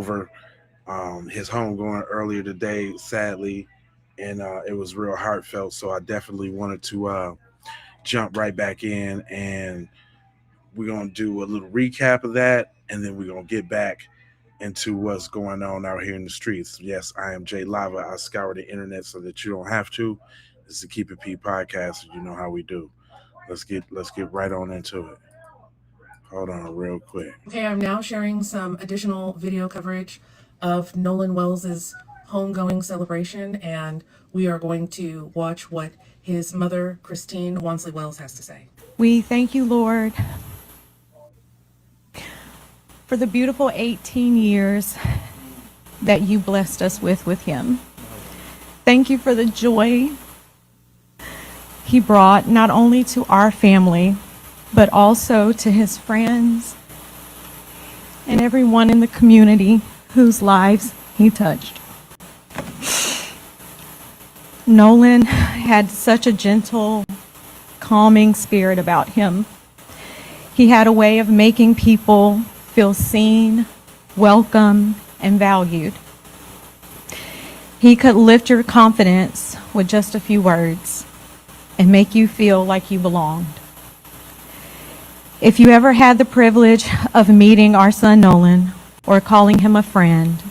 over his homegoing earlier today, sadly, and it was real heartfelt. So I definitely wanted to jump right back in, and we're gonna do a little recap of that, and then we're gonna get back into what's going on out here in the streets. Yes, I am Jay Lava. I scour the internet so that you don't have to. This is the Keep It P podcast, and you know how we do. Let's get right on into it. Hold on, real quick. Okay, I'm now sharing some additional video coverage of Nolan Wells's homegoing celebration, and we are going to watch what his mother, Christine Wansley Wells, has to say. We thank you, Lord, for the beautiful 18 years that you blessed us with him. Thank you for the joy he brought not only to our family, but also to his friends and everyone in the community whose lives he touched. Nolan had such a gentle, calming spirit about him. He had a way of making people feel seen, welcome, and valued. He could lift your confidence with just a few words and make you feel like you belonged. If you ever had the privilege of meeting our son Nolan or calling him a friend,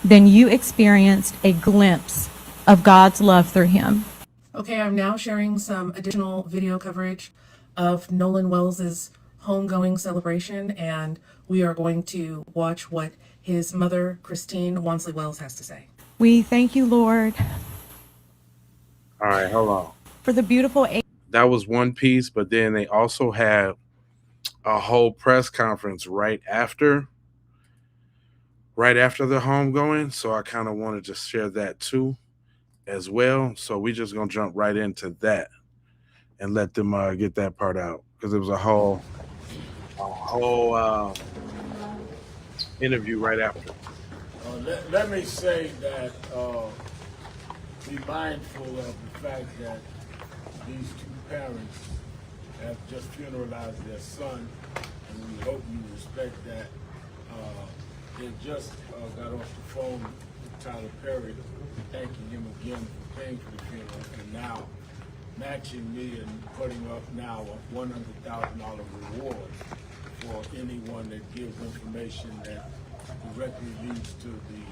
then you experienced a glimpse of God's love through him. Okay, I'm now sharing some additional video coverage of Nolan Wells's homegoing celebration, and we are going to watch what his mother, Christine Wansley Wells, has to say. We thank you, Lord, All right, hold on. for the beautiful That was one piece, but then they also had a whole press conference right after the homegoing. So I kind of wanted to share that too as well. So we just gonna jump right into that and let them get that part out, because it was a whole interview right after. Let me say that be mindful of the fact that these two parents have just funeralized their son, and we hope you respect that. They just got off the phone with Tyler Perry, thanking him again for paying for the funeral, and now matching me and putting up now a $100,000 reward for anyone that gives information that directly leads to the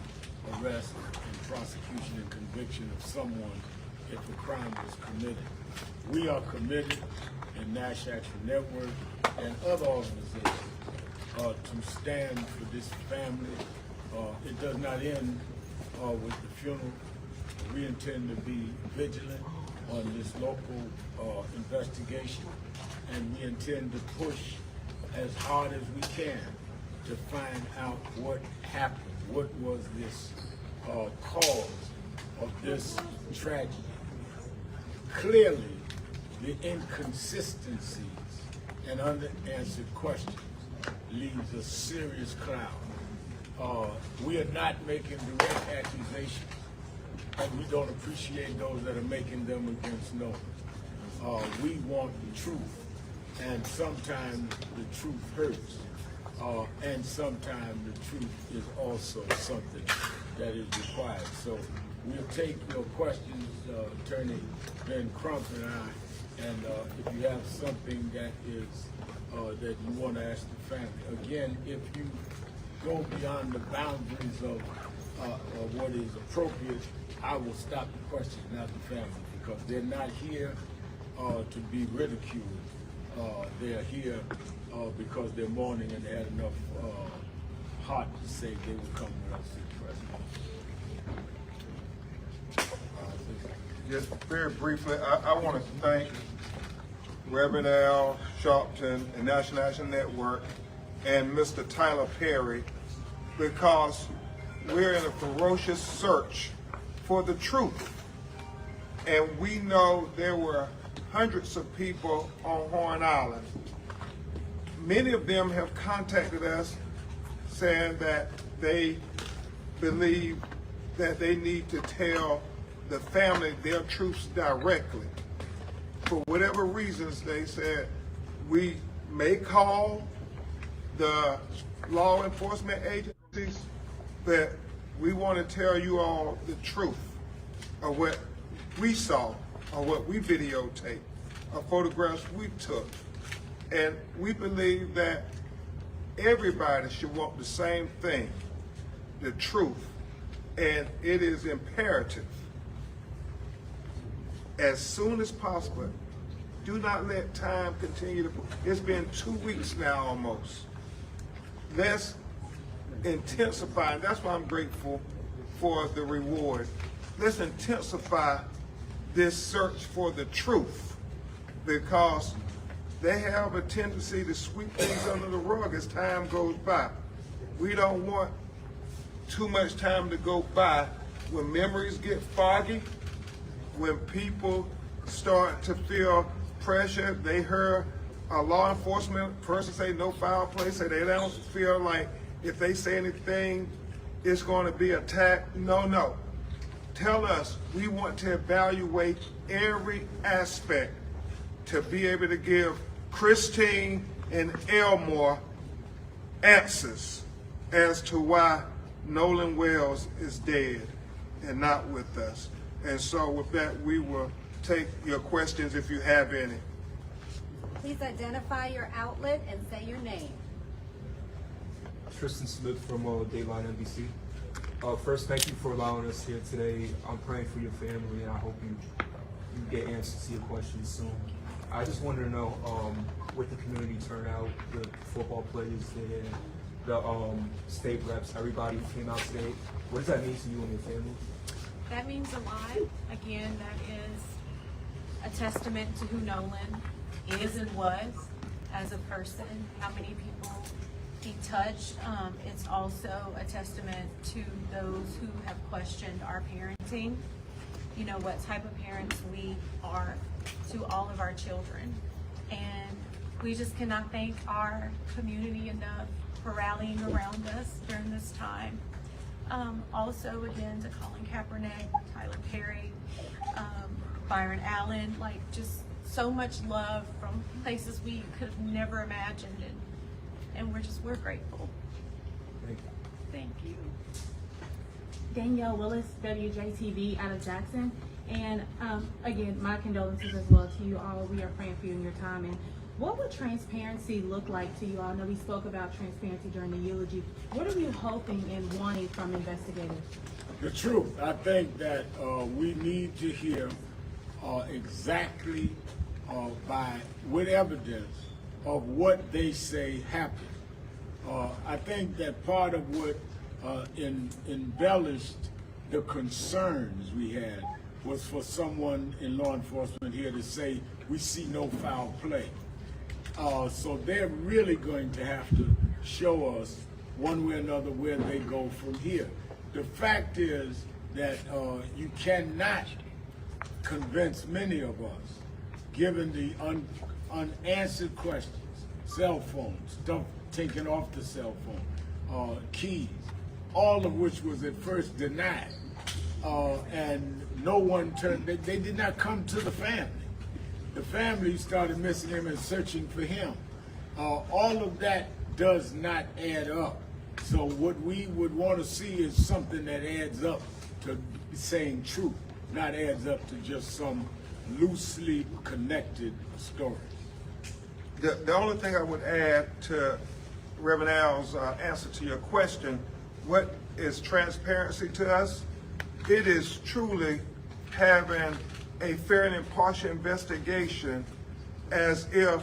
arrest and prosecution and conviction of someone if a crime was committed. We are committed in Nash Action Network and other organizations to stand for this family. It does not end with the funeral. We intend to be vigilant on this local investigation, and we intend to push as hard as we can to find out what happened, what was this cause of this tragedy. Clearly, the inconsistencies and unanswered questions leaves a serious cloud. We are not making direct accusations, and we don't appreciate those that are making them against no one. We want the truth, and sometimes the truth hurts, and sometimes the truth is also something that is required. So we'll take your questions, Attorney Ben Crump and I, and if you have something that is that you want to ask the family. Again, if you go beyond the boundaries of what is appropriate, I will stop the question, not the family, because they're not here to be ridiculed. They're here because they're mourning and they had enough heart to say they would come with us to the president. Just very briefly, I want to thank Reverend Al Sharpton and National Action Network and Mr. Tyler Perry, because we're in a ferocious search for the truth. And we know there were hundreds of people on Horn Island. Many of them have contacted us saying that they believe that they need to tell the family their truths directly. For whatever reasons, they said, we may call the law enforcement agencies, but we want to tell you all the truth of what we saw, or what we videotaped, or photographs we took. And we believe that everybody should want the same thing, the truth. And it is imperative, as soon as possible, do not let time continue to, it's been 2 weeks now almost. Let's intensify, and that's why I'm grateful for the reward. Let's intensify this search for the truth, because they have a tendency to sweep things under the rug as time goes by. We don't want too much time to go by when memories get foggy, when people start to feel pressure. They heard a law enforcement person say no foul play, say they don't feel like if they say anything, it's going to be attacked. No. Tell us. We want to evaluate every aspect to be able to give Christine and Elmore answers as to why Nolan Wells is dead and not with us. And so with that, we will take your questions if you have any. Please identify your outlet and say your name. Tristan Smith from Dateline NBC. First, thank you for allowing us here today. I'm praying for your family, and I hope you get answers to your questions soon. I just wanted to know, with the community turnout, the football players there, the state reps, everybody who came out today, what does that mean to you and your family? That means a lot. Again, that is a testament to who Nolan is and was as a person, how many people he touched. It's also a testament to those who have questioned our parenting, you know, what type of parents we are to all of our children. And we just cannot thank our community enough for rallying around us during this time. Also, again, to Colin Kaepernick, Tyler Perry, Byron Allen, like just so much love from places we could have never imagined, and we're grateful. Thank you. Thank you. Danielle Willis, WJTV out of Jackson. And again, my condolences as well to you all. We are praying for you in your time. And what would transparency look like to you all? I know we spoke about transparency during the eulogy. What are you hoping and wanting from investigators? The truth. I think that we need to hear exactly with evidence of what they say happened. I think that part of what embellished the concerns we had was for someone in law enforcement here to say, we see no foul play. So they're really going to have to show us one way or another where they go from here. The fact is that you cannot convince many of us, given the unanswered questions, cell phones, stuff taken off the cell phone, keys, all of which was at first denied. And no one turned, they did not come to the family. The family started missing him and searching for him. All of that does not add up. So what we would want to see is something that adds up to saying truth, not adds up to just some loosely connected story. The only thing I would add to Reverend Al's answer to your question, what is transparency to us? It is truly having a fair and impartial investigation, as if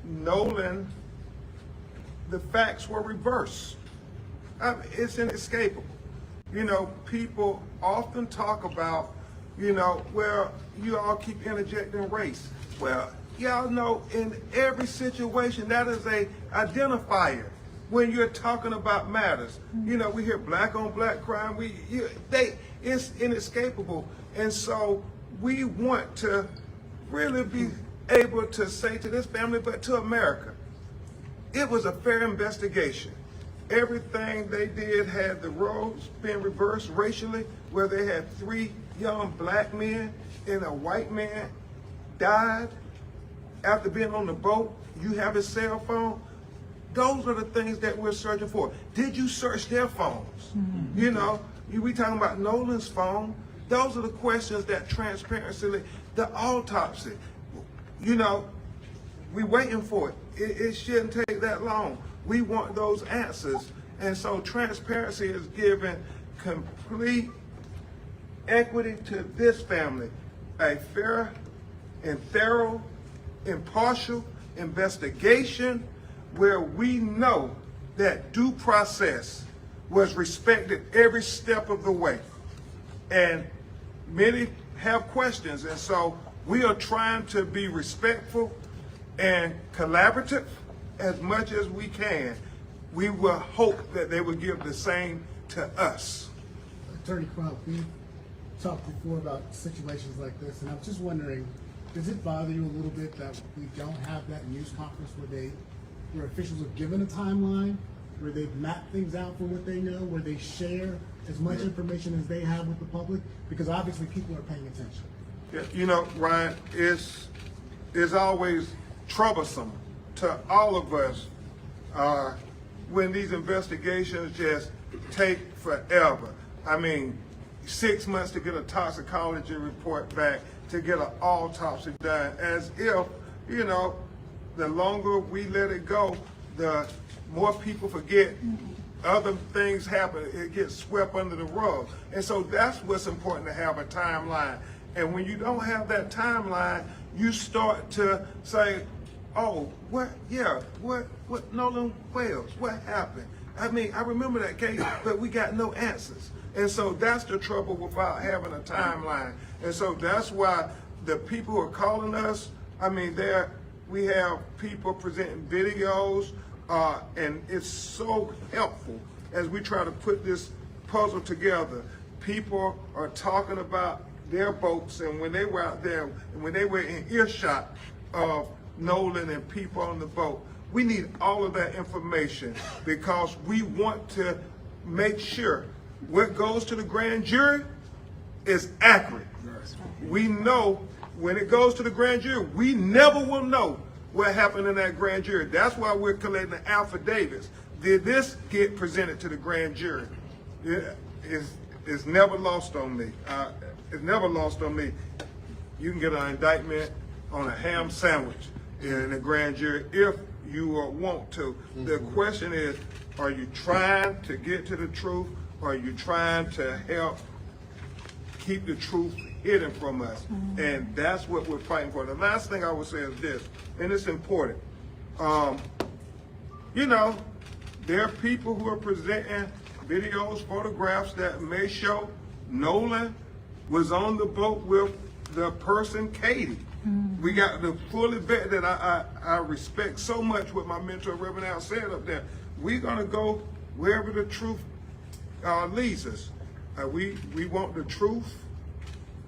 Nolan, the facts were reversed. It's inescapable. You know, people often talk about, you know, well, you all keep interjecting race. Well, y'all know in every situation that is a identifier when you're talking about matters. You know, we hear black on black crime. It's inescapable. And so we want to really be able to say to this family, but to America, it was a fair investigation. Everything they did had the roles been reversed racially, where they had 3 young black men and a white man died after being on the boat. You have his cell phone. Those are the things that we're searching for. Did you search their phones? You know, we talking about Nolan's phone. Those are the questions that transparency, the autopsy, you know, we waiting for it. It shouldn't take that long. We want those answers. And so transparency is giving complete equity to this family, a fair and thorough, impartial investigation where we know that due process was respected every step of the way. And many have questions, and so we are trying to be respectful and collaborative as much as we can. We will hope that they will give the same to us. Attorney Crump, we talked before about situations like this, and I'm just wondering, does it bother you a little bit that we don't have that news conference where officials are given a timeline, where they've mapped things out for what they know, where they share as much information as they have with the public? Because obviously people are paying attention. Yeah, you know, Ryan, it's always troublesome to all of us when these investigations just take forever. I mean, 6 months to get a toxicology report back, to get an autopsy done, as if, you know, the longer we let it go, the more people forget. Other things happen, it gets swept under the rug. And so that's what's important, to have a timeline. And when you don't have that timeline, you start to say, oh, what Nolan Wells, what happened? I mean, I remember that case, but we got no answers. And so that's the trouble without having a timeline. And so that's why the people who are calling us, I mean, we have people presenting videos, and it's so helpful as we try to put this puzzle together. People are talking about their boats, and when they were out there, and when they were in earshot of Nolan and people on the boat. We need all of that information because we want to make sure what goes to the grand jury is accurate. We know when it goes to the grand jury, we never will know what happened in that grand jury. That's why we're collecting the affidavits. Did this get presented to the grand jury? It's never lost on me. It's never lost on me. You can get an indictment on a ham sandwich in the grand jury if you want to. The question is, are you trying to get to the truth, or are you trying to help keep the truth hidden from us? And that's what we're fighting for. The last thing I would say is this, and it's important. You know, there are people who are presenting videos, photographs that may show Nolan was on the boat with the person, Katie. We got the fully vet that I respect so much what my mentor Reverend Al said up there. We're gonna go wherever the truth leads us. We want the truth,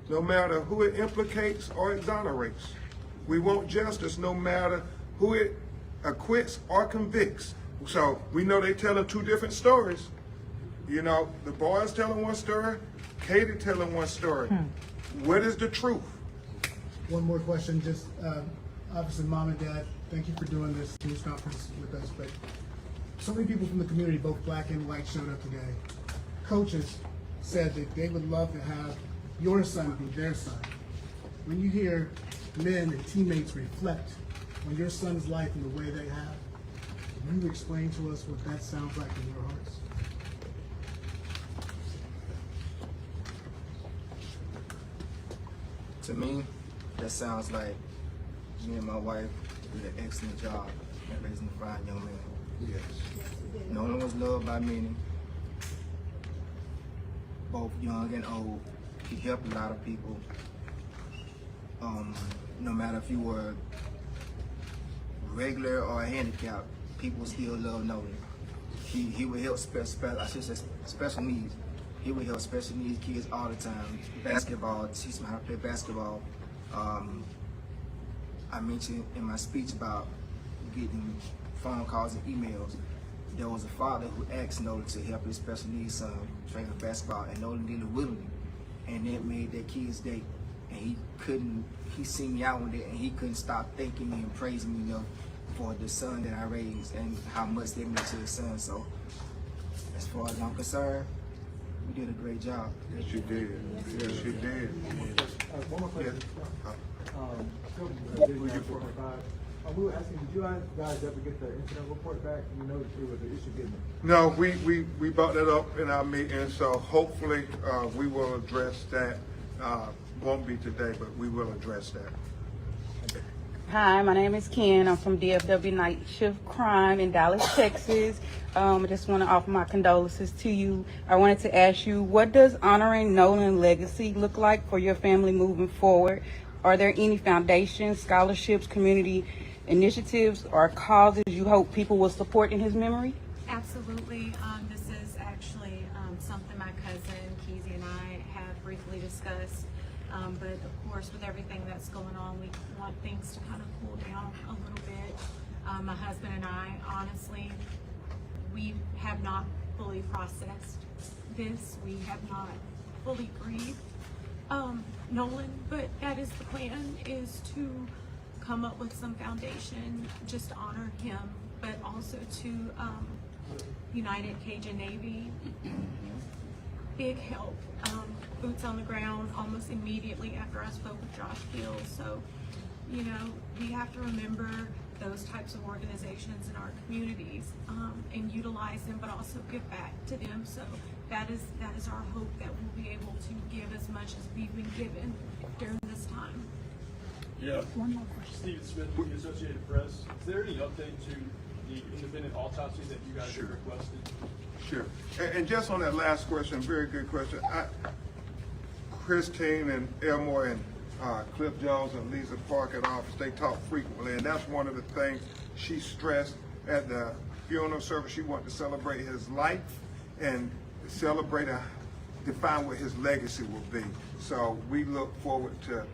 no matter who it implicates or exonerates. We want justice, no matter who it acquits or convicts. So we know they're telling two different stories. You know, the boys telling one story, Katie telling one story. What is the truth? One more question, just obviously Mom and Dad, thank you for doing this news conference with us, but so many people from the community, both black and white, showed up today. Coaches said that they would love to have your son be their son. When you hear men and teammates reflect on your son's life in the way they have, can you explain to us what that sounds like in your hearts? To me, that sounds like me and my wife did an excellent job at raising a fine young man. Yes. Nolan was loved by many, both young and old. He helped a lot of people. No matter if you were regular or handicapped, people still love Nolan. He would help special needs. He would help special needs kids all the time. Basketball, teach them how to play basketball. I mentioned in my speech about getting phone calls and emails. There was a father who asked Nolan to help his special needs son train basketball, and Nolan did it willingly, and that made that kid's day. And he seen me out one day, and he couldn't stop thanking me and praising me enough for the son that I raised and how much they meant to the son. So as far as I'm concerned, we did a great job. Yes, you did. Yes, you did. One more question. We were asking, did you guys ever get the incident report back? You know there was an issue getting it. No, we brought that up in our meeting, so hopefully we will address that. Won't be today, but we will address that. Hi, my name is Ken. I'm from DFW Night Shift Crime in Dallas, Texas. I just want to offer my condolences to you. I wanted to ask you, what does honoring Nolan's legacy look like for your family moving forward? Are there any foundations, scholarships, community initiatives, or causes you hope people will support in his memory? Absolutely. This is actually something my cousin Keezy and I have briefly discussed. But of course, with everything that's going on, we want things to kind of cool down a little bit. My husband and I, honestly, we have not fully processed this. We have not fully grieved Nolan, but that is the plan, is to come up with some foundation just to honor him, but also to United Cajun Navy. Big help, boots on the ground almost immediately after I spoke with Josh Gill. So, you know, we have to remember those types of organizations in our communities and utilize them, but also give back to them. So that is our hope, that we'll be able to give as much as we've been given during this time. Yeah. One more question. Steve Smith with the Associated Press. Is there any update to the independent autopsy that you guys have requested? Sure. And just on that last question, very good question. Christine and Elmore and Cliff Jones and Lisa Park at office, they talk frequently, and that's one of the things she stressed at the funeral service. She wanted to celebrate his life and define what his legacy will be. So we look forward to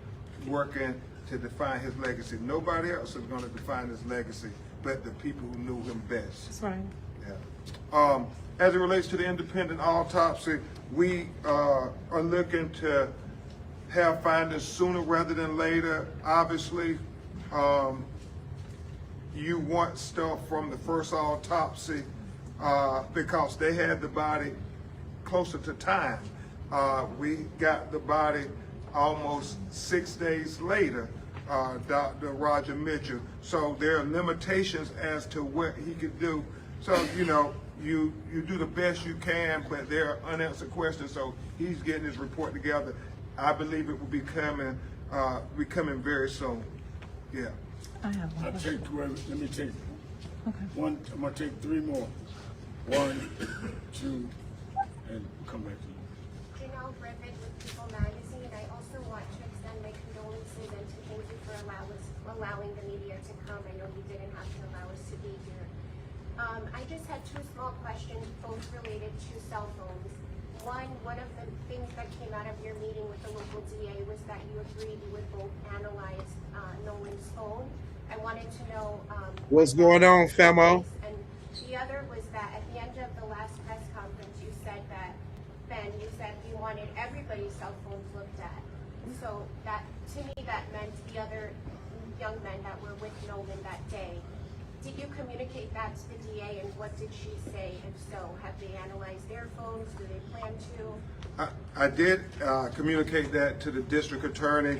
working to define his legacy. Nobody else is going to define his legacy but the people who knew him best. That's right. Yeah. As it relates to the independent autopsy, we are looking to have findings sooner rather than later. Obviously, you want stuff from the first autopsy because they had the body closer to time. We got the body almost 6 days later, Dr. Roger Mitchell. So there are limitations as to what he could do. So, you know, you do the best you can, but there are unanswered questions. So he's getting his report together. I believe it will be coming very soon. Yeah. I have one. Let me take one. I'm gonna take three more. 1, 2, and come back to you. Janelle Griffith with People Magazine. I also want to extend my condolences and to thank you for allowing the media to come. I know you didn't have to allow us to be here. I just had 2 small questions, both related to cell phones. One of the things that came out of your meeting with the local DA was that you agreed you would both analyze Nolan's phone. I wanted to know what's going on, Famo? And the other was that at the end of the last press conference, you said that, Ben, you said you wanted everybody's cell phones looked at. So that, to me, that meant the other young men that were with Nolan that day. Did you communicate that to the DA, and what did she say? If so, have they analyzed their phones? Do they plan to? I did communicate that to the district attorney.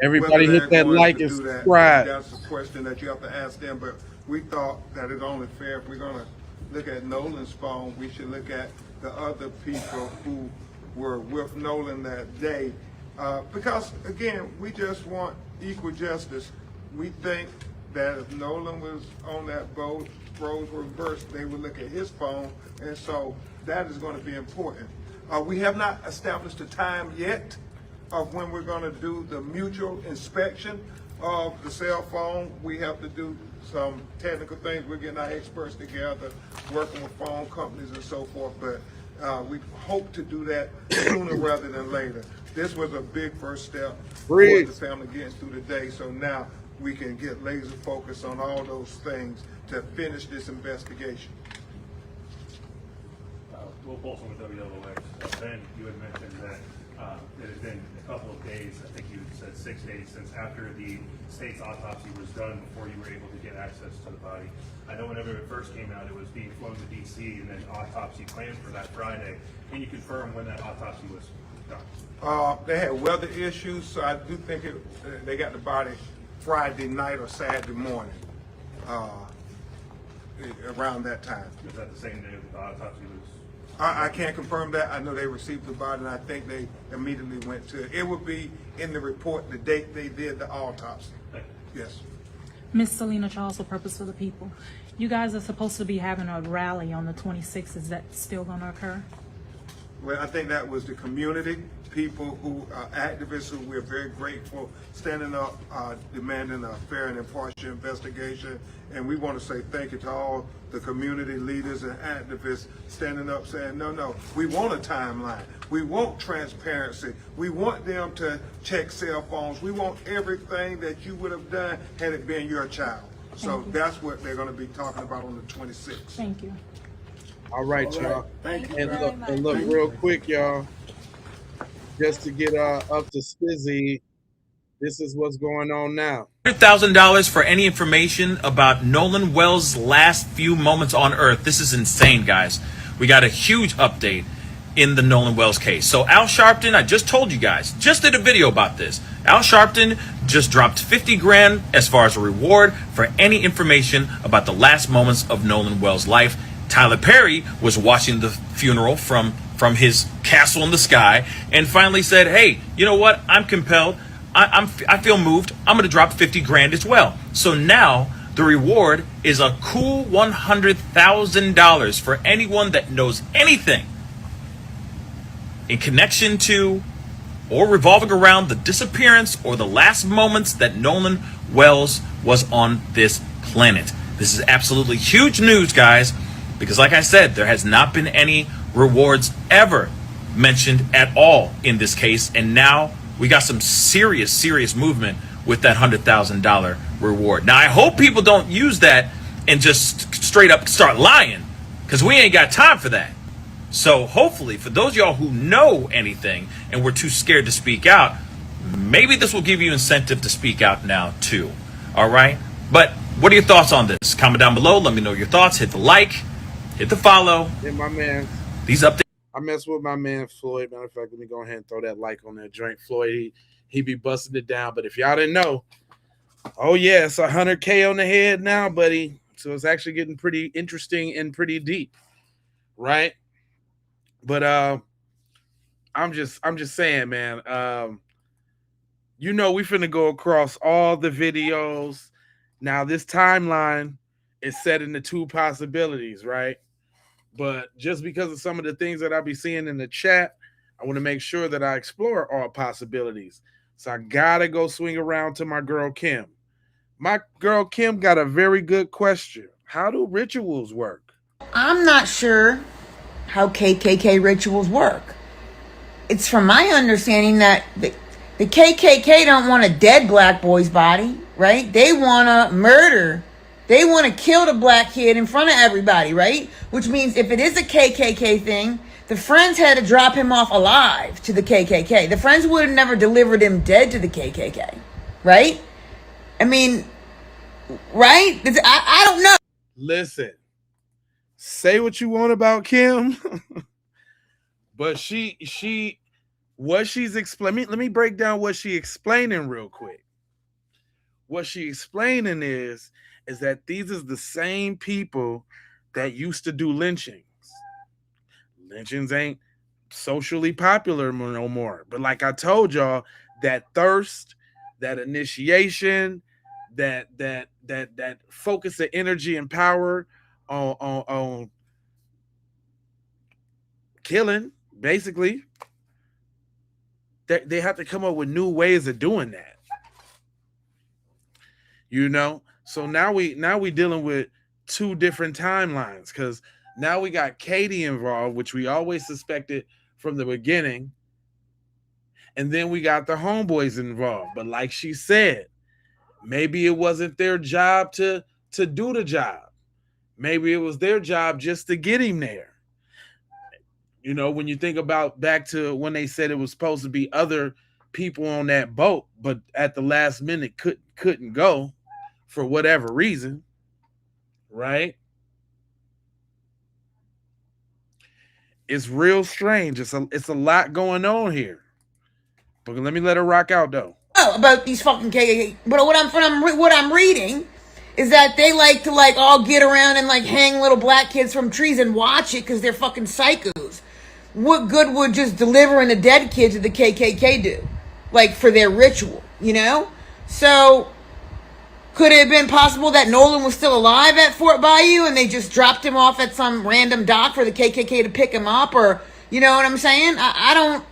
Everybody hit that like and subscribe. That's a question that you have to ask them, but we thought that it's only fair if we're going to look at Nolan's phone, we should look at the other people who were with Nolan that day. Because, again, we just want equal justice. We think that if Nolan was on that boat, roles were reversed, they would look at his phone, and so that is going to be important. We have not established a time yet of when we're going to do the mutual inspection of the cell phone. We have to do some technical things. We're getting our experts together, working with phone companies and so forth, but we hope to do that sooner rather than later. This was a big first step for the family getting through the day, so now we can get laser focused on all those things to finish this investigation. Will Bolson with WLOX. Ben, you had mentioned that It has been a couple of days, I think you said 6 days, since after the state's autopsy was done before you were able to get access to the body. I know whenever it first came out, it was being flown to D.C. and then autopsy planned for that Friday. Can you confirm when that autopsy was done? They had weather issues, so I do think they got the body Friday night or Saturday morning, around that time. Was that the same day that the autopsy was? I can't confirm that. I know they received the body, and I think they immediately went to it. It would be in the report the date they did the autopsy. Yes. Miss Selena Charles for Purpose for the People. You guys are supposed to be having a rally on the 26th. Is that still going to occur? Well, I think that was the community, people who are activists who we're very grateful, standing up, demanding a fair and impartial investigation. And we want to say thank you to all the community leaders and activists standing up saying, no, we want a timeline. We want transparency. We want them to check cell phones. We want everything that you would have done had it been your child. So that's what they're going to be talking about on the 26th. Thank you. All right, y'all. Thank you. And look, real quick, y'all, just to get up to Spizzy, this is what's going on now. $100,000 for any information about Nolan Wells' last few moments on Earth. This is insane, guys. We got a huge update in the Nolan Wells case. So Al Sharpton, I just told you guys, just did a video about this. Al Sharpton just dropped 50 grand as far as a reward for any information about the last moments of Nolan Wells' life. Tyler Perry was watching the funeral from his castle in the sky and finally said, hey, you know what? I'm compelled. I feel moved. I'm going to drop 50 grand as well. So now the reward is a cool $100,000 for anyone that knows anything in connection to or revolving around the disappearance or the last moments that Nolan Wells was on this planet. This is absolutely huge news, guys, because like I said, there has not been any rewards ever mentioned at all in this case, and now we got some serious movement with that $100,000 reward. Now, I hope people don't use that and just straight up start lying, because we ain't got time for that. So hopefully, for those of y'all who know anything and were too scared to speak out, maybe this will give you incentive to speak out now too. All right? But what are your thoughts on this? Comment down below. Let me know your thoughts. Hit the like. Hit the follow. Yeah, my man. These updates. I mess with my man Floyd. Matter of fact, let me go ahead and throw that like on that joint. Floyd, he be busting it down. But if y'all didn't know, oh yeah, it's 100K on the head now, buddy. So it's actually getting pretty interesting and pretty deep, right? But I'm just saying, man. We finna go across all the videos. Now this timeline is set into two possibilities, right? But just because of some of the things that I'll be seeing in the chat, I want to make sure that I explore all possibilities. So I gotta go swing around to my girl Kim. My girl Kim got a very good question. How do rituals work? I'm not sure how KKK rituals work. It's from my understanding that the KKK don't want a dead black boy's body, right? They want to murder. They want to kill the black kid in front of everybody, right? Which means if it is a KKK thing, the Friends had to drop him off alive to the KKK. The Friends would have never delivered him dead to the KKK, right? I mean, right? I don't know. Listen, say what you want about Kim, but what she's explaining, let me break down what she's explaining real quick. What she's explaining is that these is the same people that used to do lynchings. Lynchings ain't socially popular no more. But like I told y'all, that thirst, that initiation, that focus of energy and power on killing, basically, they have to come up with new ways of doing that. So now we dealing with two different timelines, because now we got Katie involved, which we always suspected from the beginning, and then we got the homeboys involved. But like she said, maybe it wasn't their job to do the job. Maybe it was their job just to get him there. You know, when you think about back to when they said it was supposed to be other people on that boat, but at the last minute couldn't go for whatever reason, right? It's real strange. It's a lot going on here. But let me let her rock out though. Oh, about these fucking KKK. But what I'm reading is that they like to like all get around and like hang little black kids from trees and watch it because they're fucking psychos. What good would just delivering a dead kid to the KKK do? Like for their ritual, you know? So could it have been possible that Nolan was still alive at Fort Bayou and they just dropped him off at some random dock for the KKK to pick him up? Or, you know what I'm saying? I don't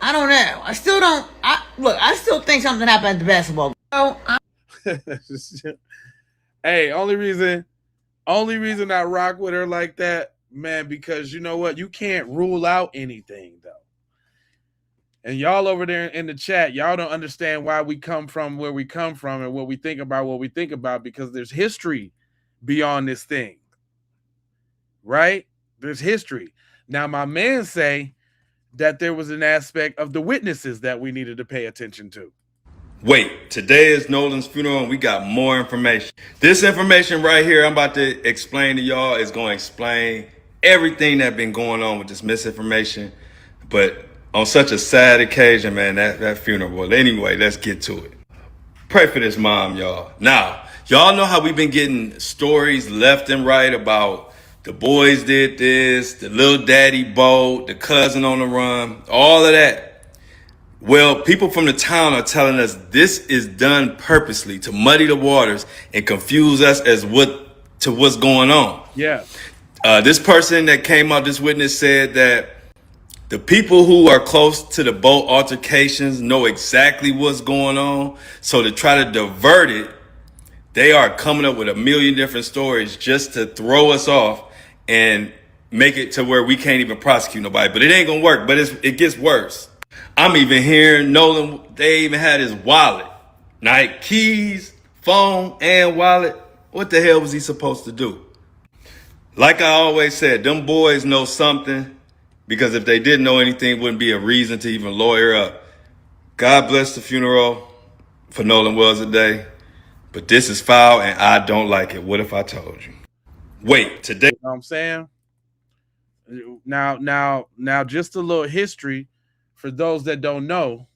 know. I still think something happened at the basketball. Hey, only reason I rock with her like that, man, because you know what? You can't rule out anything, though. And y'all over there in the chat, y'all don't understand why we come from where we come from and what we think about, because there's history beyond this thing. Right? There's history. Now, my man say that there was an aspect of the witnesses that we needed to pay attention to. Wait, today is Nolan's funeral and we got more information. This information right here I'm about to explain to y'all is going to explain everything that's been going on with this misinformation. But on such a sad occasion, man, that funeral. Well, anyway, let's get to it. Pray for this mom, y'all. Now, y'all know how we've been getting stories left and right about the boys did this, the little daddy boat, the cousin on the run, all of that. Well, people from the town are telling us this is done purposely to muddy the waters and confuse us as to what's going on. Yeah. This person that came out, this witness said that the people who are close to the boat altercations know exactly what's going on. So to try to divert it, they are coming up with a million different stories just to throw us off and make it to where we can't even prosecute nobody. But it ain't gonna work, but it gets worse. I'm even hearing Nolan, they even had his wallet. Like keys, phone, and wallet. What the hell was he supposed to do? Like I always said, them boys know something, because if they didn't know anything, it wouldn't be a reason to even lawyer up. God bless the funeral for Nolan Wells today. But this is foul and I don't like it. What if I told you? Wait, today. You know what I'm saying? Now, just a little history for those that don't know.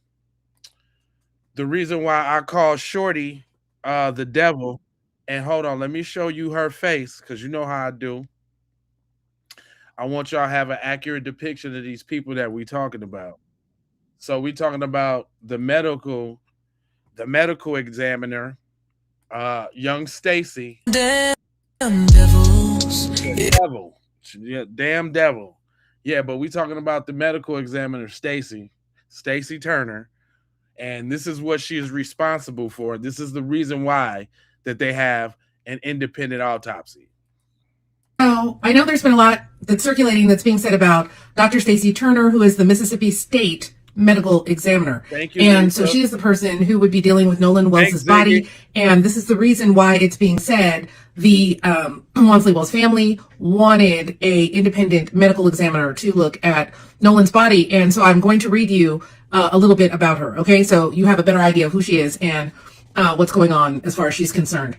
The reason why I call Shorty the devil, and hold on, let me show you her face, because you know how I do. I want y'all to have an accurate depiction of these people that we talking about. So we talking about the medical examiner, young Stacy. Damn devils. Devil. Yeah, damn devil. Yeah, but we talking about the medical examiner, Stacy Turner. And this is what she is responsible for. This is the reason why that they have an independent autopsy. So I know there's been a lot that's circulating that's being said about Dr. Stacy Turner, who is the Mississippi State medical examiner. Thank you. And so she is the person who would be dealing with Nolan Wells' body. And this is the reason why it's being said the Wansley Wells family wanted a independent medical examiner to look at Nolan's body. And so I'm going to read you a little bit about her. Okay, so you have a better idea of who she is and what's going on as far as she's concerned.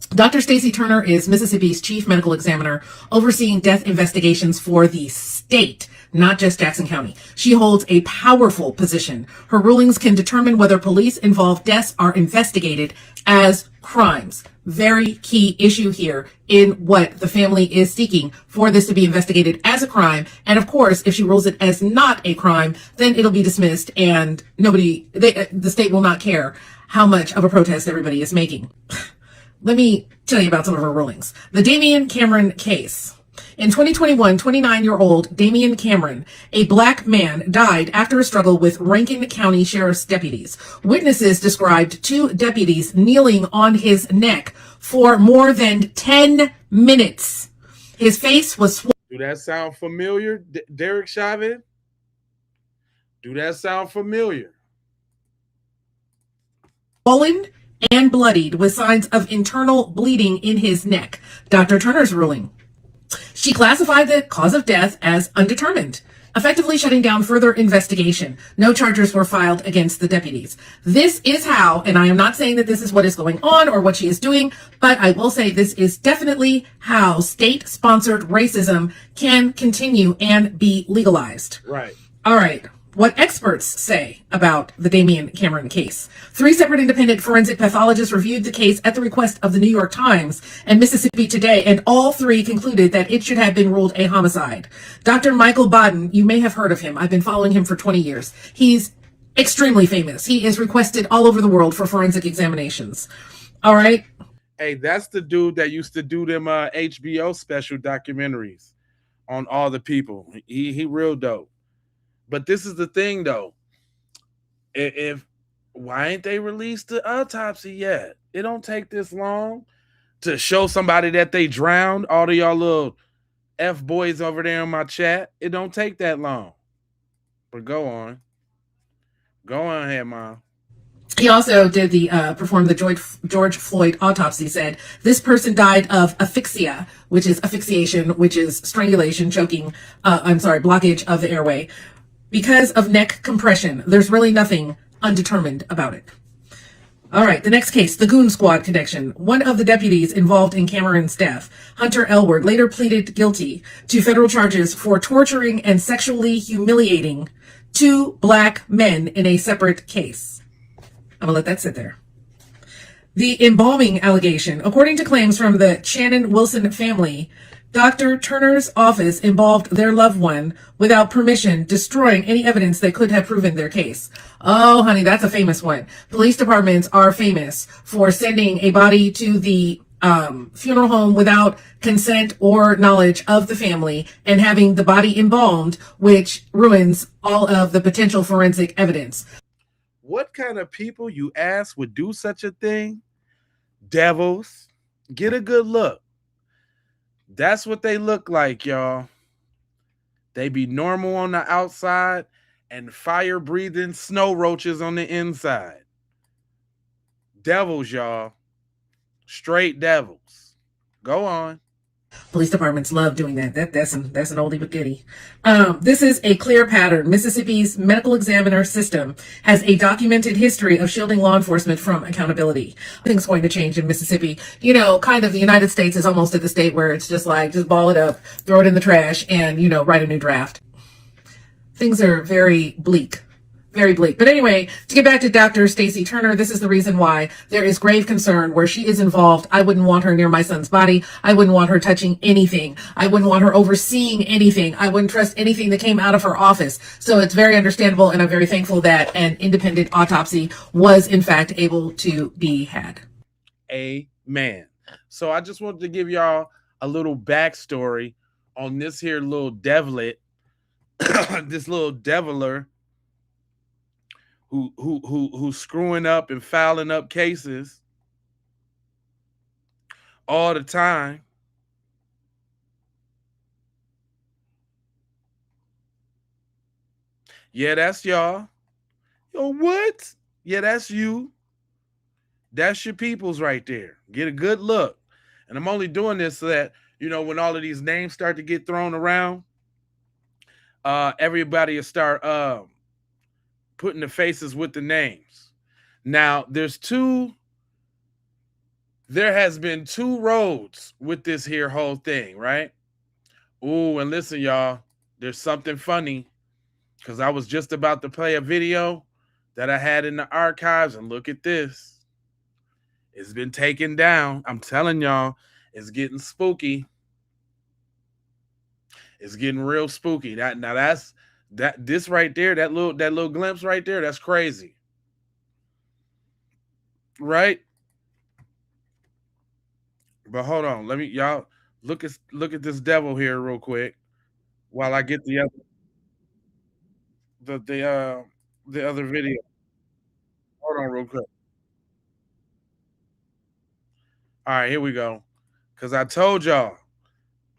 Dr. Stacy Turner is Mississippi's chief medical examiner, overseeing death investigations for the state, not just Jackson County. She holds a powerful position. Her rulings can determine whether police-involved deaths are investigated as crimes. Very key issue here in what the family is seeking, for this to be investigated as a crime. And of course, if she rules it as not a crime, then it'll be dismissed and the state will not care how much of a protest everybody is making. Let me tell you about some of her rulings. The Damian Cameron case. In 2021, 29-year-old Damian Cameron, a black man, died after a struggle with Rankin County Sheriff's deputies. Witnesses described two deputies kneeling on his neck for more than 10 minutes. His face was swollen. Do that sound familiar, Derek Chauvin? Do that sound familiar? Swollen and bloodied with signs of internal bleeding in his neck. Dr. Turner's ruling. She classified the cause of death as undetermined, effectively shutting down further investigation. No charges were filed against the deputies. This is how, and I am not saying that this is what is going on or what she is doing, but I will say this is definitely how state-sponsored racism can continue and be legalized. Right. All right. What experts say about the Damian Cameron case. 3 separate independent forensic pathologists reviewed the case at the request of the New York Times and Mississippi Today, and all 3 concluded that it should have been ruled a homicide. Dr. Michael Baden, you may have heard of him. I've been following him for 20 years. He's extremely famous. He is requested all over the world for forensic examinations. All right. Hey, that's the dude that used to do them HBO special documentaries on all the people. He real dope. But this is the thing, though. If why ain't they released the autopsy yet? It don't take this long to show somebody that they drowned. All of y'all little F boys over there in my chat. It don't take that long. But go on. Go on ahead, Mom. He also did performed the George Floyd autopsy, said this person died of asphyxia, which is asphyxiation, which is strangulation, choking, blockage of the airway, because of neck compression. There's really nothing undetermined about it. All right, the next case, the Goon Squad connection. One of the deputies involved in Cameron's death, Hunter Elward, later pleaded guilty to federal charges for torturing and sexually humiliating 2 black men in a separate case. I'm gonna let that sit there. The embalming allegation. According to claims from the Shannon Wilson family, Dr. Turner's office involved their loved one without permission, destroying any evidence that could have proven their case. Oh, honey, that's a famous one. Police departments are famous for sending a body to the funeral home without consent or knowledge of the family and having the body embalmed, which ruins all of the potential forensic evidence. What kind of people, you ask, would do such a thing? Devils. Get a good look. That's what they look like, y'all. They be normal on the outside and fire-breathing snow roaches on the inside. Devils, y'all. Straight devils. Go on. Police departments love doing that. That's an oldie but goodie. This is a clear pattern. Mississippi's medical examiner system has a documented history of shielding law enforcement from accountability. Nothing's going to change in Mississippi. You know, kind of the United States is almost at the state where it's just like, just ball it up, throw it in the trash, and, you know, write a new draft. Things are very bleak. Very bleak. But anyway, to get back to Dr. Stacey Turner, this is the reason why there is grave concern where she is involved. I wouldn't want her near my son's body. I wouldn't want her touching anything. I wouldn't want her overseeing anything. I wouldn't trust anything that came out of her office. So it's very understandable, and I'm very thankful that an independent autopsy was in fact able to be had. Amen. So I just wanted to give y'all a little backstory on this here little devilet, this little deviler who's screwing up and fouling up cases all the time. Yeah, that's y'all. Yo, what? Yeah, that's you. That's your peoples right there. Get a good look. And I'm only doing this so that, you know, when all of these names start to get thrown around, everybody will start putting the faces with the names. Now, there has been 2 roads with this here whole thing, right? Ooh, and listen, y'all, there's something funny, because I was just about to play a video that I had in the archives, and look at this. It's been taken down. I'm telling y'all, it's getting spooky. It's getting real spooky. This right there, that little glimpse right there, that's crazy. Right? But hold on, let me, y'all look at this devil here real quick while I get the other video. Hold on real quick. All right, here we go. Because I told y'all,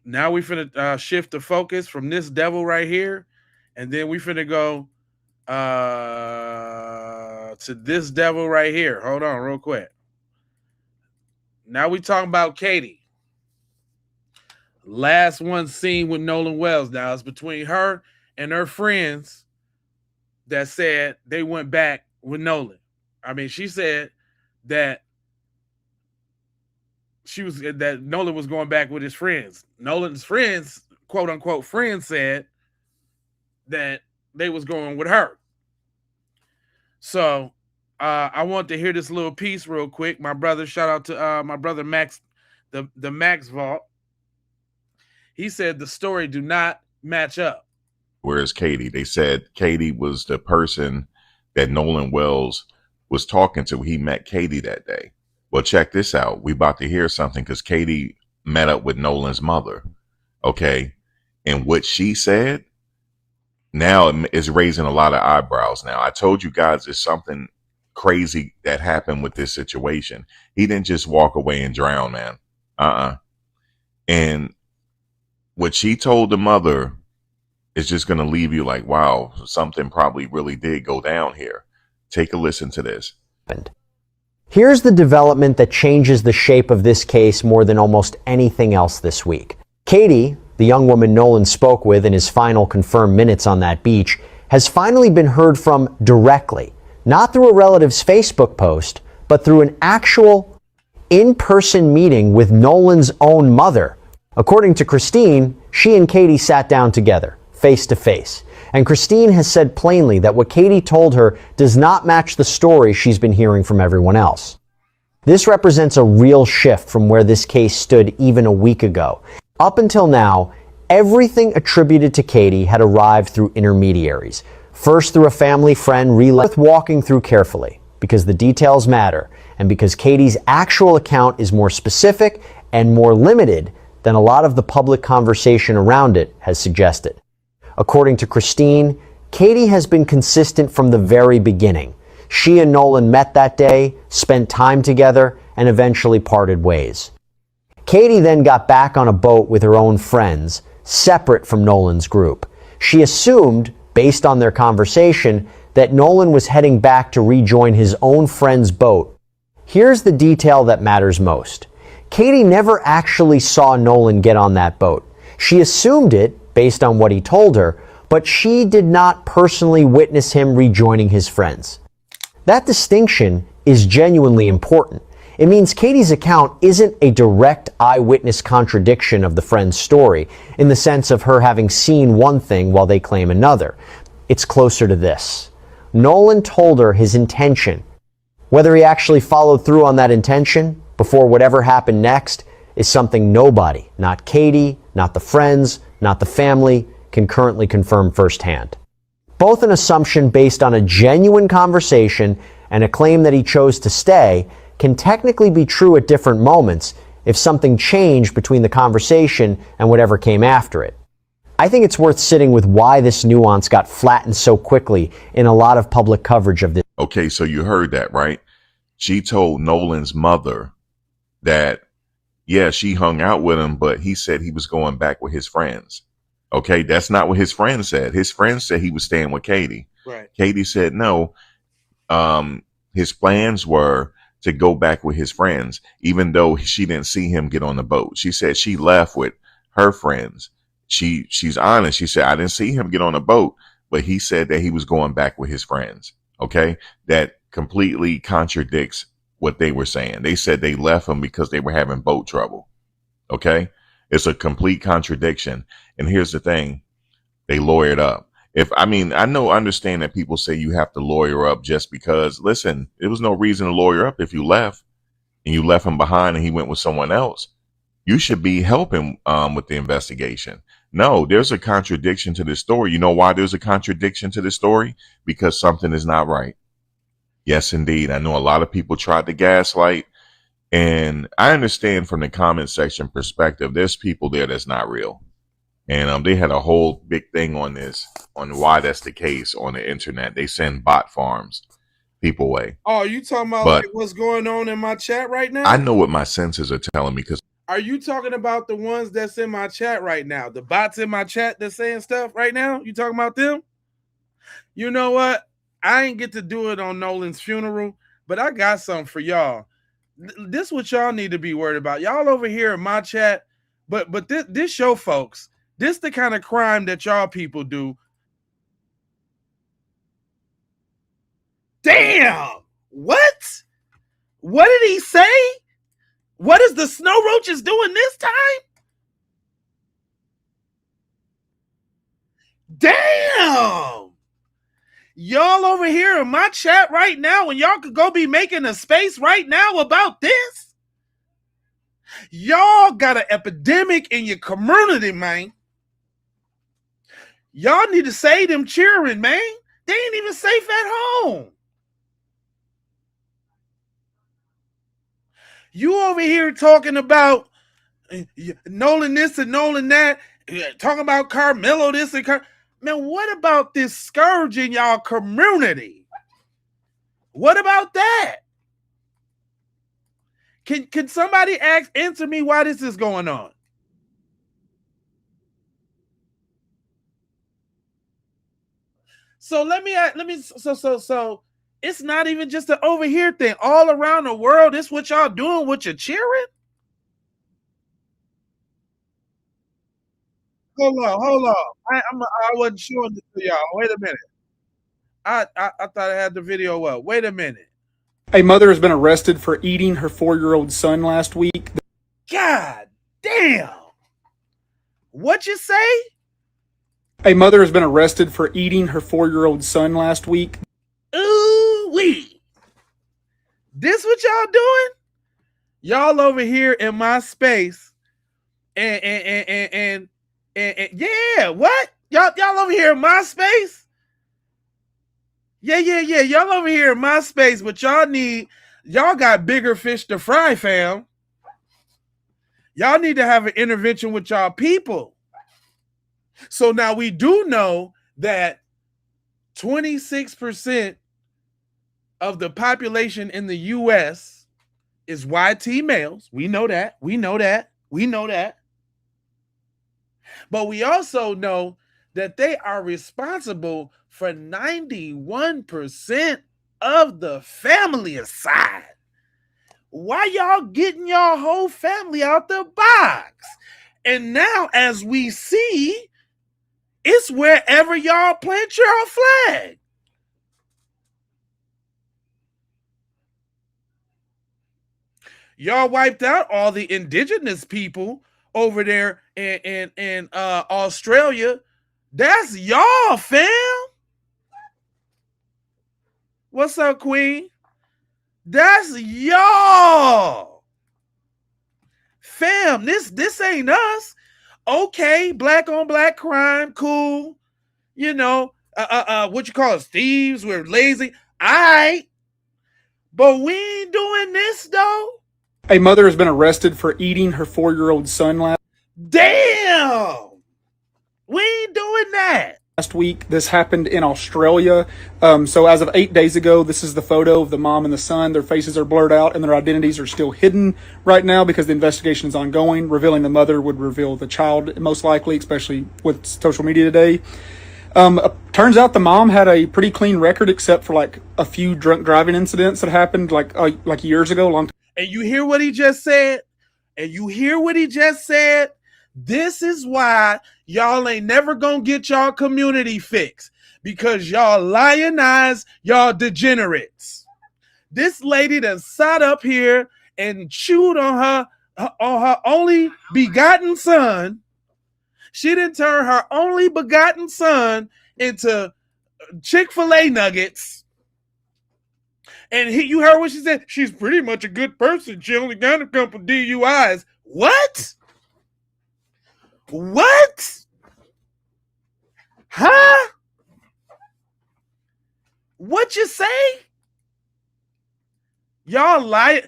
now we finna shift the focus from this devil right here, and then we finna go to this devil right here. Hold on real quick. Now we talking about Katie. last one seen with Nolan Wells. Now it's between her and her friends that said they went back with Nolan. I mean, she said that Nolan was going back with his friends. Nolan's friends, quote unquote friends, said that they was going with her. So I want to hear this little piece real quick. My brother, shout out to my brother Max, the Max Vault. He said the story do not match up. Whereas Katie, they said Katie was the person that Nolan Wells was talking to. He met Katie that day. Well, check this out. We about to hear something because Katie met up with Nolan's mother. Okay. And what she said now is raising a lot of eyebrows. Now, I told you guys there's something crazy that happened with this situation. He didn't just walk away and drown, man. And what she told the mother is just going to leave you like, wow, something probably really did go down here. Take a listen to this. Here's the development that changes the shape of this case more than almost anything else this week. Katie, the young woman Nolan spoke with in his final confirmed minutes on that beach, has finally been heard from directly, not through a relative's Facebook post, but through an actual in-person meeting with Nolan's own mother. According to Christine, she and Katie sat down together, face to face. And Christine has said plainly that what Katie told her does not match the story she's been hearing from everyone else. This represents a real shift from where this case stood even a week ago. Up until now, everything attributed to Katie had arrived through intermediaries. First through a family friend, worth walking through carefully, because the details matter, and because Katie's actual account is more specific and more limited than a lot of the public conversation around it has suggested. According to Christine, Katie has been consistent from the very beginning. She and Nolan met that day, spent time together, and eventually parted ways. Katie then got back on a boat with her own friends, separate from Nolan's group. She assumed, based on their conversation, that Nolan was heading back to rejoin his own friend's boat. Here's the detail that matters most. Katie never actually saw Nolan get on that boat. She assumed it, based on what he told her, but she did not personally witness him rejoining his friends. That distinction is genuinely important. It means Katie's account isn't a direct eyewitness contradiction of the friend's story, in the sense of her having seen one thing while they claim another. It's closer to this. Nolan told her his intention. Whether he actually followed through on that intention before whatever happened next is something nobody, not Katie, not the friends, not the family, can currently confirm firsthand. Both an assumption based on a genuine conversation and a claim that he chose to stay can technically be true at different moments if something changed between the conversation and whatever came after it. I think it's worth sitting with why this nuance got flattened so quickly in a lot of public coverage of this. Okay, so you heard that, right? She told Nolan's mother that, yeah, she hung out with him, but he said he was going back with his friends. Okay, that's not what his friends said. His friends said he was staying with Katie. Right. Katie said no. His plans were to go back with his friends, even though she didn't see him get on the boat. She said she left with her friends. She's honest. She said, I didn't see him get on a boat, but he said that he was going back with his friends. Okay, that completely contradicts what they were saying. They said they left him because they were having boat trouble. Okay, it's a complete contradiction. And here's the thing, they lawyered up. Understand that people say you have to lawyer up just because, listen, there was no reason to lawyer up if you left and you left him behind and he went with someone else. You should be helping with the investigation. No, there's a contradiction to this story. You know why there's a contradiction to this story? Because something is not right. Yes, indeed. I know a lot of people tried to gaslight, and I understand from the comment section perspective, there's people there that's not real. And they had a whole big thing on this, on why that's the case on the internet. They send bot farms people away. Oh, you talking about like what's going on in my chat right now? I know what my senses are telling me because. Are you talking about the ones that's in my chat right now? The bots in my chat that's saying stuff right now? You talking about them? You know what? I ain't get to do it on Nolan's funeral, but I got something for y'all. This is what y'all need to be worried about. Y'all over here in my chat But this show, folks, this the kind of crime that y'all people do. Damn! What? What did he say? What is the snow roaches doing this time? Damn! Y'all over here in my chat right now, and y'all could go be making a space right now about this. Y'all got an epidemic in your community, man. Y'all need to say them cheering, man. They ain't even safe at home. You over here talking about Nolan this and Nolan that, talking about Carmelo this and man, what about this scourge in y'all community? What about that? Can somebody answer me why this is going on? So so it's not even just an over here thing. All around the world, this what y'all doing with your cheering? Hold on. I wasn't showing this to y'all. Wait a minute. I thought I had the video up. Wait a minute. A mother has been arrested for eating her 4-year-old son last week. God damn. What you say? A mother has been arrested for eating her 4-year-old son last week. Ooh wee. This what y'all doing? Y'all over here in my space and yeah, what? Y'all over here in my space? Yeah. Y'all over here in my space, but y'all got bigger fish to fry, fam. Y'all need to have an intervention with y'all people. So now we do know that 26% of the population in the US is YT males. We know that. But we also know that they are responsible for 91% of the family aside. Why y'all getting y'all whole family out the box? And now, as we see, it's wherever y'all plant your flag. Y'all wiped out all the indigenous people over there in Australia. That's y'all, fam. What's up, Queen? That's y'all. Fam, this ain't us. Okay, black on black crime, cool. You know, what you call us, thieves, we're lazy. Alright. But we ain't doing this though. A mother has been arrested for eating her 4-year-old son last. Damn! We ain't doing that. Last week, this happened in Australia. So as of 8 days ago, this is the photo of the mom and the son. Their faces are blurred out and their identities are still hidden right now because the investigation is ongoing. Revealing the mother would reveal the child, most likely, especially with social media today. Turns out the mom had a pretty clean record except for like a few drunk driving incidents that happened like years ago, long time. And you hear what he just said? This is why y'all ain't never gonna get y'all community fixed, because y'all lionize y'all degenerates. This lady that sat up here and chewed on her only begotten son. She didn't turn her only begotten son into Chick-fil-A nuggets. And you heard what she said? She's pretty much a good person. She only got a couple DUIs. What? Huh? What you say? Y'all lie.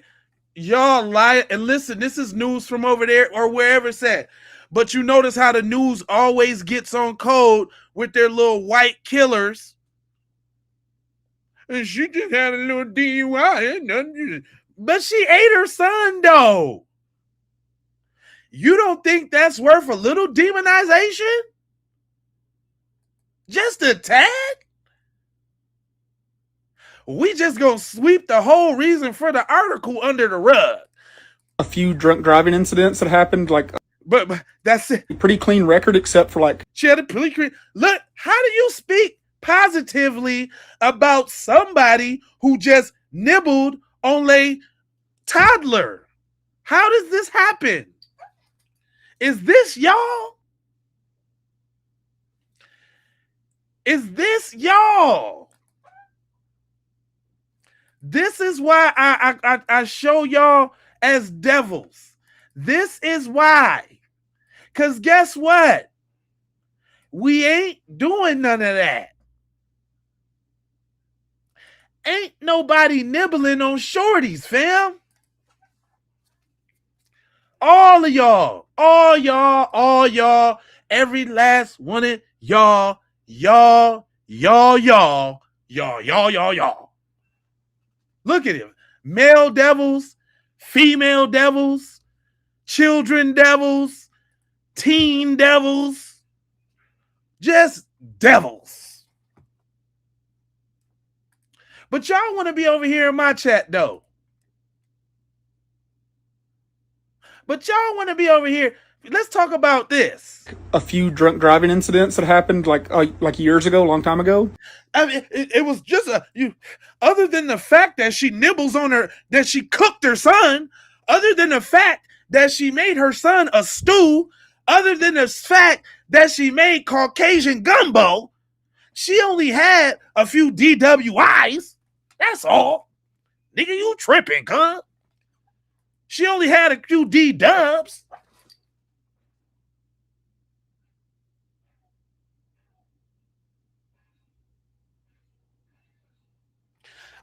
And listen, this is news from over there or wherever it's at. But you notice how the news always gets on code with their little white killers. And she just had a little DUI. But she ate her son, though. You don't think that's worth a little demonization? Just a tag? We just gonna sweep the whole reason for the article under the rug. A few drunk driving incidents that happened like But that's it. Pretty clean record, except for like She had a pretty clean. Look, how do you speak positively about somebody who just nibbled on a toddler? How does this happen? Is this y'all? Is this y'all? This is why I show y'all as devils. This is why. Because guess what? We ain't doing none of that. Ain't nobody nibbling on shorties, fam. All of y'all, all y'all, every last one of y'all. Look at him. Male devils, female devils, children devils, teen devils, just devils. But y'all want to be over here in my chat, though. But y'all want to be over here. Let's talk about this. a few drunk driving incidents that happened like years ago, a long time ago. I mean, it was just other than the fact that she nibbles on her, that she cooked her son, other than the fact that she made her son a stew, other than the fact that she made Caucasian gumbo, she only had a few DWIs. That's all. Nigga, you tripping, cuz. She only had a few D-dubs.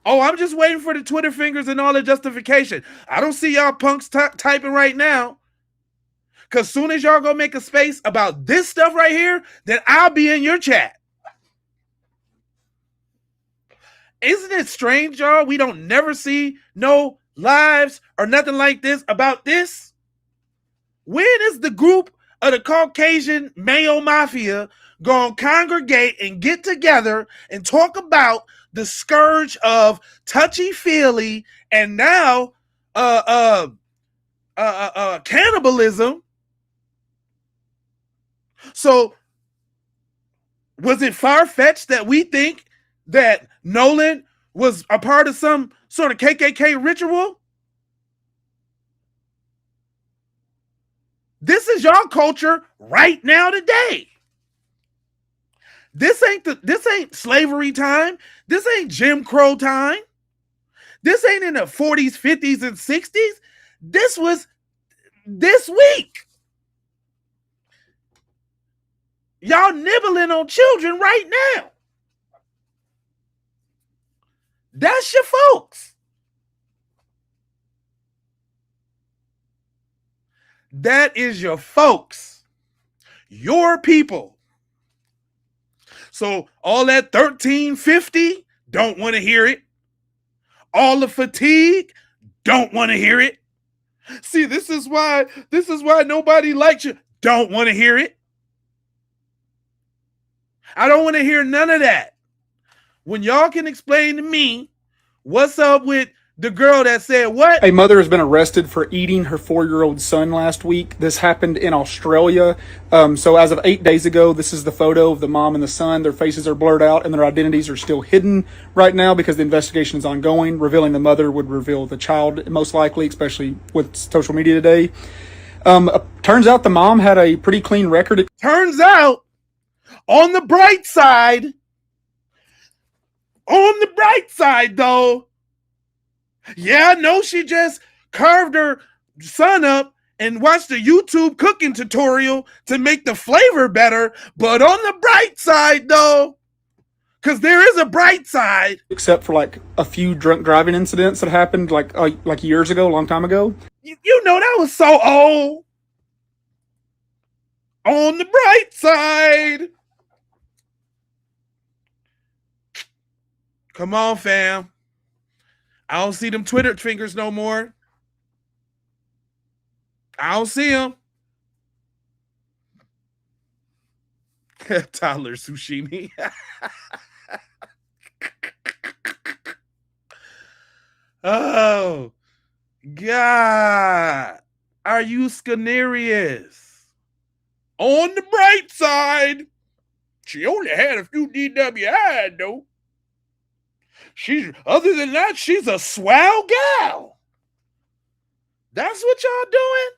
Oh, I'm just waiting for the Twitter fingers and all the justification. I don't see y'all punks typing right now. Because soon as y'all go make a space about this stuff right here, then I'll be in your chat. Isn't it strange, y'all? We don't never see no lives or nothing like this about this. When is the group of the Caucasian Mayo Mafia going to congregate and get together and talk about the scourge of touchy-feely and now cannibalism? So was it far-fetched that we think that Nolan was a part of some sort of KKK ritual? This is y'all culture right now today. This ain't slavery time. This ain't Jim Crow time. This ain't in the 40s, 50s, and 60s. This was this week. Y'all nibbling on children right now. That's your folks. That is your folks. Your people. So all that 1350, don't want to hear it. All the fatigue, don't want to hear it. See, this is why nobody likes you. Don't want to hear it. I don't want to hear none of that. When y'all can explain to me what's up with the girl that said what? A mother has been arrested for eating her 4-year-old son last week. This happened in Australia. So as of 8 days ago, this is the photo of the mom and the son. Their faces are blurred out and their identities are still hidden right now because the investigation is ongoing. Revealing the mother would reveal the child, most likely, especially with social media today. Turns out the mom had a pretty clean record. Turns out, on the bright side, though, yeah, I know she just carved her son up and watched a YouTube cooking tutorial to make the flavor better. But on the bright side, though, because there is a bright side. Except for like a few drunk driving incidents that happened like years ago, a long time ago. You know, that was so old. On the bright side. Come on, fam. I don't see them Twitter fingers no more. I don't see them. Tyler Sushimi. Oh, God. Are you scanerious? On the bright side, she only had a few DWI though. Other than that, she's a swell gal. That's what y'all doing?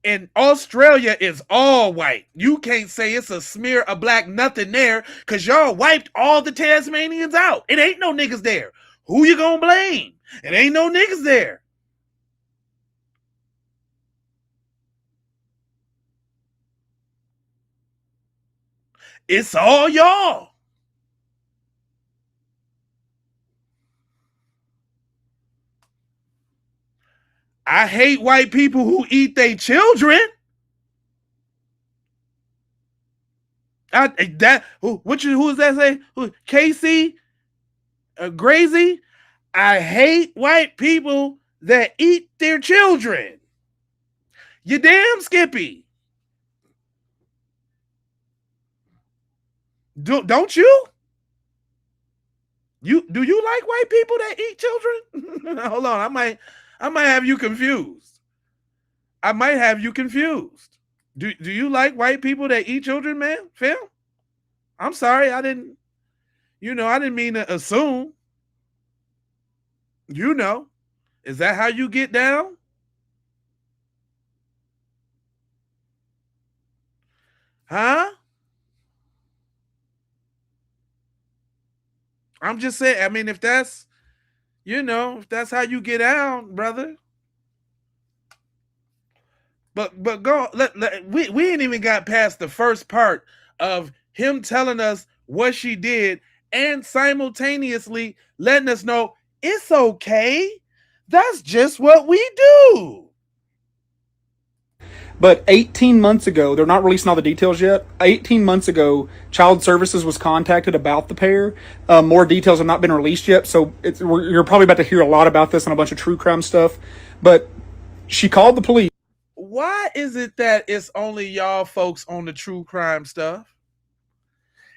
And Australia is all white. You can't say it's a smear of black nothing there because y'all wiped all the Tasmanians out. It ain't no niggas there. Who you gonna blame? It ain't no niggas there. It's all y'all. I hate white people who eat their children. Who is that say? Casey Grazy? I hate white people that eat their children. You damn Skippy. Don't you? Do you like white people that eat children? Hold on, I might have you confused. I might have you confused. Do you like white people that eat children, man? Phil? I'm sorry, I didn't mean to assume. Is that how you get down? Huh? I'm just saying, I mean, if that's how you get down, brother. But go, we ain't even got past the first part of him telling us what she did and simultaneously letting us know it's okay. That's just what we do. But 18 months ago, they're not releasing all the details yet. 18 months ago, Child Services was contacted about the pair. More details have not been released yet, so you're probably about to hear a lot about this and a bunch of true crime stuff. But she called the police. Why is it that it's only y'all folks on the true crime stuff?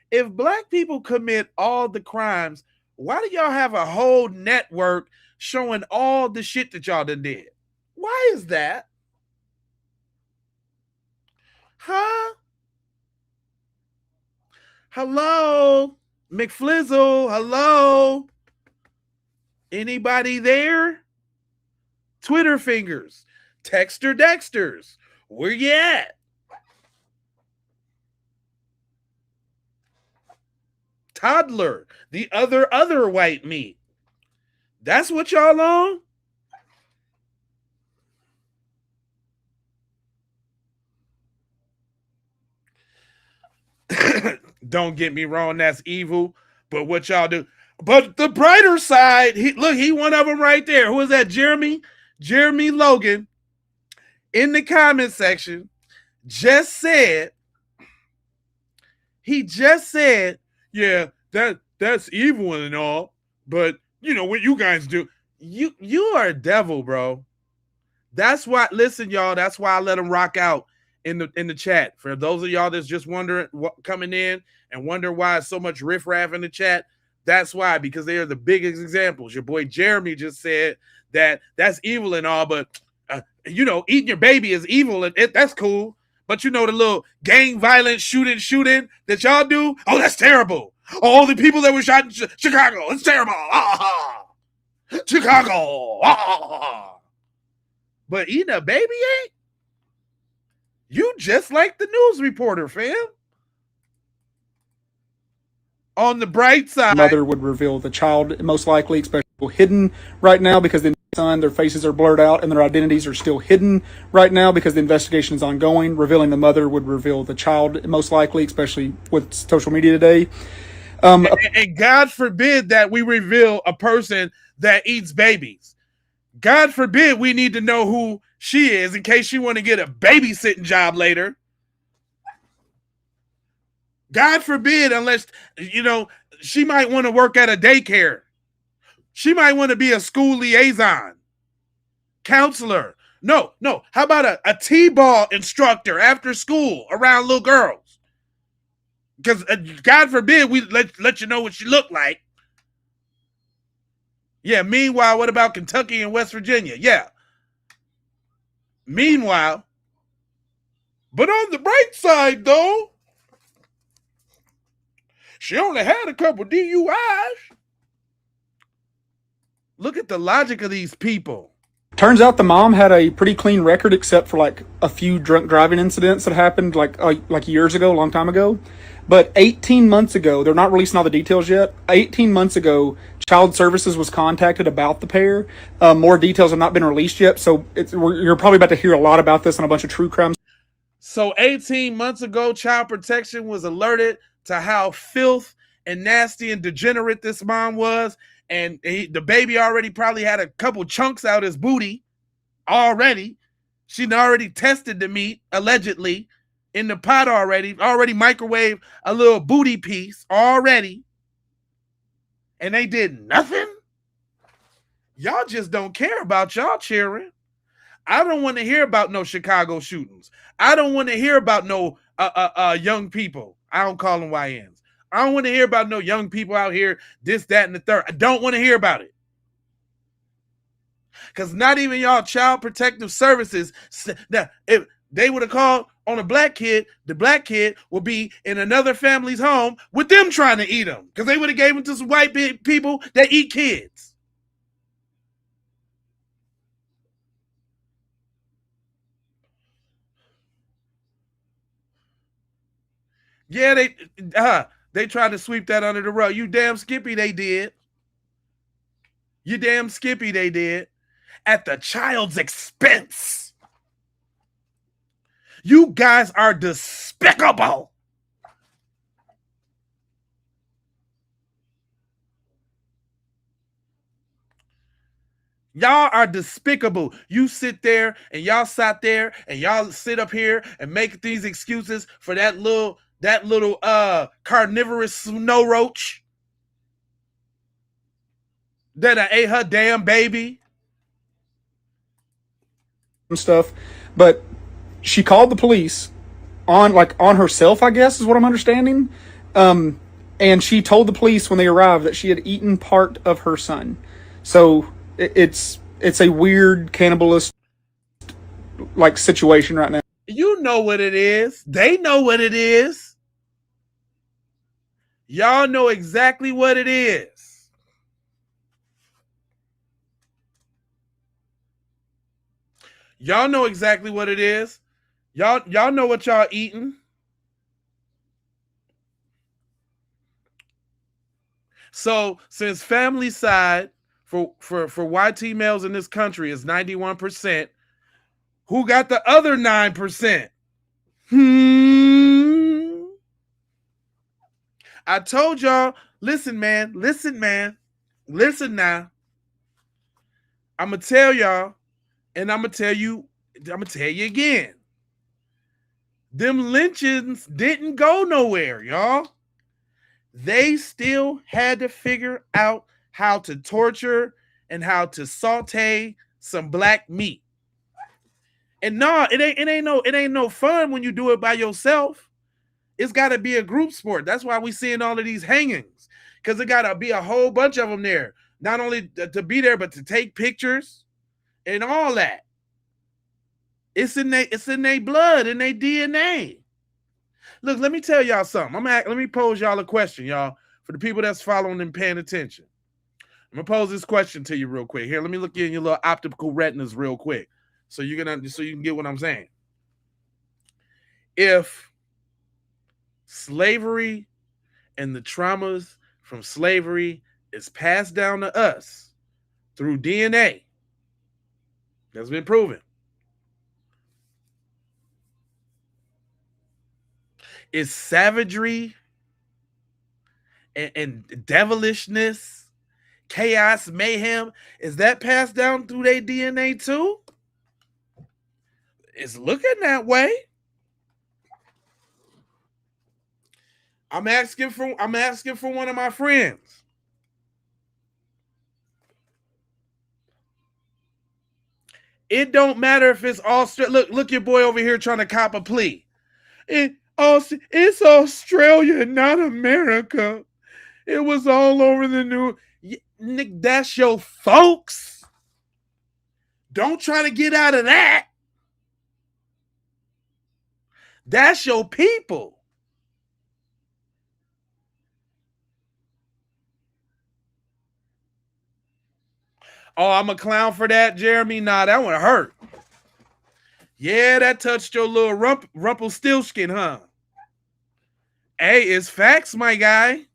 If black people commit all the crimes, why do y'all have a whole network showing all the shit that y'all done did? Why is that? Huh? Hello? McFlizzle, hello? Anybody there? Twitter fingers. Texter Dexters. Where you at? Toddler. The other white meat. That's what y'all on? Don't get me wrong, that's evil. But what y'all do? But the brighter side, he one of them right there. Who is that? Jeremy Logan in the comment section just said, yeah, that's evil and all, but you know what you guys do. You are a devil, bro. That's why, listen, y'all, that's why I let them rock out in the chat. For those of y'all that's just wondering coming in and wonder why it's so much riffraff in the chat, that's why, because they are the biggest examples. Your boy Jeremy just said that's evil and all, but eating your baby is evil and that's cool. But the little gang violence shooting that y'all do, oh, that's terrible. All the people that were shot in Chicago, it's terrible. Chicago. But eating a baby ain't? You just like the news reporter, fam. On the bright side, mother would reveal the child, most likely, especially hidden right now because the son, their faces are blurred out and their identities are still hidden right now because the investigation is ongoing. Revealing the mother would reveal the child, most likely, especially with social media today. And God forbid that we reveal a person that eats babies. God forbid we need to know who she is in case she want to get a babysitting job later. God forbid, unless, she might want to work at a daycare. She might want to be a school liaison, counselor. No. How about a T-ball instructor after school around little girls? Because God forbid we let you know what she look like. Yeah, meanwhile, what about Kentucky and West Virginia? Yeah. Meanwhile, But on the bright side, though, she only had a couple DUIs. Look at the logic of these people. Turns out the mom had a pretty clean record, except for like a few drunk driving incidents that happened like years ago, a long time ago. But 18 months ago, they're not releasing all the details yet. 18 months ago, Child Services was contacted about the pair. More details have not been released yet, so you're probably about to hear a lot about this on a bunch of true crime. So 18 months ago, Child Protection was alerted to how filth and nasty and degenerate this mom was. And the baby already probably had a couple chunks out his booty already. She'd already tested the meat, allegedly, in the pot already microwaved a little booty piece already. And they did nothing? Y'all just don't care about y'all children. I don't want to hear about no Chicago shootings. I don't want to hear about no young people. I don't call them YNs. I don't want to hear about no young people out here, this, that, and the third. I don't want to hear about it. Because not even y'all Child Protective Services, if they would have called on a black kid, the black kid would be in another family's home with them trying to eat them. Because they would have gave them to some white people that eat kids. Yeah, they tried to sweep that under the rug. You damn skippy, they did. You damn skippy, they did. At the child's expense. You guys are despicable. Y'all are despicable. You sit there and y'all sat there and y'all sit up here and make these excuses for that little carnivorous snow roach that I ate her damn baby. Stuff, but she called the police on herself, I guess is what I'm understanding. And she told the police when they arrived that she had eaten part of her son. So it's a weird cannibalist like situation right now. You know what it is. They know what it is. Y'all know exactly what it is. Y'all know exactly what it is. Y'all know what y'all eating. So since family side for YT males in this country is 91%, who got the other 9%? I told y'all, listen now. I'm going to tell y'all, and I'm going to tell you again. Them lynchings didn't go nowhere, y'all. They still had to figure out how to torture and how to saute some black meat. And no, it ain't no fun when you do it by yourself. It's got to be a group sport. That's why we seeing all of these hangings, because it got to be a whole bunch of them there. Not only to be there, but to take pictures and all that. It's in their blood, in their DNA. Look, let me tell y'all something. Let me pose y'all a question, y'all, for the people that's following and paying attention. I'm gonna pose this question to you real quick. Here, let me look in your little optical retinas real quick, so you can get what I'm saying. If slavery and the traumas from slavery is passed down to us through DNA, that's been proven. Is savagery and devilishness, chaos, mayhem, is that passed down through their DNA too? It's looking that way. I'm asking for one of my friends. It don't matter if it's Australia. Look your boy over here trying to cop a plea. It's Australia, not America. It was all over the news. Nick, that's your folks. Don't try to get out of that. That's your people. Oh, I'm a clown for that, Jeremy? Nah, that one hurt. Yeah, that touched your little Rumpelstiltskin, huh? Hey, it's facts, my guy.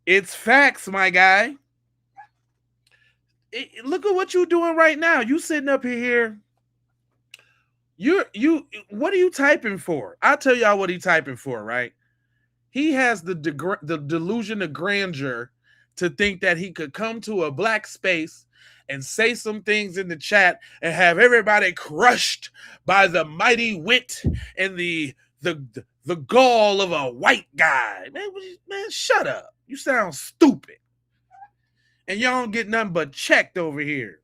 It's facts, my guy. Look at what you're doing right now. You sitting up here. What are you typing for? I'll tell y'all what he's typing for, right? He has the delusion of grandeur to think that he could come to a black space and say some things in the chat and have everybody crushed by the mighty wit and the gall of a white guy. Man, shut up. You sound stupid. And y'all don't get nothing but checked over here.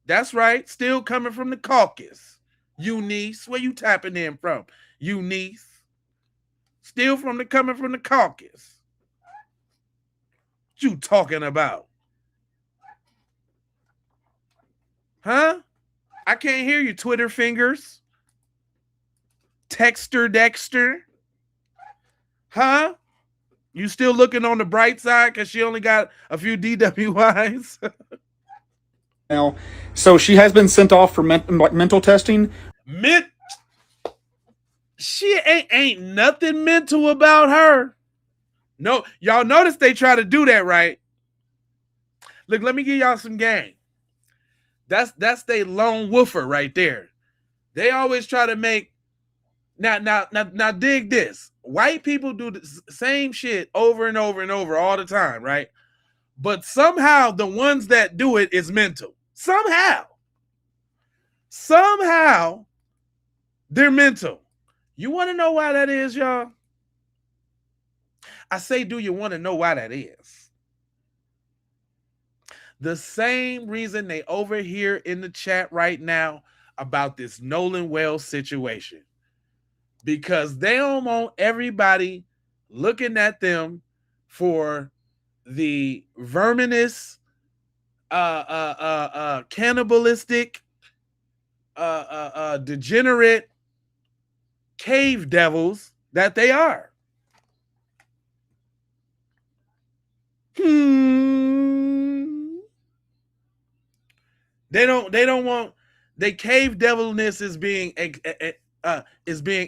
That's right. Still coming from the caucus. Eunice, where you tapping in from? Eunice. Still coming from the caucus. What you talking about? Huh? I can't hear you, Twitter fingers. Texter Dexter. Huh? You still looking on the bright side because she only got a few DWIs? Now, so she has been sent off for mental testing. She ain't nothing mental about her. No, y'all notice they try to do that, right? Look, let me give y'all some game. That's they lone wolfer right there. They always try to make now dig this. White people do the same shit over and over and over all the time, right? But somehow the ones that do it is mental. Somehow they're mental. You want to know why that is, y'all? I say, do you want to know why that is? The same reason they over here in the chat right now about this Nolan Wells situation. Because they don't want everybody looking at them for the verminous, cannibalistic, degenerate cave devils that they are. They don't want the cave devilness is being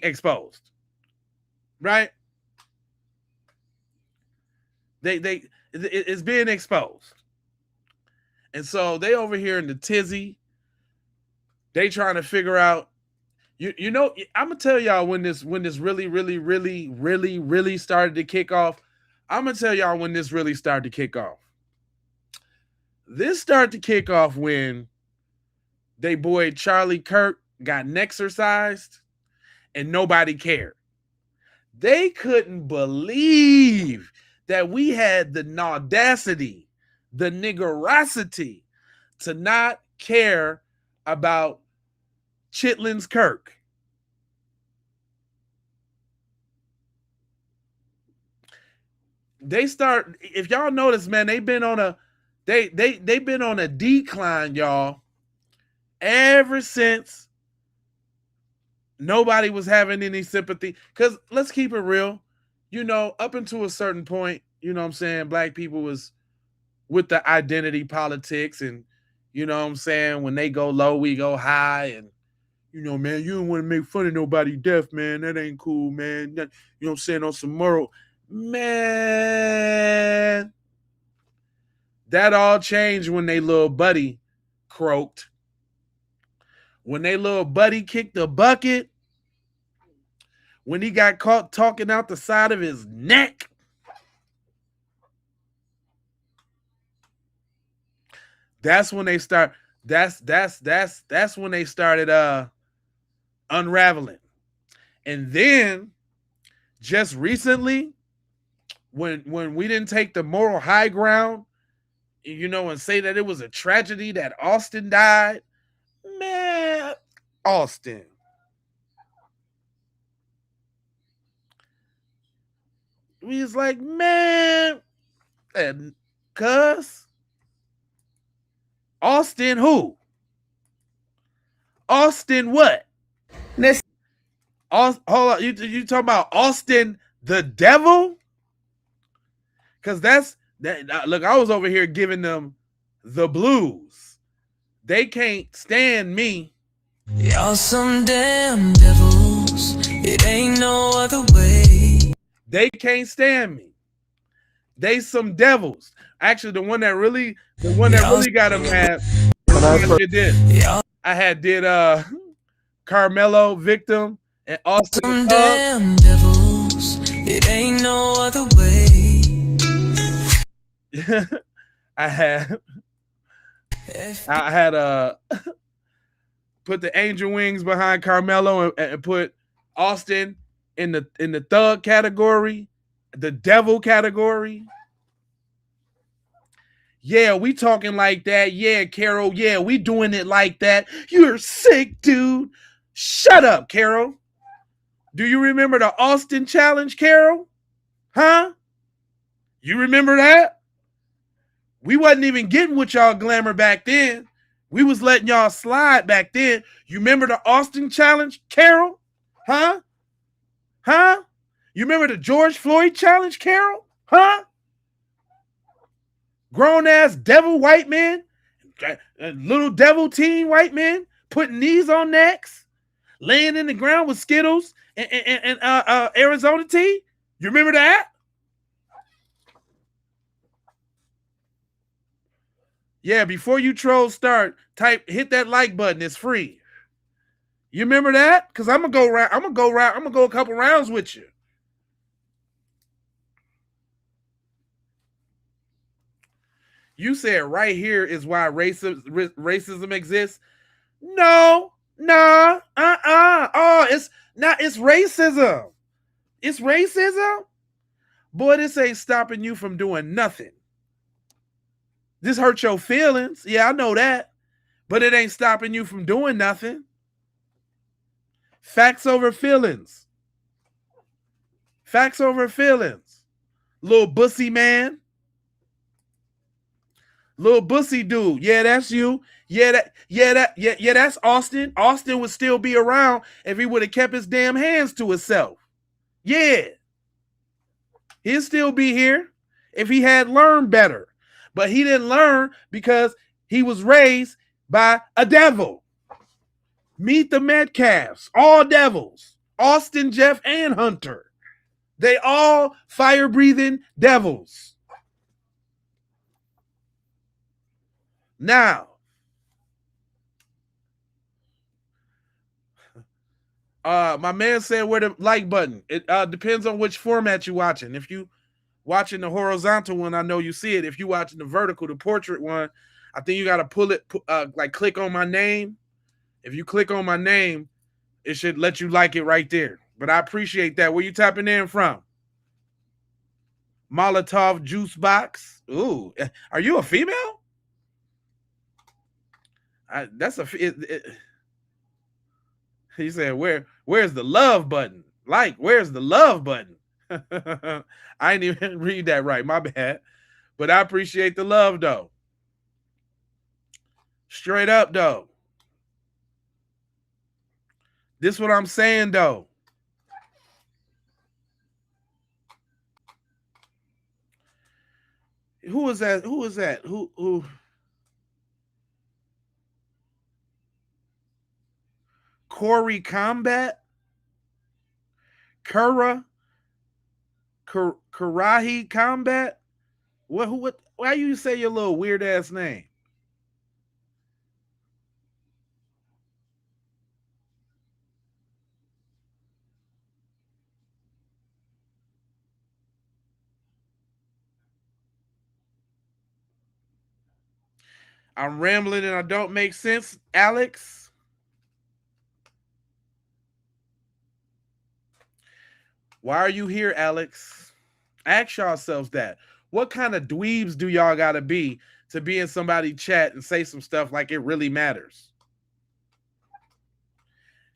exposed, right? It's being exposed, and so they over here in the tizzy. They trying to figure out. You know, I'm gonna tell y'all when this really started to kick off. I'm gonna tell y'all when this really started to kick off. This started to kick off when they boy Charlie Kirk got nexercised and nobody cared. They couldn't believe that we had the audacity, the niggerosity to not care about Chitlins Kirk. They start, if y'all notice, man, they've been on a they've been on a decline, y'all, ever since nobody was having any sympathy. Because let's keep it real, you know, up until a certain point, you know what I'm saying, black people was with the identity politics, and you know what I'm saying, when they go low, we go high, and you know, man, you don't want to make fun of nobody deaf, man. That ain't cool, man. You know what I'm saying, on some moral. Man, that all changed when they little buddy croaked. When they little buddy kicked the bucket. When he got caught talking out the side of his neck. That's when they start. That's when they started unraveling. And then just recently, when we didn't take the moral high ground, you know, and say that it was a tragedy that Austin died, man, Austin. We was like, man, and cuz Austin who? Austin what? Listen. Hold on. You talking about Austin the devil? Because that's that. Look, I was over here giving them the blues. They can't stand me. Y'all some damn devils. It ain't no other way. They can't stand me. They some devils. Actually, the one that really got them mad I had did Carmelo, Victim, and Austin. Some damn devils. It ain't no other way. I had put the angel wings behind Carmelo and put Austin in the thug category, the devil category. Yeah, we talking like that. Yeah, Carol. Yeah, we doing it like that. You're sick, dude. Shut up, Carol. Do you remember the Austin challenge, Carol? Huh? You remember that? We wasn't even getting with y'all glamour back then. We was letting y'all slide back then. You remember the Austin challenge, Carol? Huh? Huh? You remember the George Floyd challenge, Carol? Huh? Grown-ass devil white men, little devil teen white men, putting knees on necks, laying in the ground with Skittles and Arizona tea. You remember that? Yeah, before you trolls start, hit that like button. It's free. You remember that? Because I'm gonna go a couple rounds with you. You said right here is why racism exists. No, nah, oh, it's not. It's racism. It's racism. Boy, this ain't stopping you from doing nothing. This hurt your feelings. Yeah, I know that. But it ain't stopping you from doing nothing. Facts over feelings. Facts over feelings. Little bussy man. Little bussy dude. Yeah, that's you. Yeah, that's Austin. Austin would still be around if he would have kept his damn hands to himself. Yeah. He'd still be here if he had learned better. But he didn't learn because he was raised by a devil. Meet the Metcalfs, all devils. Austin, Jeff, and Hunter. They all fire-breathing devils. Now, my man said where the like button. It depends on which format you're watching. If you watching the horizontal one, I know you see it. If you watching the vertical, the portrait one, I think you got to pull it, like click on my name. If you click on my name, it should let you like it right there. But I appreciate that. Where you tapping in from? Molotov Juice Box. Ooh, are you a female? He said, where's the love button? Like, where's the love button? I didn't even read that right. My bad. But I appreciate the love, though. Straight up, though. This what I'm saying, though. Who is that? Who is that? Who? Corey Combat? Karahi Combat? What? Why you say your little weird ass name? I'm rambling and I don't make sense, Alex. Why are you here, Alex? Ask yourselves that. What kind of dweebs do y'all gotta be to be in somebody's chat and say some stuff like it really matters?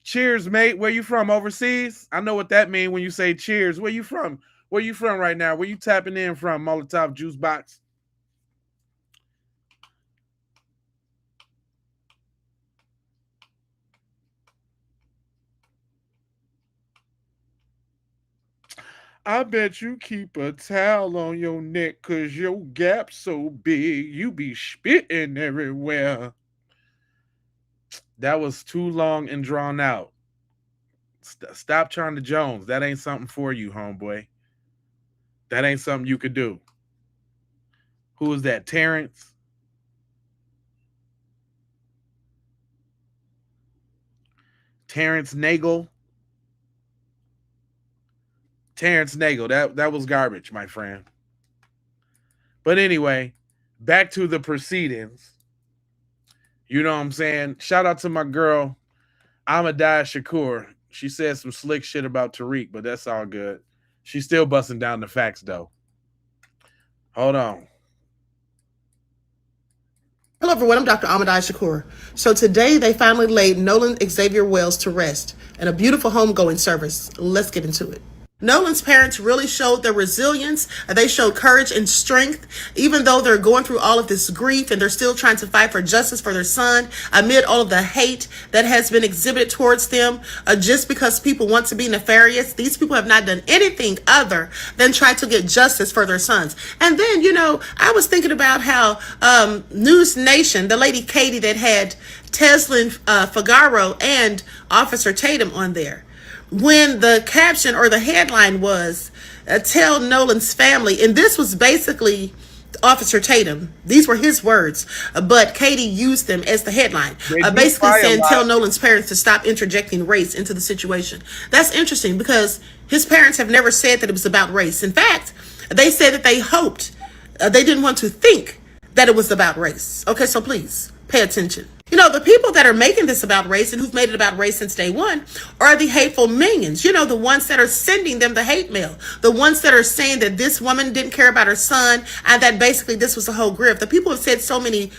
Cheers, mate. Where you from? Overseas? I know what that means when you say cheers. Where you from? Where you from right now? Where you tapping in from, Molotov Juice Box? I bet you keep a towel on your neck cause your gap's so big you be spitting everywhere. That was too long and drawn out. Stop trying to Jones. That ain't something for you, homeboy. That ain't something you could do. Who is that? Terrence? Terrence Nagel? Terrence Nagel. That was garbage, my friend. But anyway, back to the proceedings. You know what I'm saying? Shout out to my girl, Ahmadiyah Shakur. She said some slick shit about Tariq, but that's all good. She's still busting down the facts, though. Hold on. Hello everyone, I'm Dr. Ahmadiyah Shakur. So today they finally laid Nolan Xavier Wells to rest in a beautiful homegoing service. Let's get into it. Nolan's parents really showed their resilience. They showed courage and strength, even though they're going through all of this grief and they're still trying to fight for justice for their son amid all of the hate that has been exhibited towards them just because people want to be nefarious. These people have not done anything other than try to get justice for their sons. And then, you know, I was thinking about how News Nation, the lady Katie that had Teslin Figaro and Officer Tatum on there, when the caption or the headline was tell Nolan's family, and this was basically Officer Tatum, these were his words, but Katie used them as the headline, basically saying tell Nolan's parents to stop interjecting race into the situation. That's interesting because his parents have never said that it was about race. In fact, they said that they hoped, they didn't want to think that it was about race. Okay, so please pay attention. You know, the people that are making this about race and who've made it about race since day one are the hateful minions. You know, the ones that are sending them the hate mail. The ones that are saying that this woman didn't care about her son and that basically this was a whole grift. The people have said so many,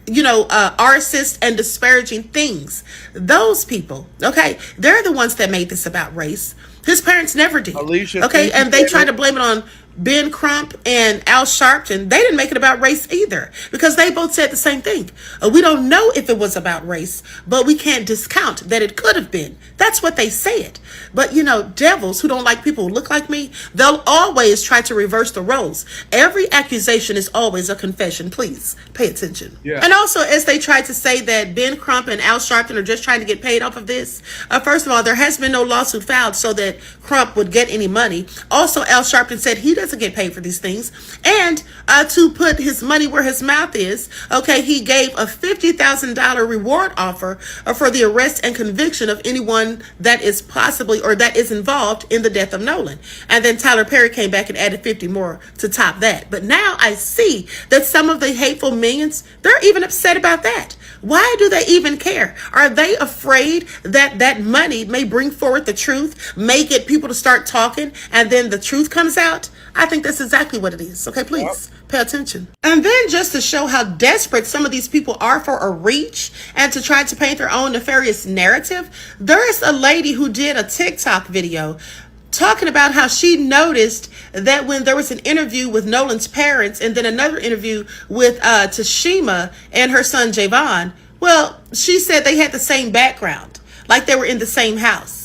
you know, racist and disparaging things. Those people, okay, they're the ones that made this about race. His parents never did. Alicia, okay, and they try to blame it on Ben Crump and Al Sharpton. They didn't make it about race either because they both said the same thing. We don't know if it was about race, but we can't discount that it could have been. That's what they said. But, you know, devils who don't like people who look like me, they'll always try to reverse the roles. Every accusation is always a confession. Please pay attention. Yeah. And also, as they tried to say that Ben Crump and Al Sharpton are just trying to get paid off of this, first of all, there has been no lawsuit filed so that Crump would get any money. Also, Al Sharpton said he doesn't get paid for these things. And to put his money where his mouth is, okay, he gave a $50,000 reward offer for the arrest and conviction of anyone that is possibly or that is involved in the death of Nolan. And then Tyler Perry came back and added 50 more to top that. But now I see that some of the hateful minions, they're even upset about that. Why do they even care? Are they afraid that that money may bring forward the truth, may get people to start talking, and then the truth comes out? I think that's exactly what it is. Okay, please pay attention. And then just to show how desperate some of these people are for a reach and to try to paint their own nefarious narrative, there is a lady who did a TikTok video talking about how she noticed that when there was an interview with Nolan's parents and then another interview with Tashima and her son Javon, well, she said they had the same background, like they were in the same house.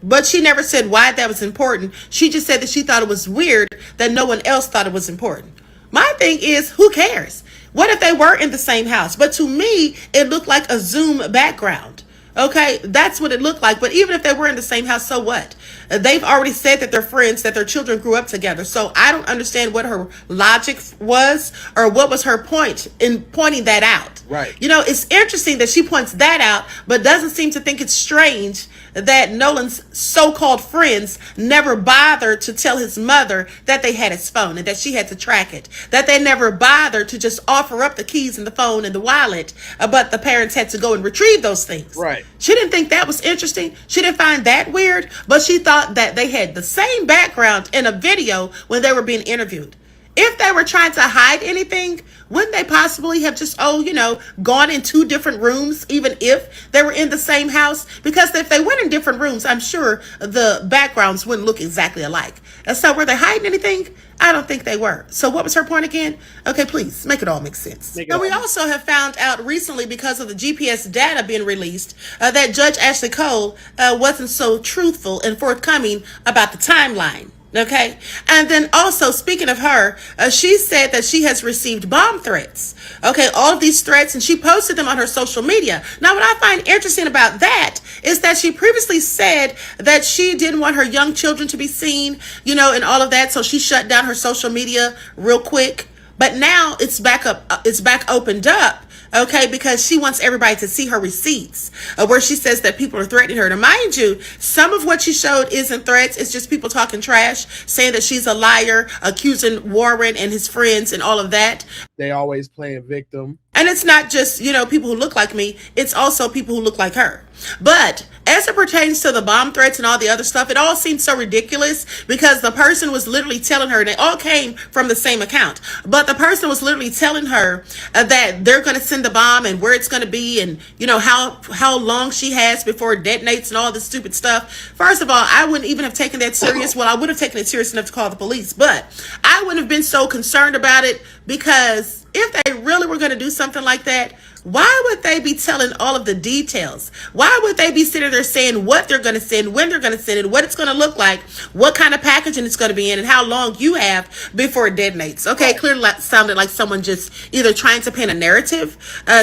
But she never said why that was important. She just said that she thought it was weird that no one else thought it was important. My thing is, who cares? What if they were in the same house? But to me, it looked like a Zoom background. Okay, that's what it looked like. But even if they were in the same house, so what? They've already said that they're friends, that their children grew up together. So I don't understand what her logic was or what was her point in pointing that out. Right. You know, it's interesting that she points that out, but doesn't seem to think it's strange that Nolan's so-called friends never bothered to tell his mother that they had his phone and that she had to track it, that they never bothered to just offer up the keys and the phone and the wallet, but the parents had to go and retrieve those things. Right. She didn't think that was interesting. She didn't find that weird, but she thought that they had the same background in a video when they were being interviewed. If they were trying to hide anything, wouldn't they possibly have just, gone in two different rooms, even if they were in the same house? Because if they went in different rooms, I'm sure the backgrounds wouldn't look exactly alike. And so were they hiding anything? I don't think they were. So what was her point again? Okay, please, make it all make sense. Now, we also have found out recently, because of the GPS data being released, that Judge Ashley Cole wasn't so truthful and forthcoming about the timeline. Okay. And then also, speaking of her, she said that she has received bomb threats. Okay. All of these threats, and she posted them on her social media. Now, what I find interesting about that is that she previously said that she didn't want her young children to be seen, and all of that. So she shut down her social media real quick. But now it's back up. It's back opened up. Okay, because she wants everybody to see her receipts where she says that people are threatening her. Now, mind you, some of what she showed isn't threats. It's just people talking trash, saying that she's a liar, accusing Warren and his friends and all of that. They always playing victim. And it's not just, people who look like me. It's also people who look like her. But as it pertains to the bomb threats and all the other stuff, it all seems so ridiculous because the person was literally telling her, and it all came from the same account, but the person was literally telling her that they're going to send the bomb and where it's going to be and, how long she has before it detonates and all this stupid stuff. First of all, I wouldn't even have taken that serious. Well, I would have taken it serious enough to call the police, but I wouldn't have been so concerned about it because if they really were going to do something like that, why would they be telling all of the details? Why would they be sitting there saying what they're going to send, when they're going to send it, what it's going to look like, what kind of packaging it's going to be in, and how long you have before it detonates? Okay, it clearly sounded like someone just either trying to paint a narrative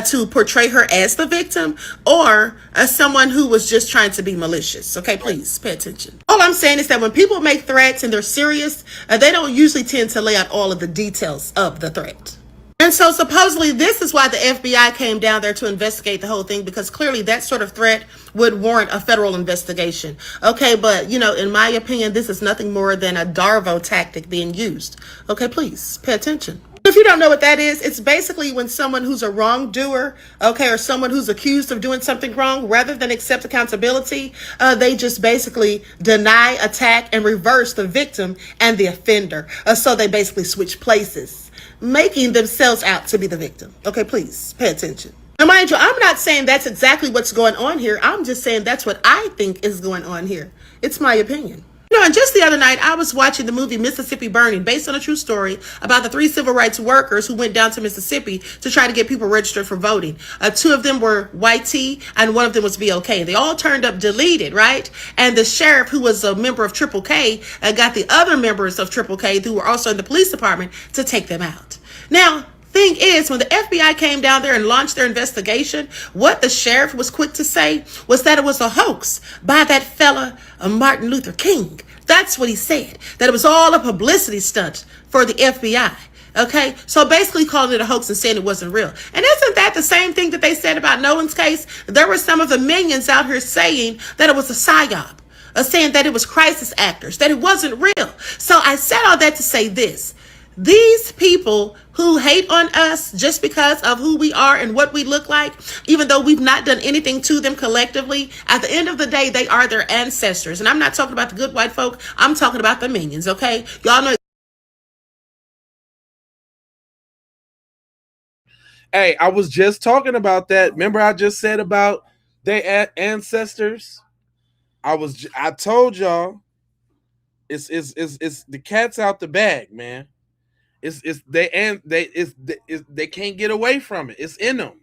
to portray her as the victim or someone who was just trying to be malicious. Okay, please pay attention. All I'm saying is that when people make threats and they're serious, they don't usually tend to lay out all of the details of the threat. And so supposedly this is why the FBI came down there to investigate the whole thing, because clearly that sort of threat would warrant a federal investigation. Okay, but in my opinion, this is nothing more than a Darvo tactic being used. Okay, please pay attention. If you don't know what that is, it's basically when someone who's a wrongdoer, okay, or someone who's accused of doing something wrong, rather than accept accountability, they just basically deny, attack, and reverse the victim and the offender. So they basically switch places, making themselves out to be the victim. Okay, please pay attention. Now, mind you, I'm not saying that's exactly what's going on here. I'm just saying that's what I think is going on here. It's my opinion. And just the other night, I was watching the movie Mississippi Burning, based on a true story about the 3 civil rights workers who went down to Mississippi to try to get people registered for voting. 2 of them were YT and 1 of them was VOK. They all turned up deleted, right? And the sheriff, who was a member of Triple K, got the other members of Triple K, who were also in the police department, to take them out. Now, thing is, when the FBI came down there and launched their investigation, what the sheriff was quick to say was that it was a hoax by that fella, Martin Luther King. That's what he said, that it was all a publicity stunt for the FBI. Okay, so basically calling it a hoax and saying it wasn't real. And isn't that the same thing that they said about Nolan's case? There were some of the minions out here saying that it was a psyop, saying that it was crisis actors, that it wasn't real. So I said all that to say this. These people who hate on us just because of who we are and what we look like, even though we've not done anything to them collectively, at the end of the day, they are their ancestors. And I'm not talking about the good white folk. I'm talking about the minions, okay? Y'all know. Hey, I was just talking about that. Remember I just said about their ancestors? I told y'all it's the cat's out the bag, man. They can't get away from it. It's in them.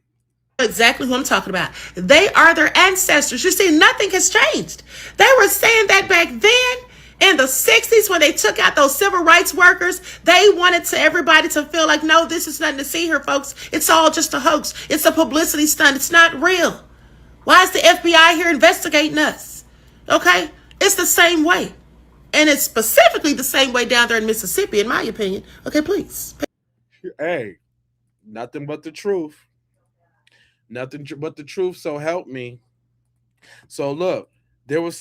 Exactly who I'm talking about. They are their ancestors. You see, nothing has changed. They were saying that back then in the 60s when they took out those civil rights workers. They wanted everybody to feel like, no, this is nothing to see here, folks. It's all just a hoax. It's a publicity stunt. It's not real. Why is the FBI here investigating us? Okay? It's the same way. And it's specifically the same way down there in Mississippi, in my opinion. Okay, please. Hey, nothing but the truth. Nothing but the truth, so help me. So look, there was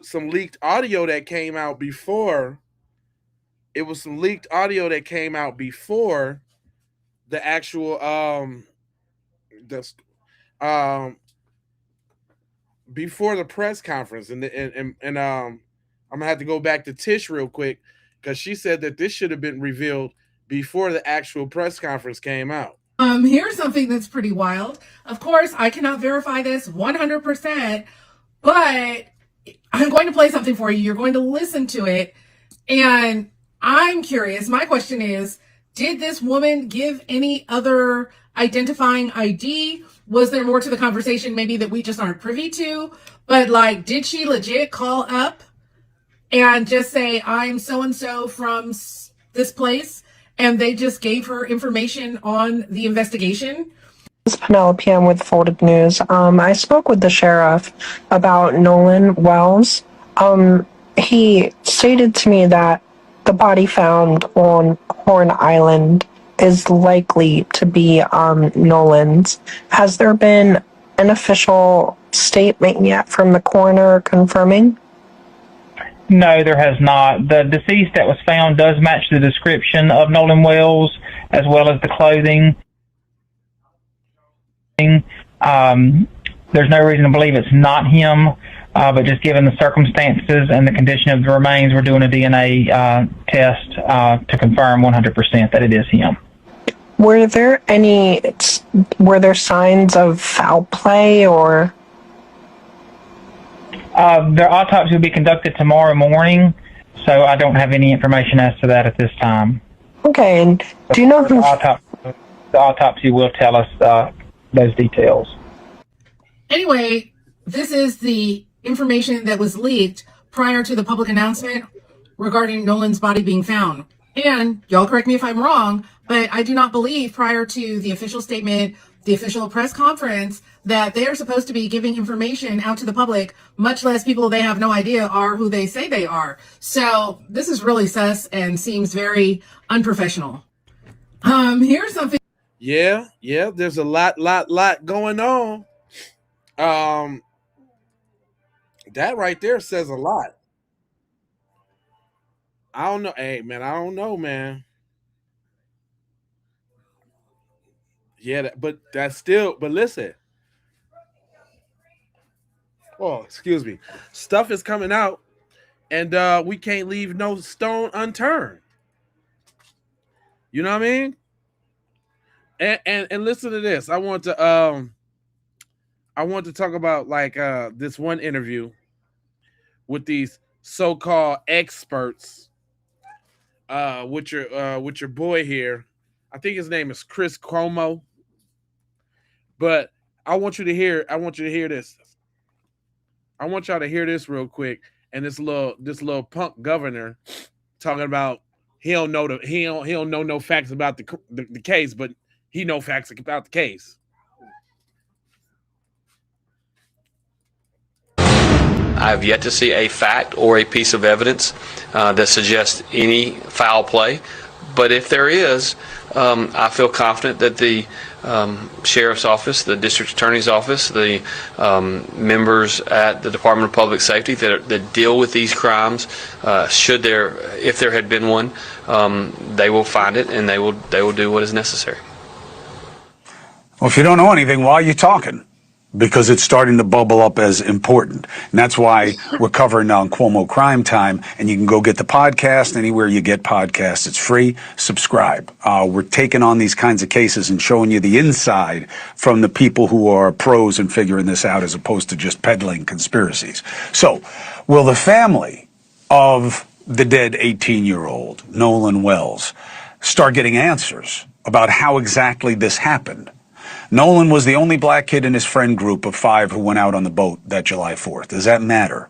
some leaked audio that came out before. It was some leaked audio that came out before the actual before the press conference, and I'm gonna have to go back to Tish real quick because she said that this should have been revealed before the actual press conference came out. Here's something that's pretty wild. Of course, I cannot verify this 100%, but I'm going to play something for you. You're going to listen to it, and I'm curious. My question is, did this woman give any other identifying ID? Was there more to the conversation maybe that we just aren't privy to? But did she legit call up and just say, I'm so-and-so from this place, and they just gave her information on the investigation? This is Penelope. I'm with Folded News. I spoke with the sheriff about Nolan Wells. He stated to me that the body found on Horn Island is likely to be Nolan's. Has there been an official statement yet from the coroner confirming? No, there has not. The deceased that was found does match the description of Nolan Wells, as well as the clothing. There's no reason to believe it's not him, but just given the circumstances and the condition of the remains, we're doing a DNA test to confirm 100% that it is him. Were there signs of foul play or? Their autopsy will be conducted tomorrow morning, so I don't have any information as to that at this time. Okay, and do you know who? The autopsy will tell us those details. Anyway, this is the information that was leaked prior to the public announcement regarding Nolan's body being found. And y'all correct me if I'm wrong, but I do not believe prior to the official statement, the official press conference, that they are supposed to be giving information out to the public, much less people they have no idea are who they say they are. So this is really sus and seems very unprofessional. Here's something. Yeah, there's a lot going on. That right there says a lot. I don't know. Hey, man, I don't know, man. Yeah, but listen. Oh, excuse me. Stuff is coming out, and we can't leave no stone unturned. You know what I mean? And listen to this. I want to talk about this one interview with these so-called experts with your boy here. I think his name is Chris Cuomo. But I want you to hear this. I want y'all to hear this real quick. And this little punk governor talking about he don't know no facts about the case, but he know facts about the case. I have yet to see a fact or a piece of evidence that suggests any foul play. But if there is, I feel confident that the sheriff's office, the district attorney's office, the members at the Department of Public Safety that deal with these crimes, if there had been one, they will find it and they will do what is necessary. Well, if you don't know anything, why are you talking? Because it's starting to bubble up as important. And that's why we're covering on Cuomo Crime Time. And you can go get the podcast anywhere you get podcasts. It's free. Subscribe. We're taking on these kinds of cases and showing you the inside from the people who are pros in figuring this out as opposed to just peddling conspiracies. So, will the family of the dead 18-year-old, Nolan Wells, start getting answers about how exactly this happened? Nolan was the only black kid in his friend group of 5 who went out on the boat that July 4th. Does that matter?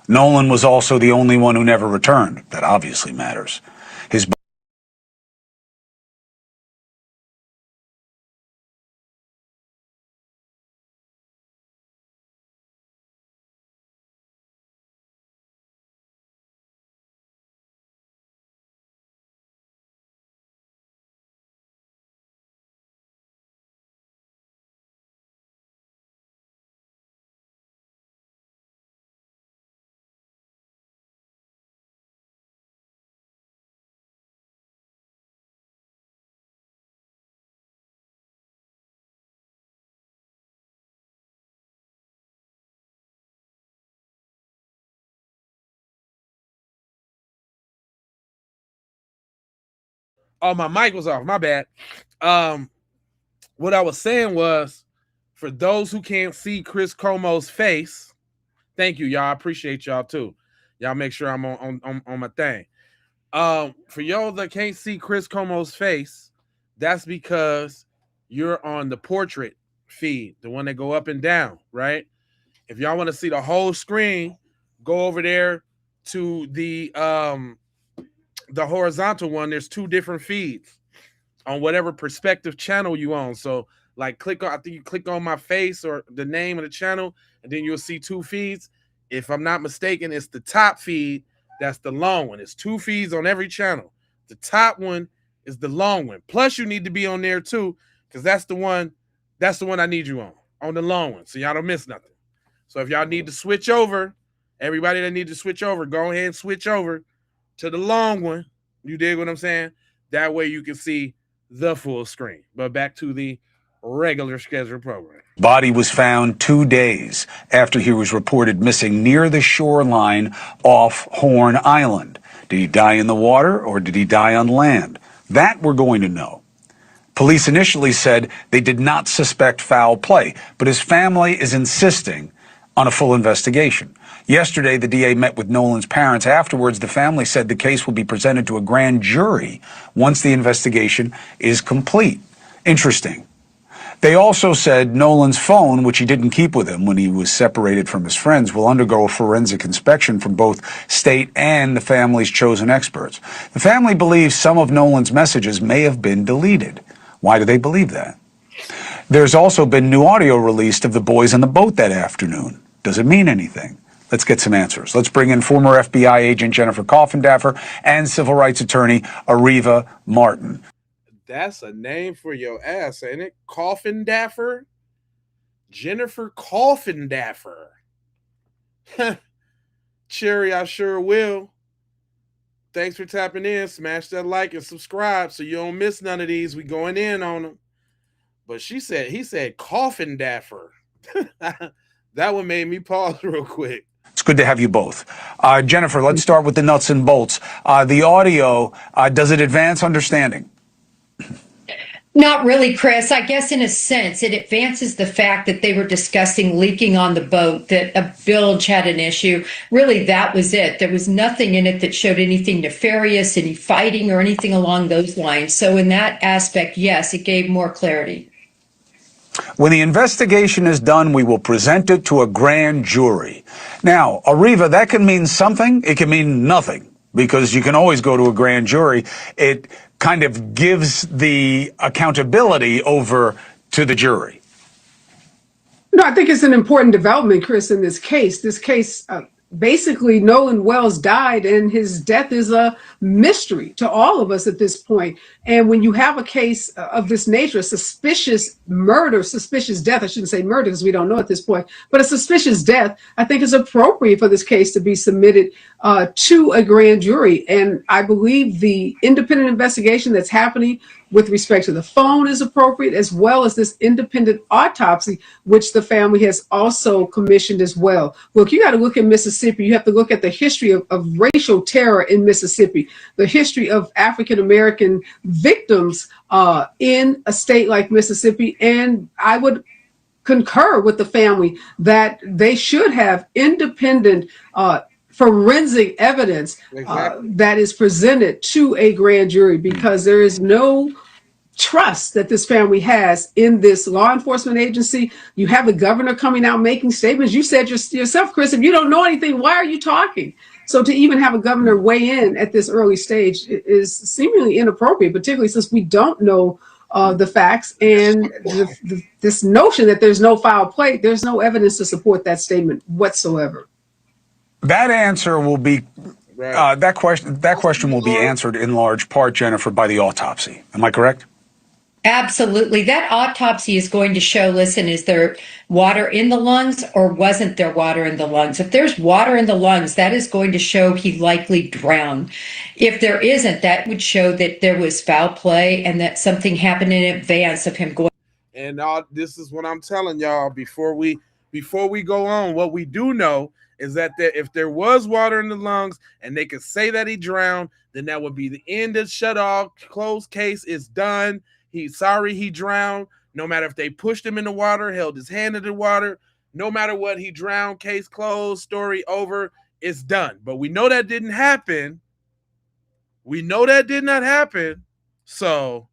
Nolan was also the only one who never returned. That obviously matters. His Oh, my mic was off. My bad. What I was saying was, for those who can't see Chris Cuomo's face, thank you, y'all. I appreciate y'all too. Y'all make sure I'm on my thing. For y'all that can't see Chris Cuomo's face, that's because you're on the portrait feed, the one that go up and down, right? If y'all want to see the whole screen, go over there to the horizontal one, there's two different feeds on whatever perspective channel you on. So like click on, I think you click on my face or the name of the channel, and then you'll see two feeds. If I'm not mistaken, it's the top feed. That's the long one. It's two feeds on every channel. The top one is the long one. Plus you need to be on there too, because that's the one I need you on the long one. So y'all don't miss nothing. So if y'all need to switch over, everybody that needs to switch over, go ahead and switch over to the long one. You dig what I'm saying? That way you can see the full screen. But back to the regular scheduled program. Body was found 2 days after he was reported missing near the shoreline off Horn Island. Did he die in the water or did he die on land? That we're going to know. Police initially said they did not suspect foul play, but his family is insisting on a full investigation. Yesterday, the DA met with Nolan's parents. Afterwards, the family said the case will be presented to a grand jury once the investigation is complete. Interesting. They also said Nolan's phone, which he didn't keep with him when he was separated from his friends, will undergo a forensic inspection from both state and the family's chosen experts. The family believes some of Nolan's messages may have been deleted. Why do they believe that? There's also been new audio released of the boys on the boat that afternoon. Does it mean anything? Let's get some answers. Let's bring in former FBI agent Jennifer Coffindaffer and civil rights attorney Ariva Martin. That's a name for your ass, ain't it? Coffindaffer? Jennifer Coffindaffer. Cherry, I sure will. Thanks for tapping in. Smash that like and subscribe so you don't miss none of these. We going in on them. But he said Coffindaffer. That one made me pause real quick. It's good to have you both. Jennifer, let's start with the nuts and bolts. The audio, does it advance understanding? Not really, Chris. I guess in a sense, it advances the fact that they were discussing leaking on the boat, that a bilge had an issue. Really, that was it. There was nothing in it that showed anything nefarious, any fighting or anything along those lines. So in that aspect, yes, it gave more clarity. When the investigation is done, we will present it to a grand jury. Now, Ariva, that can mean something. It can mean nothing, because you can always go to a grand jury. It kind of gives the accountability over to the jury. No, I think it's an important development, Chris, in this case. This case, basically, Nolan Wells died, and his death is a mystery to all of us at this point. And when you have a case of this nature, a suspicious murder, suspicious death, I shouldn't say murder because we don't know at this point, but a suspicious death, I think it's appropriate for this case to be submitted to a grand jury. And I believe the independent investigation that's happening with respect to the phone is appropriate, as well as this independent autopsy, which the family has also commissioned as well. Look, you got to look at Mississippi. You have to look at the history of racial terror in Mississippi, the history of African-American victims in a state like Mississippi. And I would concur with the family that they should have independent forensic evidence that is presented to a grand jury, because there is no trust that this family has in this law enforcement agency. You have the governor coming out making statements. You said yourself, Chris, if you don't know anything, why are you talking? So to even have a governor weigh in at this early stage is seemingly inappropriate, particularly since we don't know the facts, and this notion that there's no foul play, there's no evidence to support that statement whatsoever. That answer will be, that question will be answered in large part, Jennifer, by the autopsy. Am I correct? Absolutely. That autopsy is going to show, listen, is there water in the lungs or wasn't there water in the lungs? If there's water in the lungs, that is going to show he likely drowned. If there isn't, that would show that there was foul play and that something happened in advance of him going. And this is what I'm telling y'all before we go on. What we do know is that if there was water in the lungs and they could say that he drowned, then that would be the end of shut off. Closed case is done. He's sorry he drowned. No matter if they pushed him in the water, held his hand in the water, no matter what, he drowned, case closed, story over, it's done. But we know that didn't happen. We know that did not happen. So,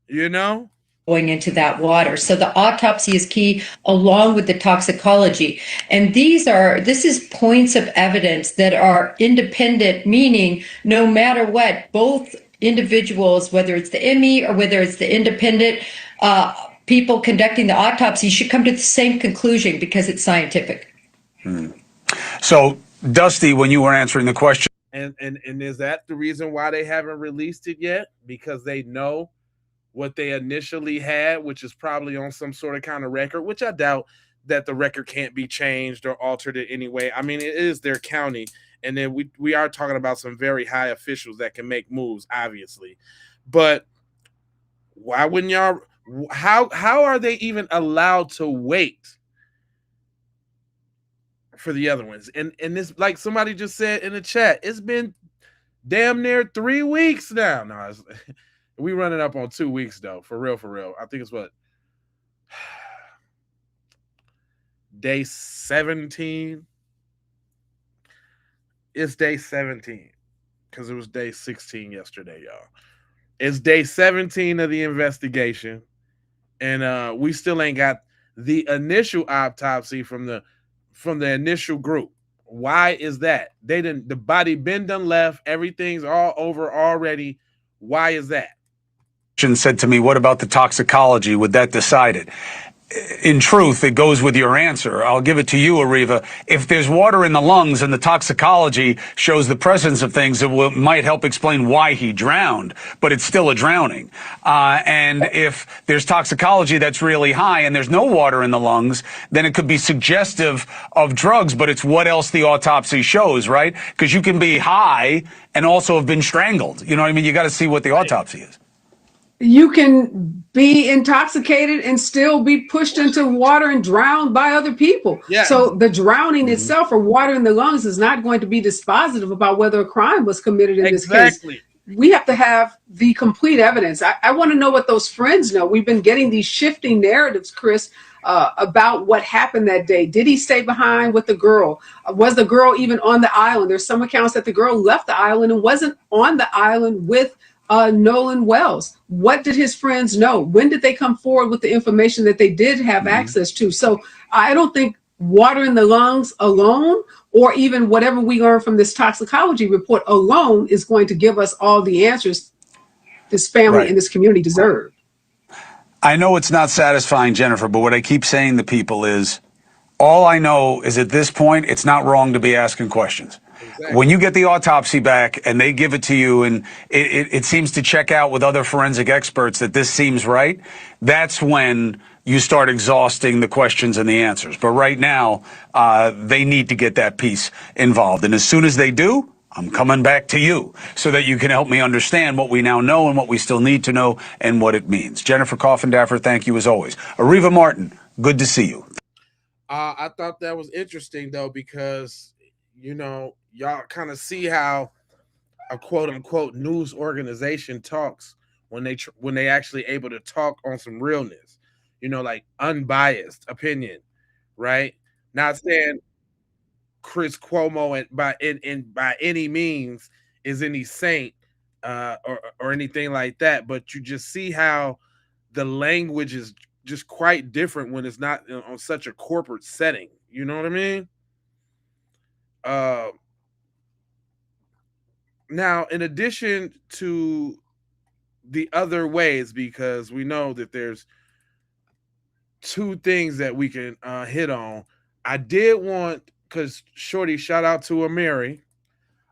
you know, going into that water. So the autopsy is key along with the toxicology. And this is points of evidence that are independent, meaning no matter what, both individuals, whether it's the ME or whether it's the independent people conducting the autopsy, should come to the same conclusion because it's scientific. So, Dusty, when you were answering the question, and is that the reason why they haven't released it yet? Because they know what they initially had, which is probably on some sort of kind of record, which I doubt that the record can't be changed or altered in any way. I mean, it is their county, and then we are talking about some very high officials that can make moves, obviously. But why wouldn't y'all? How are they even allowed to wait for the other ones? And this, like somebody just said in the chat, it's been damn near 3 weeks now. No, we running up on 2 weeks though, for real. I think it's what, day 17. It's day 17 because it was day 16 yesterday, y'all. It's day 17 of the investigation, and we still ain't got the initial autopsy from the initial group. Why is that? The body been done left, everything's all over already. Why is that? said to me, what about the toxicology? Would that decide it? In truth, it goes with your answer. I'll give it to you, Ariva. If there's water in the lungs and the toxicology shows the presence of things that might help explain why he drowned, but it's still a drowning. And if there's toxicology that's really high and there's no water in the lungs, then it could be suggestive of drugs, but it's what else the autopsy shows, right? Because you can be high and also have been strangled. You know what I mean? You got to see what the autopsy is. You can be intoxicated and still be pushed into water and drowned by other people. Yeah. So the drowning itself or water in the lungs is not going to be dispositive about whether a crime was committed in this case. We have to have the complete evidence. I want to know what those friends know. We've been getting these shifting narratives, Chris, about what happened that day. Did he stay behind with the girl? Was the girl even on the island? There's some accounts that the girl left the island and wasn't on the island with Nolan Wells. What did his friends know? When did they come forward with the information that they did have access to? So I don't think water in the lungs alone, or even whatever we learn from this toxicology report alone, is going to give us all the answers this family and this community deserve. I know it's not satisfying, Jennifer, but what I keep saying to people is, all I know is at this point, it's not wrong to be asking questions. Exactly. When you get the autopsy back and they give it to you and it seems to check out with other forensic experts that this seems right, that's when you start exhausting the questions and the answers. But right now, they need to get that piece involved. And as soon as they do, I'm coming back to you so that you can help me understand what we now know and what we still need to know and what it means. Jennifer Coffindaffer, thank you as always. Ariva Martin, good to see you. I thought that was interesting, though, because, you know, y'all kind of see how a quote unquote news organization talks when they actually able to talk on some realness, you know, like unbiased opinion, right? Not saying Chris Cuomo by any means is any saint or anything like that, but you just see how the language is just quite different when it's not on such a corporate setting. You know what I mean? Now, in addition to the other ways, because we know that there's two things that we can hit on. I did want, because Shorty, shout out to Amiri.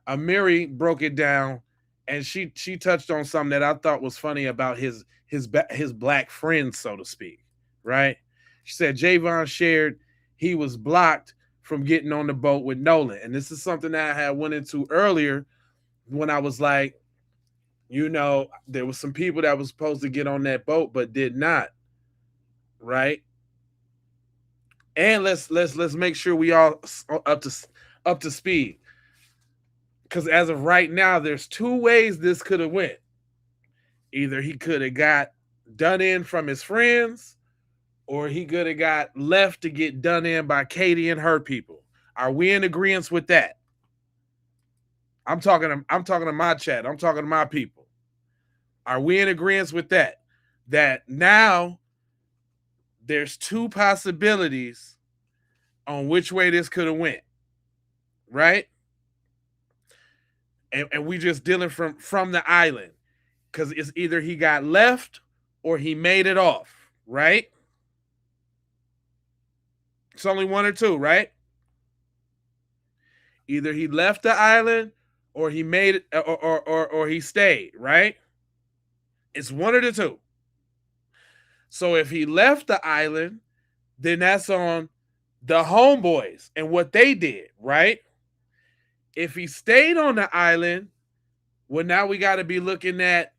Amiri broke it down, and she touched on something that I thought was funny about his black friends, so to speak. Right? She said Javon shared he was blocked from getting on the boat with Nolan. And this is something that I had went into earlier when I was like, you know, there was some people that was supposed to get on that boat but did not. Right? And let's make sure we all up to speed. Because as of right now, there's two ways this could have went. Either he could have got done in from his friends, or he could have got left to get done in by Katie and her people. Are we in agreement with that? I'm talking to my chat. I'm talking to my people. Are we in agreement with that? that now there's two possibilities on which way this could have went, right? And we just dealing from the island, because it's either he got left or he made it off, right? It's only one or two, right? Either he left the island or he made it, or he stayed, right? It's one of the two. So if he left the island, then that's on the homeboys and what they did, right? If he stayed on the island, well, now we got to be looking at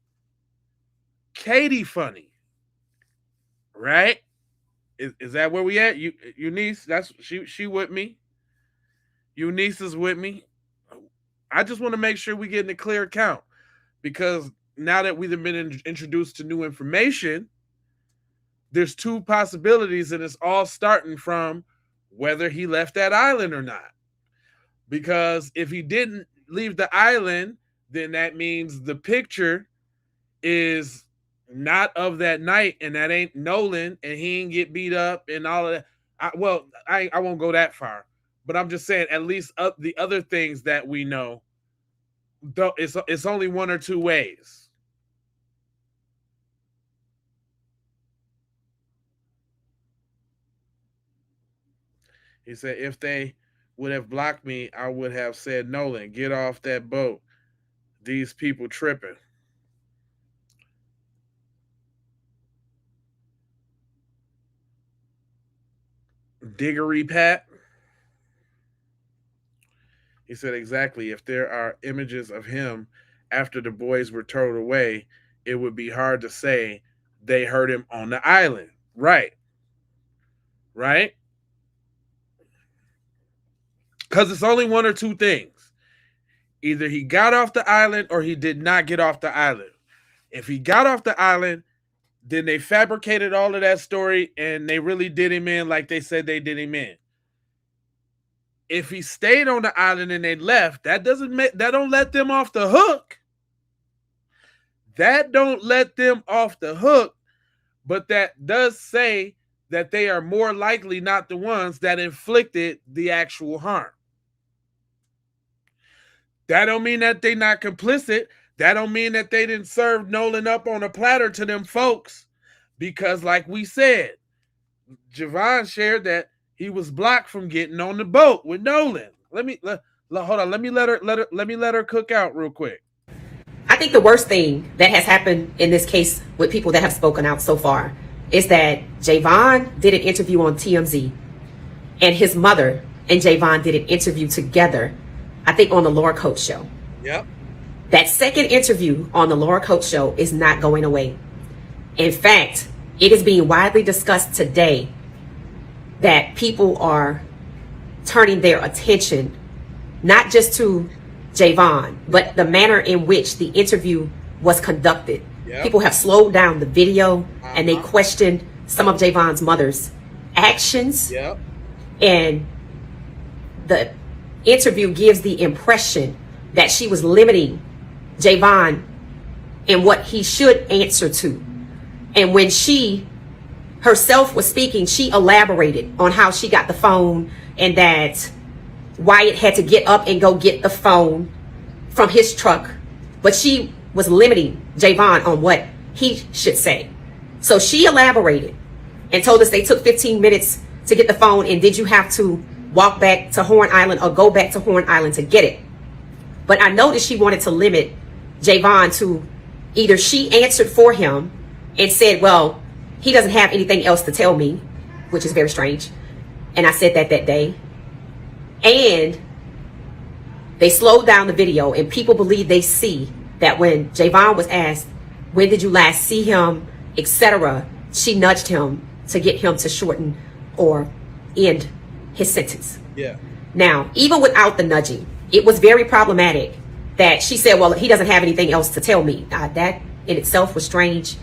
Katie funny, right? Is that where we at? Eunice, that's she with me. Eunice is with me. I just want to make sure we get in a clear account, because now that we've been introduced to new information, there's two possibilities, and it's all starting from whether he left that island or not. Because if he didn't leave the island, then that means the picture is not of that night, and that ain't Nolan, and he ain't get beat up and all of that. I won't go that far, but I'm just saying, at least the other things that we know, though, it's only one or two ways. He said, if they would have blocked me, I would have said, Nolan, get off that boat. These people tripping. Diggory Pat. He said, exactly. If there are images of him after the boys were towed away, it would be hard to say they heard him on the island. Right. Right? Because it's only one or two things. Either he got off the island or he did not get off the island. If he got off the island, then they fabricated all of that story and they really did him in like they said they did him in. If he stayed on the island and they left, that don't let them off the hook. That don't let them off the hook, but that does say that they are more likely not the ones that inflicted the actual harm. That don't mean that they not complicit. That don't mean that they didn't serve Nolan up on a platter to them folks, because like we said, Javon shared that he was blocked from getting on the boat with Nolan. Hold on. Let me let her cook out real quick. I think the worst thing that has happened in this case with people that have spoken out so far is that Javon did an interview on TMZ, and his mother and Javon did an interview together, I think on the Laura Coates show. Yep. That second interview on the Laura Coates show is not going away. In fact, it is being widely discussed today that people are turning their attention not just to Javon, but the manner in which the interview was conducted. Yep. People have slowed down the video and they questioned some of Javon's mother's actions. Yep. And the interview gives the impression that she was limiting Javon in what he should answer to. And when she herself was speaking, she elaborated on how she got the phone and that Wyatt had to get up and go get the phone from his truck. But she was limiting Javon on what he should say. So she elaborated and told us they took 15 minutes to get the phone, and did you have to walk back to Horn Island or go back to Horn Island to get it? But I noticed she wanted to limit Javon to either she answered for him and said, well, he doesn't have anything else to tell me, which is very strange. And I said that day. And they slowed down the video, and people believe they see that when Javon was asked, when did you last see him, etc., she nudged him to get him to shorten or end his sentence. Yeah. Now, even without the nudging, it was very problematic that she said, well, he doesn't have anything else to tell me. That in itself was strange,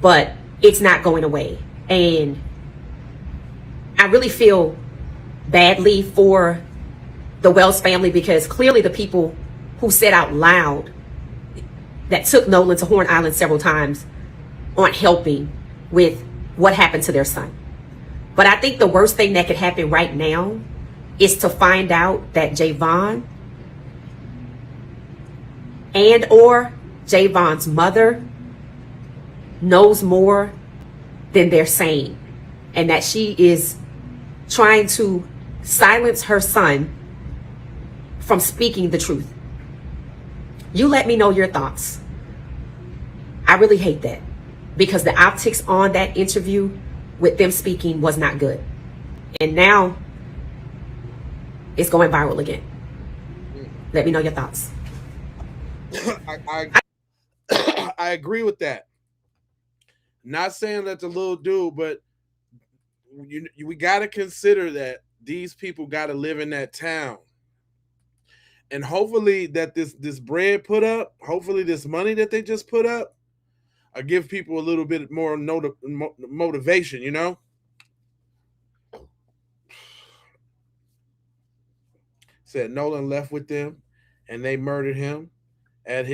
but it's not going away. And I really feel badly for the Wells family, because clearly the people who said out loud that took Nolan to Horn Island several times on helping with what happened to their son. But I think the worst thing that could happen right now is to find out that Javon and or Javon's mother knows more than they're saying, and that she is trying to silence her son from speaking the truth. You let me know your thoughts. I really hate that, because the optics on that interview with them speaking was not good. And now it's going viral again. Let me know your thoughts. I agree with that. Not saying that the little dude, but we got to consider that these people got to live in that town. And hopefully that this bread put up, hopefully this money that they just put up, give people a little bit more motivation, you know? Said Nolan left with them and they murdered him, and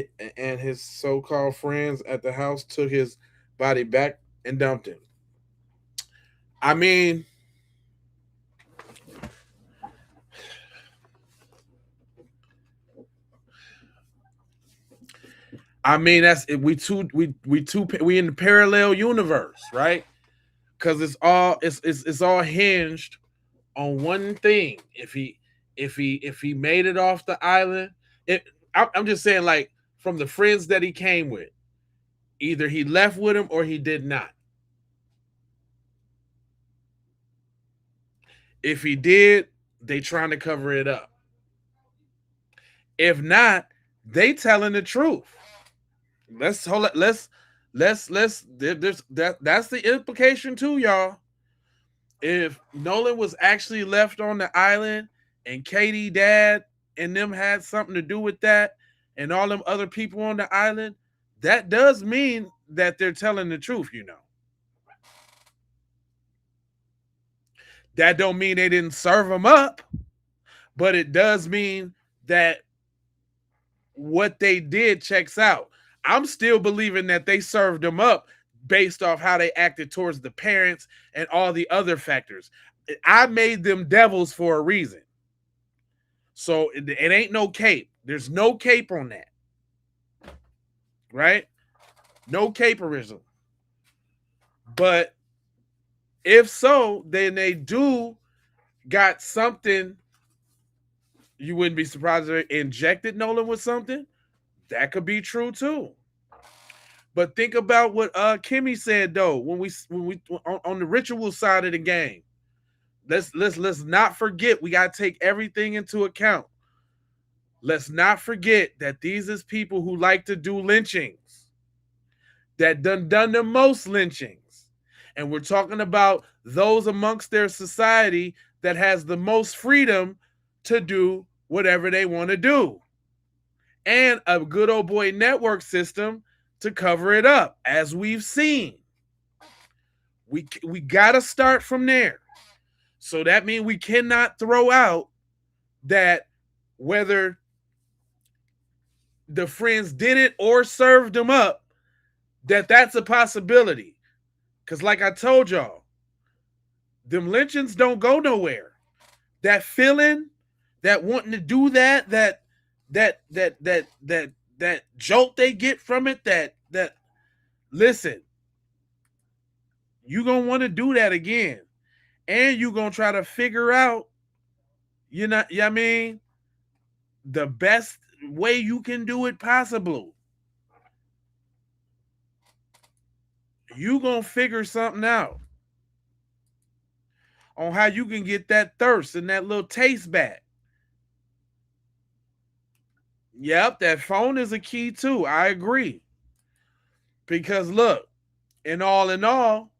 his so-called friends at the house took his body back and dumped him. I mean, that's we in the parallel universe, right? Because it's all hinged on one thing. If he made it off the island, I'm just saying, like, from the friends that he came with, either he left with him or he did not. If he did, they trying to cover it up. If not, they telling the truth. That's the implication too, y'all. If Nolan was actually left on the island and Katie dad and them had something to do with that, and all them other people on the island, that does mean that they're telling the truth, you know. That don't mean they didn't serve them up, but it does mean that what they did checks out. I'm still believing that they served them up based off how they acted towards the parents and all the other factors. I made them devils for a reason. So it ain't no cape. There's no cape on that. Right? No caperism. But if so, then they do got something. You wouldn't be surprised if they injected Nolan with something. That could be true too. But think about what Kimmy said though when we on the ritual side of the game. Let's not forget, we got to take everything into account. Let's not forget that these is people who like to do lynchings, that done the most lynchings. And we're talking about those amongst their society that has the most freedom to do whatever they want to do. And a good old boy network system to cover it up, as we've seen. We got to start from there. So that means we cannot throw out that whether the friends did it or served them up, that's a possibility. Because like I told y'all, them lynchings don't go nowhere. That feeling, that wanting to do that jolt they get from it, that listen, you gonna want to do that again. And you gonna try to figure out, I mean, the best way you can do it possible. You gonna figure something out on how you can get that thirst and that little taste back. Yep, that phone is a key too. I agree. Because look, in all,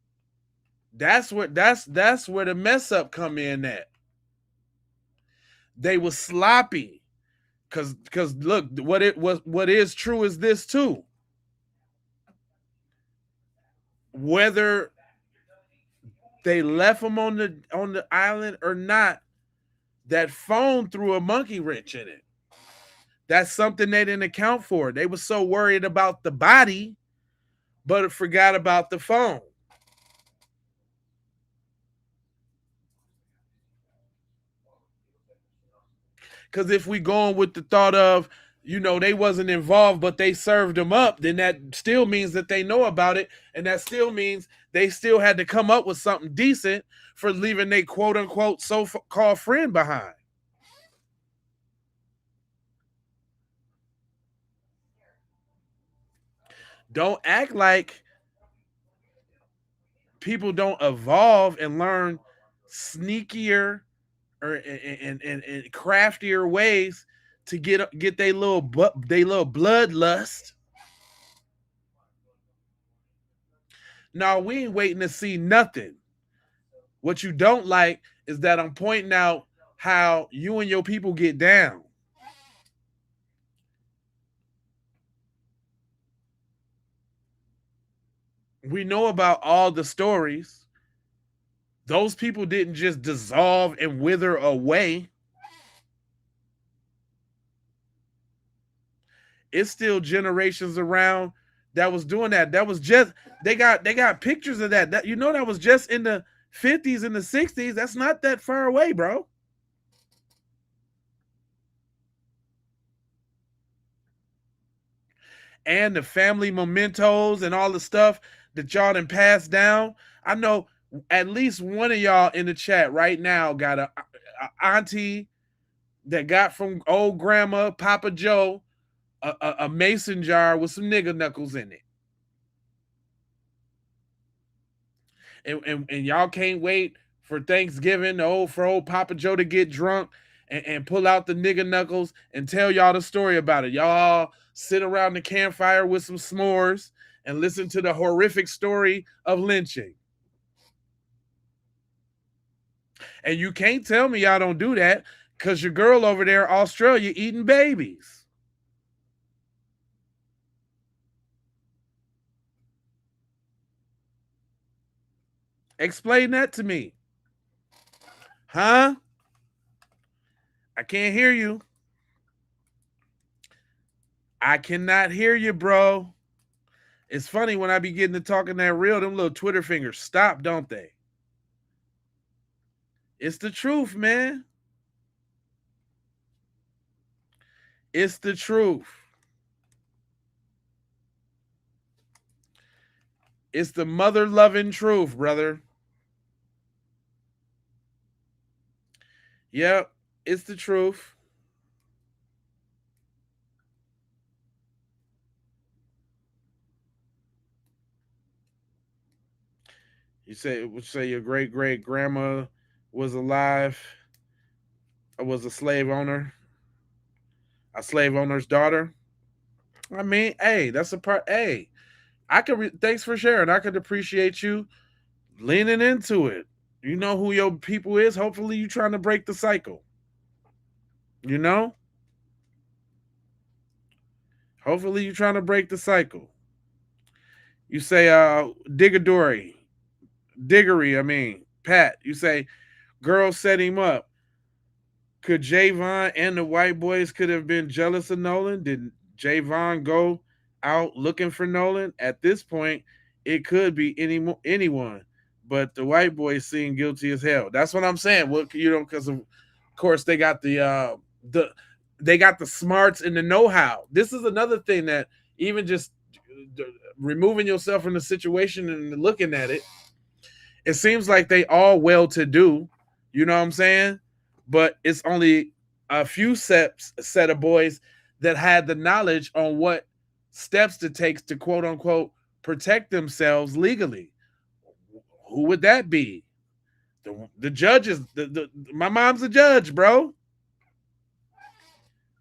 that's where the mess up come in at. They were sloppy. Cause look, what is true is this too. Whether they left them on the island or not, that phone threw a monkey wrench in it. That's something they didn't account for. They were so worried about the body but forgot about the phone. Because if we going with the thought of, they wasn't involved, but they served them up, then that still means that they know about it. And that still means they still had to come up with something decent for leaving their quote unquote so-called friend behind. Don't act like people don't evolve and learn sneakier or and craftier ways to get their little bloodlust. No, we ain't waiting to see nothing. What you don't like is that I'm pointing out how you and your people get down. We know about all the stories. Those people didn't just dissolve and wither away. It's still generations around that was doing that. That was just they got pictures of that. That that was just in the 50s and the 60s. That's not that far away, bro. And the family mementos and all the stuff that y'all done passed down. I know at least one of y'all in the chat right now got a auntie that got from old grandma, Papa Joe, a mason jar with some nigger knuckles in it. And y'all can't wait for Thanksgiving for old Papa Joe to get drunk and pull out the nigger knuckles and tell y'all the story about it. Y'all sit around the campfire with some s'mores and listen to the horrific story of lynching. And you can't tell me y'all don't do that because your girl over there, Australia, eating babies. Explain that to me. Huh? I can't hear you. I cannot hear you, bro. It's funny when I be getting to talking that real, them little Twitter fingers stop, don't they? It's the truth, man. It's the truth. It's the mother-loving truth, brother. Yep, it's the truth. You say your great great grandma was alive, was a slave owner, a slave owner's daughter. I mean, hey, that's a part. Hey, thanks for sharing. I could appreciate you leaning into it. You know who your people is. Hopefully, you trying to break the cycle. You know. Hopefully, you trying to break the cycle. You say, Diggery. I mean, Pat. You say, girl set him up. Could Javon and the white boys could have been jealous of Nolan? Did Javon go out looking for Nolan? At this point, it could be anyone, but the white boys seem guilty as hell. That's what I'm saying. What because of course they got the smarts and the know-how. This is another thing that even just removing yourself from the situation and looking at it, it seems like they all well-to-do. You know what I'm saying? But it's only a few set of boys that had the knowledge on what steps to take to quote unquote protect themselves legally. Who would that be? The judges. My mom's a judge, bro.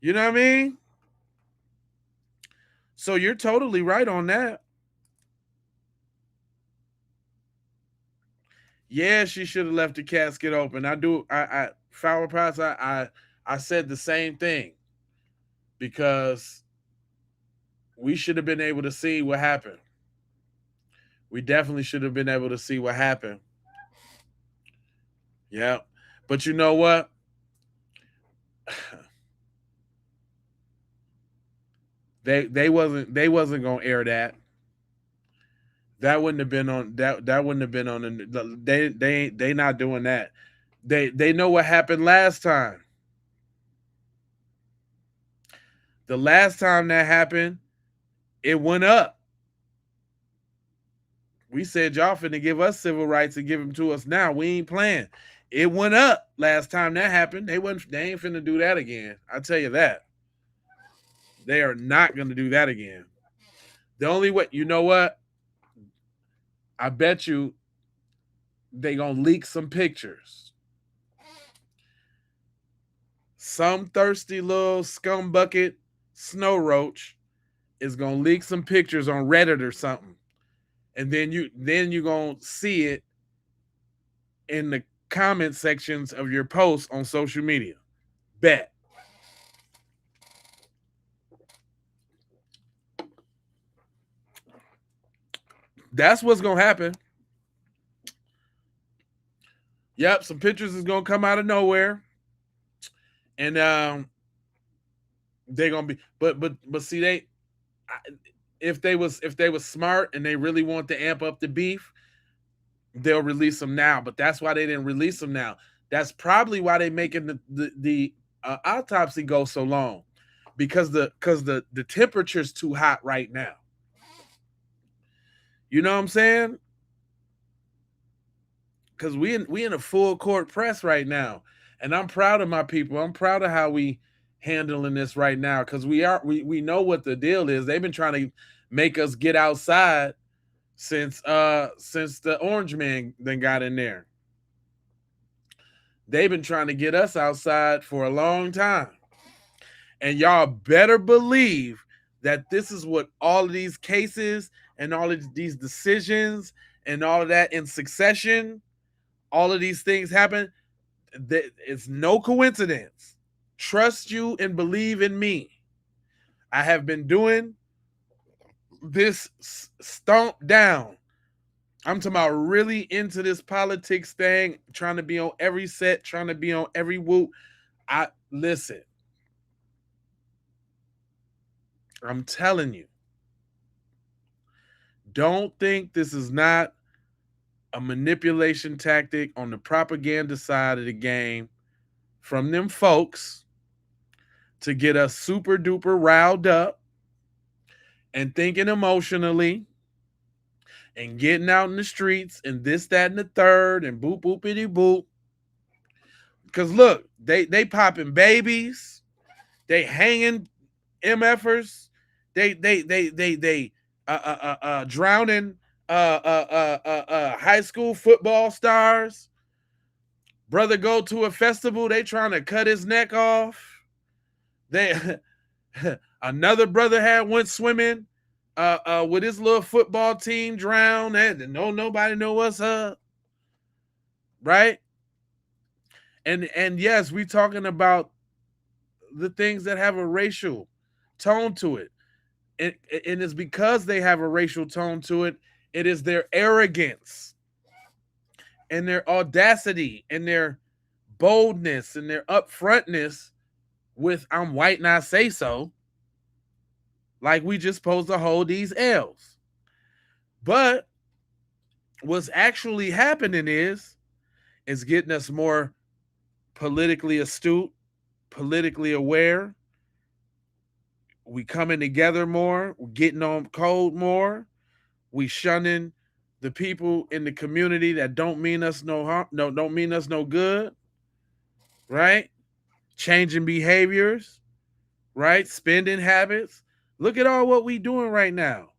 You know what I mean? So you're totally right on that. Yeah, she should have left the casket open. I Flower Pots, I said the same thing. Because we should have been able to see what happened. We definitely should have been able to see what happened. Yeah. But you know what? They wasn't gonna air that. That wouldn't have been on that. That wouldn't have been on the. They not doing that. They know what happened last time. The last time that happened, it went up. We said y'all finna give us civil rights and give them to us now. We ain't playing. It went up last time that happened. They ain't finna do that again. I tell you that. They are not gonna do that again. The only way, you know what? I bet you they gonna leak some pictures. Some thirsty little scumbucket snow roach is gonna leak some pictures on Reddit or something. And then you gonna see it in the comment sections of your posts on social media. Bet. That's what's gonna happen. Yep, some pictures is gonna come out of nowhere, and they're gonna be. But see, if they was smart and they really want to amp up the beef, they'll release them now. But that's why they didn't release them now. That's probably why they making the autopsy go so long, because the temperature's too hot right now. You know what I'm saying? Because we in a full court press right now, and I'm proud of my people. I'm proud of how we handling this right now, because we know what the deal is. They've been trying to make us get outside since the orange man then got in there. They've been trying to get us outside for a long time, and y'all better believe that this is what all of these cases and all of these decisions and all of that in succession, all of these things happen. It's no coincidence. Trust you and believe in me. I have been doing this stomp down. I'm talking about really into this politics thing, trying to be on every set, trying to be on every whoop. Listen. I'm telling you. Don't think this is not a manipulation tactic on the propaganda side of the game from them folks to get us super duper riled up and thinking emotionally and getting out in the streets and this, that, and the third and boop, boopity boop. Because look, they popping babies, they hanging MFers, they drowning high school football stars. Brother go to a festival, they trying to cut his neck off. Another brother went swimming with his little football team, drowned, and nobody know what's up, right? And yes, we talking about the things that have a racial tone to it. And it's because they have a racial tone to it. It is their arrogance and their audacity and their boldness and their upfrontness with "I'm white and I say so." Like we just supposed to hold these L's. But what's actually happening is getting us more politically astute, politically aware. We coming together more, we're getting on code more. We shunning the people in the community that don't mean us no harm, don't mean us no good. Right? Changing behaviors, right? Spending habits. Look at all what we doing right now.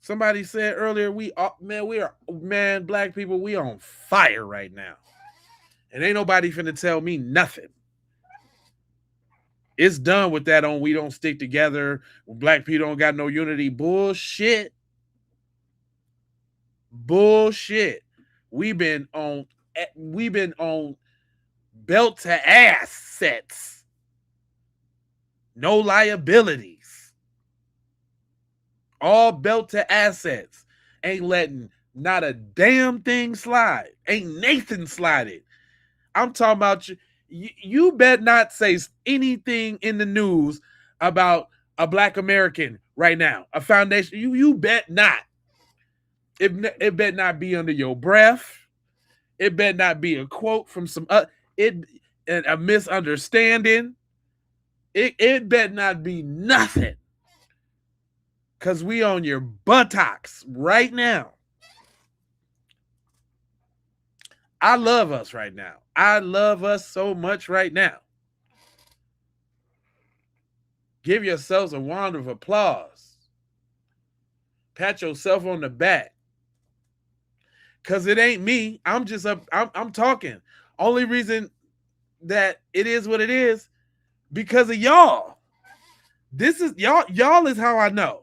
Somebody said earlier, black people, we on fire right now. And ain't nobody finna tell me nothing. It's done with that we don't stick together. Black people don't got no unity. Bullshit. Bullshit. We've been on belt to ass sets. No liabilities. All belt to assets. Ain't letting not a damn thing slide. Ain't Nathan slided. I'm talking about you. You bet not say anything in the news about a black American right now. A foundation. You bet not. It better not be under your breath. It better not be a quote from some a misunderstanding. It better not be nothing. Cause we on your buttocks right now. I love us right now. I love us so much right now. Give yourselves a round of applause. Pat yourself on the back. Cause it ain't me. I'm just up. I'm talking. Only reason that it is what it is because of y'all. This is y'all is how I know.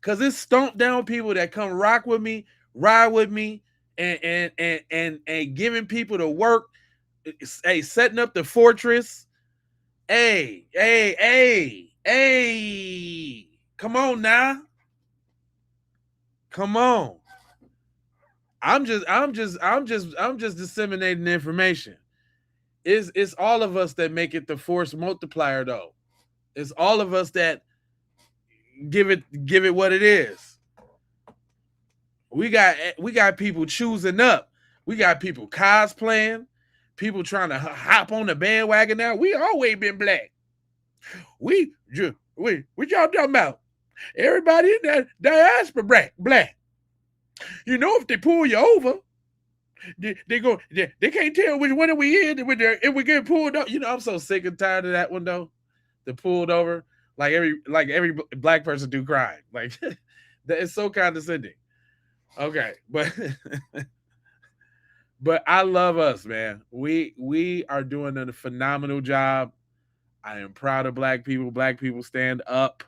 Cause it's stomped down people that come rock with me, ride with me, and giving people the work, hey, setting up the fortress. Hey, come on now. Come on. I'm just disseminating information. It's all of us that make it the force multiplier though. It's all of us that give it what it is. We got people choosing up. We got people cosplaying, people trying to hop on the bandwagon now. We always been black. What y'all talking about? Everybody in that diaspora black. You know, if they pull you over, they can't tell which one are we in if we get pulled up. You know, I'm so sick and tired of that one though. The pulled over, like every black person do crime. Like that is so condescending. Okay, but I love us, man. We are doing a phenomenal job. I am proud of black people. Black people stand up.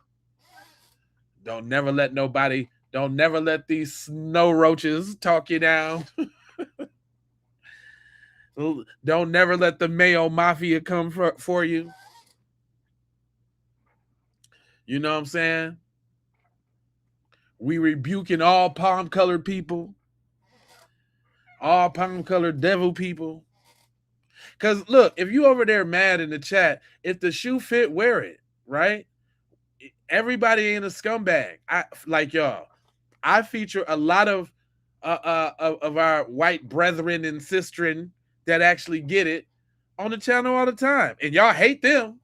Don't never let these snow roaches talk you down. Don't never let the Mayo Mafia come for you. You know what I'm saying? We rebuking all palm-colored people. All palm-colored devil people. Because, look, if you over there mad in the chat, if the shoe fit, wear it, right? Everybody ain't a scumbag. Like y'all. I feature a lot of our white brethren and sistren that actually get it on the channel all the time. And y'all hate them.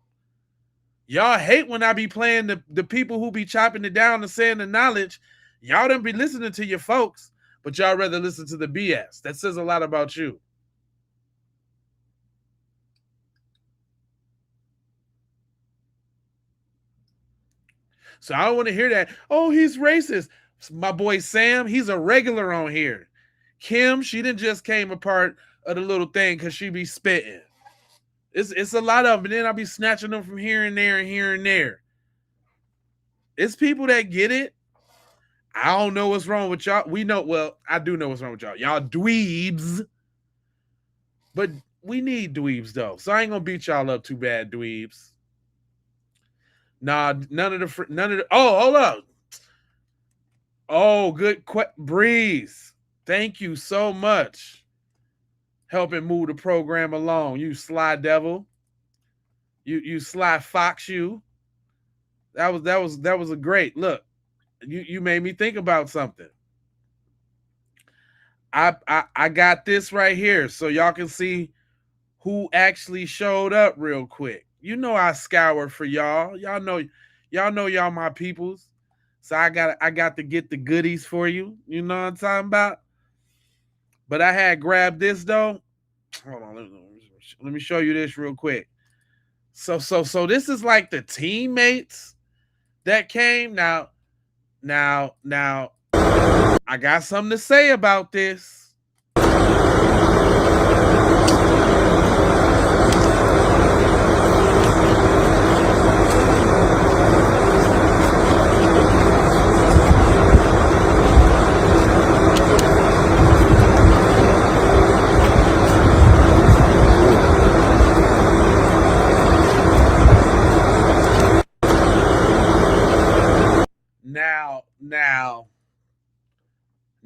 Y'all hate when I be playing the people who be chopping it down and saying the knowledge. Y'all don't be listening to your folks, but y'all rather listen to the BS. That says a lot about you. So I don't want to hear that. Oh, he's racist. My boy Sam, he's a regular on here. Kim, she didn't just came a part of the little thing because she be spitting. It's a lot of them, and then I'll be snatching them from here and there and here and there. It's people that get it. I don't know what's wrong with y'all. Well, I do know what's wrong with y'all. Y'all dweebs. But we need dweebs, though. So I ain't going to beat y'all up too bad, dweebs. Nah, none of the... Oh, hold up. Oh, good. Breeze. Thank you so much. Helping move the program along. You sly devil. You sly fox you. That was a great look. You made me think about something. I got this right here so y'all can see who actually showed up real quick. You know I scour for y'all. Y'all know y'all my peoples. So I got to get the goodies for you. You know what I'm talking about? But I had grabbed this though. Hold on, let me show you this real quick. So this is like the teammates that came. Now, I got something to say about this.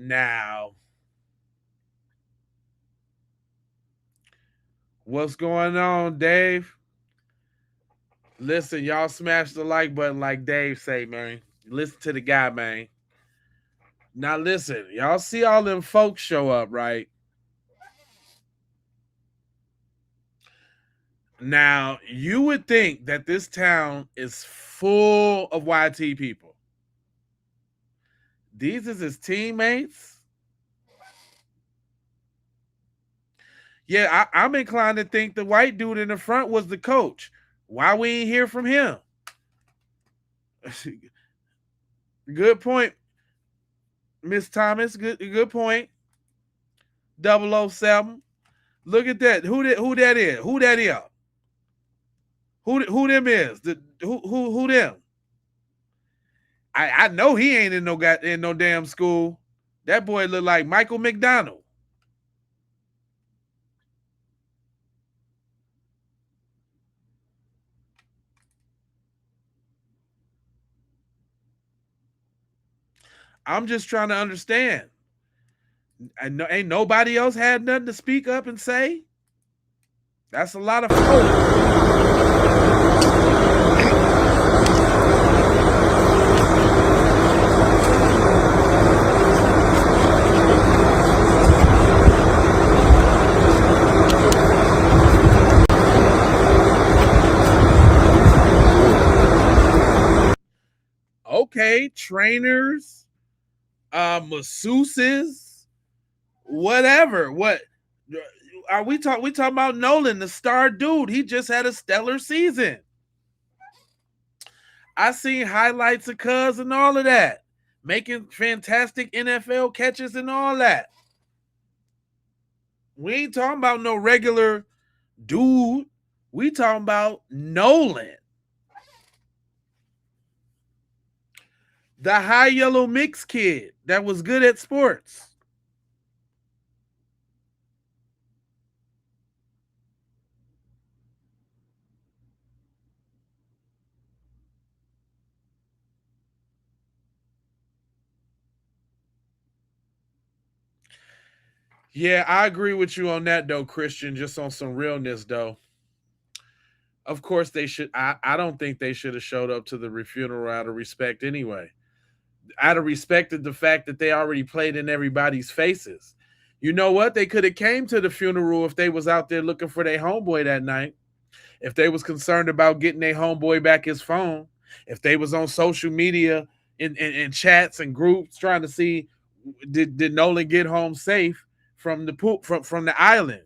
Now, what's going on, Dave? Listen, y'all smash the like button like Dave say, man. Listen to the guy, man. Now listen, y'all see all them folks show up, right? Now, you would think that this town is full of YT people. These is his teammates. Yeah, I'm inclined to think the white dude in the front was the coach. Why we ain't hear from him? Good point, Miss Thomas. Good point. 007. Look at that. Who that is? Who that is? Who them is? Who them? I know he ain't in no damn school. That boy look like Michael McDonald. I'm just trying to understand. I know ain't nobody else had nothing to speak up and say. That's a lot of okay, trainers, masseuses, whatever. What are we talking? We talking about Nolan, the star dude. He just had a stellar season. I seen highlights of Cuz and all of that, making fantastic NFL catches and all that. We ain't talking about no regular dude. We talking about Nolan, the high yellow mix kid that was good at sports. Yeah, I agree with you on that though, Christian, just on some realness though. Of course they should. I don't think they should have showed up to the funeral out of respect anyway. Out of respect of the fact that they already played in everybody's faces. You know what? They could have came to the funeral if they was out there looking for their homeboy that night. If they was concerned about getting their homeboy back his phone. If they was on social media in chats and groups trying to see did Nolan get home safe from the pool from the island,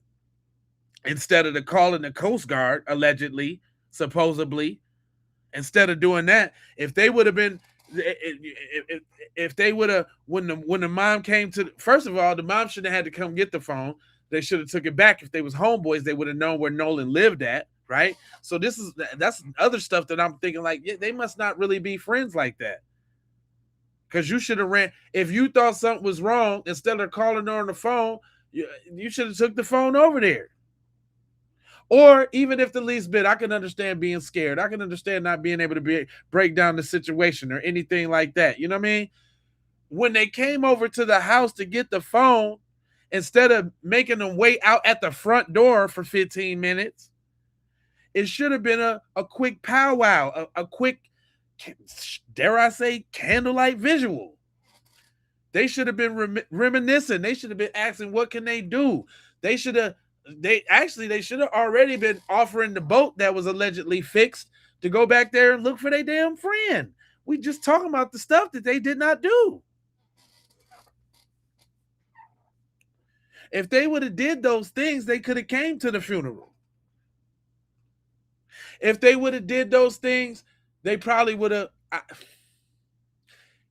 instead of calling the Coast Guard, allegedly, supposedly. Instead of doing that, if they would have been, if they would have, when the mom came to, first of all, the mom shouldn't have had to come get the phone. They should have took it back. If they was homeboys, they would have known where Nolan lived at, right? So that's other stuff that I'm thinking like, yeah, they must not really be friends like that. Because you should have ran, if you thought something was wrong, instead of calling her on the phone, you should have took the phone over there. Or even if the least bit, I can understand being scared. I can understand not being able to break down the situation or anything like that. You know what I mean? When they came over to the house to get the phone, instead of making them wait out at the front door for 15 minutes, it should have been a quick powwow, a quick, dare I say, candlelight visual. They should have been reminiscing. They should have been asking, what can they do? They should have already been offering the boat that was allegedly fixed to go back there and look for their damn friend. We just talking about the stuff that they did not do. If they would have did those things, they could have came to the funeral. If they would have did those things, they probably would have.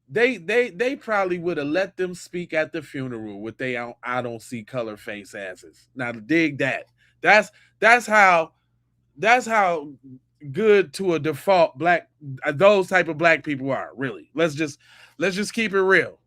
They probably would have let them speak at the funeral with they I don't see color face asses. Now dig that. That's how good to a default black those type of black people are, really. Let's just keep it real.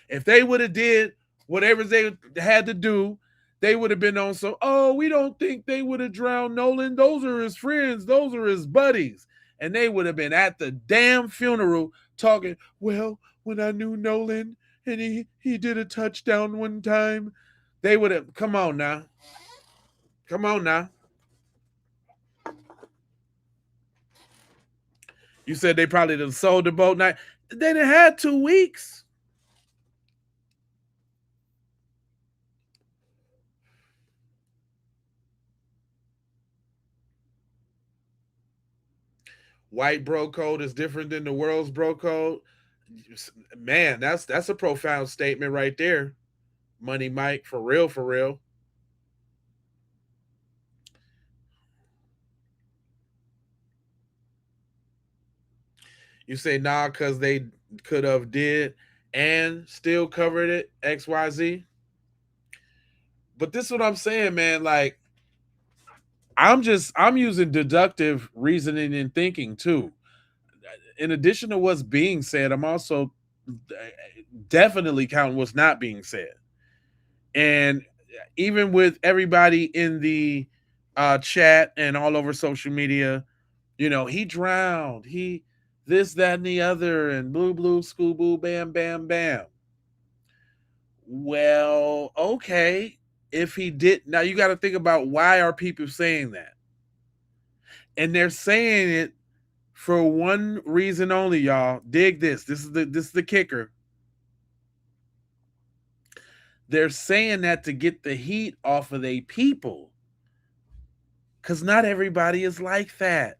If they would have did whatever they had to do, they would have been on some, oh, we don't think they would have drowned Nolan. Those are his friends. Those are his buddies. And they would have been at the damn funeral talking, well, when I knew Nolan and he did a touchdown one time, they would have, come on now. Come on now. You said they probably done sold the boat. Now, they done had 2 weeks. white bro code is different than the world's bro code. Man, that's a profound statement right there. Money Mike, for real, for real. You say nah because they could have did and still covered it XYZ. But this is what I'm saying, man. Like, I'm using deductive reasoning and thinking too. In addition to what's being said, I'm also definitely counting what's not being said. And even with everybody in the chat and all over social media, he drowned. He this, that, and the other, and blue, blue, school, boo, bam, bam, bam. Well, okay. If he did, now you got to think about why are people saying that, and they're saying it for one reason only, y'all. Dig this. This is the kicker. They're saying that to get the heat off of their people, because not everybody is like that.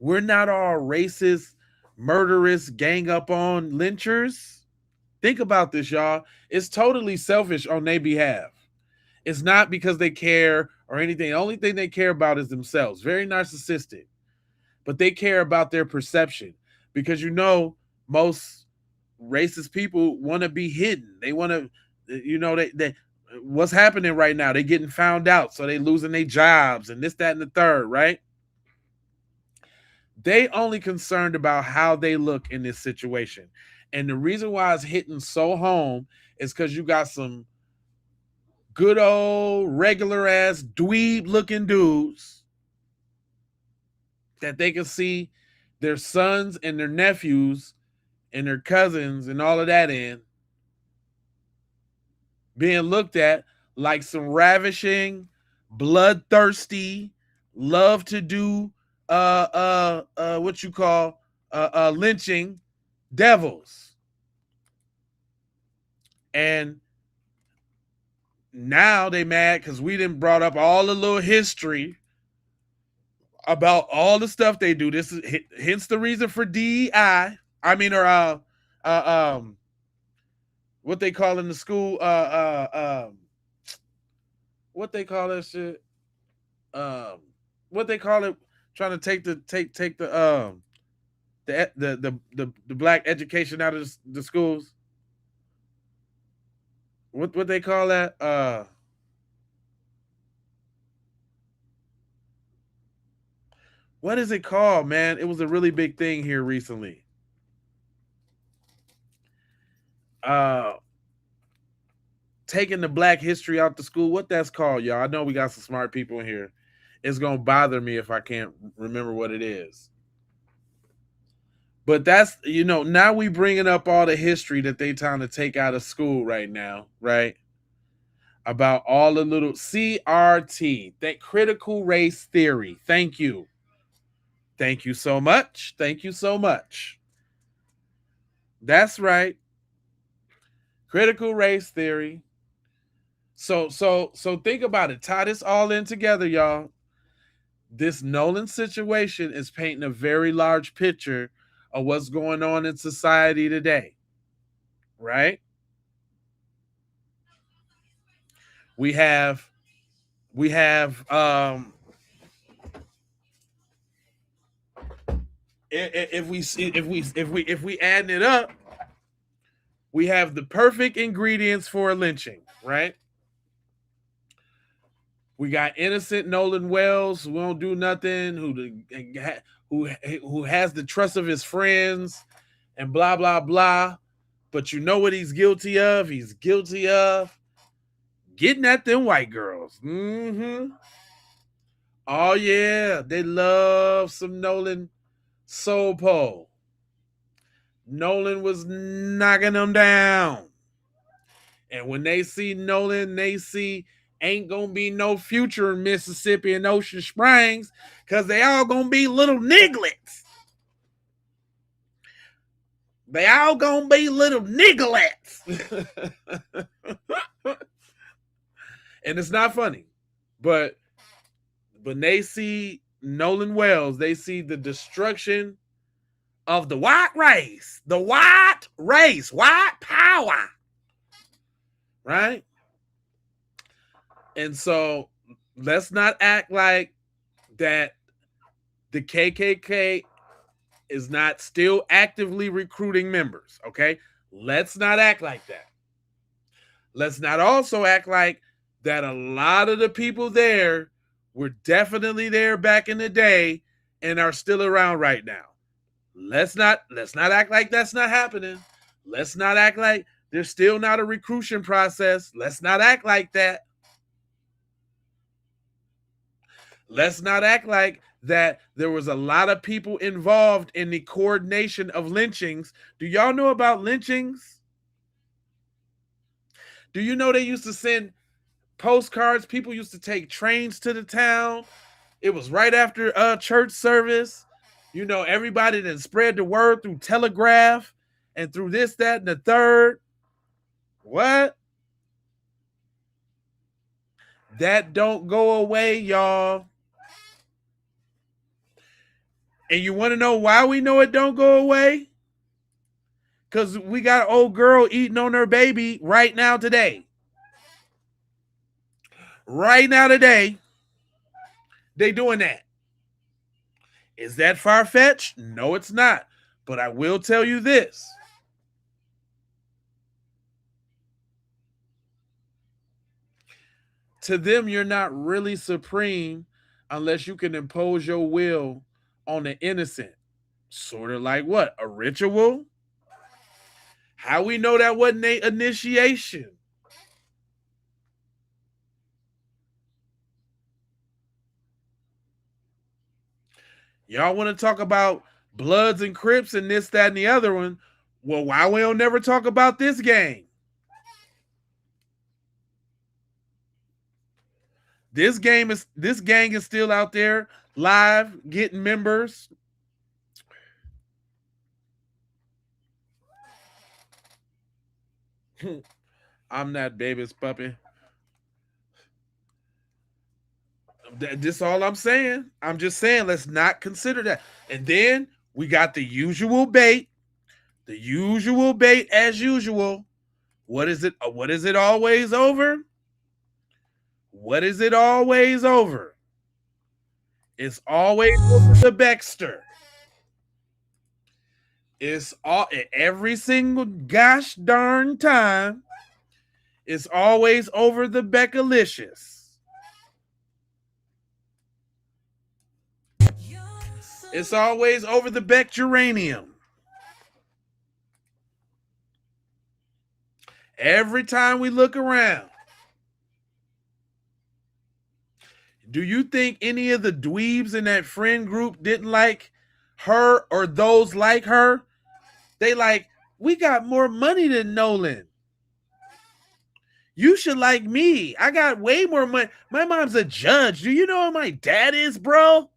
We're not all racist, murderous, gang up on lynchers. Think about this, y'all. It's totally selfish on their behalf. It's not because they care or anything. The only thing they care about is themselves. Very narcissistic. But they care about their perception, because most racist people want to be hidden. They want to, they what's happening right now? They getting found out, so they losing their jobs and this, that, and the third, right? They only concerned about how they look in this situation. And the reason why it's hitting so home is because you got some good old regular ass dweeb looking dudes that they can see their sons and their nephews and their cousins and all of that in being looked at like some ravishing, bloodthirsty, love to do what you call lynching devils. And now they mad because we didn't brought up all the little history about all the stuff they do. This is hence the reason for DEI. I mean, or what they call in the school, what they call that shit, what they call it, trying to take the black education out of the schools. What they call that? What is it called, man? It was a really big thing here recently. Taking the black history out the school. What that's called, y'all? I know we got some smart people in here. It's gonna bother me if I can't remember what it is. But that's, now we bringing up all the history that they trying to take out of school right now, right? About all the little CRT, that critical race theory. Thank you. Thank you so much. Thank you so much. That's right. Critical race theory. So think about it. Tie this all in together, y'all. This Nolan situation is painting a very large picture of what's going on in society today. Right? We have if we add it up, we have the perfect ingredients for a lynching, right? We got innocent Nolan Wells who won't do nothing, who has the trust of his friends, and blah blah blah. But you know what he's guilty of? He's guilty of getting at them white girls. Mm-hmm. Oh yeah, they love some Nolan soul pole. Nolan was knocking them down. And when they see Nolan, they see ain't gonna be no future in Mississippi and Ocean Springs, because they all gonna be little nigglets. They all gonna be little nigglets. And it's not funny. But when they see Nolan Wells, they see the destruction of the white race, white power, right? And so let's not act like that the KKK is not still actively recruiting members, okay? Let's not act like that. Let's not also act like that a lot of the people there were definitely there back in the day and are still around right now. Let's not act like that's not happening. Let's not act like there's still not a recruitment process. Let's not act like that. Let's not act like that there was a lot of people involved in the coordination of lynchings. Do y'all know about lynchings? Do you know they used to send postcards? People used to take trains to the town. It was right after church service. You know, everybody then spread the word through telegraph and through this, that, and the third. What? That don't go away, y'all. And you want to know why we know it don't go away? Because we got an old girl eating on her baby right now today. Right now today, they doing that. Is that far-fetched? No, it's not. But I will tell you this. To them, you're not really supreme unless you can impose your will on the innocent. Sort of like what? A ritual? How we know that wasn't an initiation? Y'all want to talk about Bloods and Crips and this, that, and the other one? Well, why we don't never talk about this gang? This gang is still out there live getting members. I'm not baby's puppy. This all I'm saying. I'm just saying let's not consider that. And then we got the usual bait. The usual bait as usual. What is it? What is it always over? What is it always over? It's always over the Baxter. It's all every single gosh darn time. It's always over the Beckalicious. It's always over the Beck geranium. Every time we look around. Do you think any of the dweebs in that friend group didn't like her or those like her? They like, we got more money than Nolan. You should like me. I got way more money. My mom's a judge. Do you know who my dad is, bro?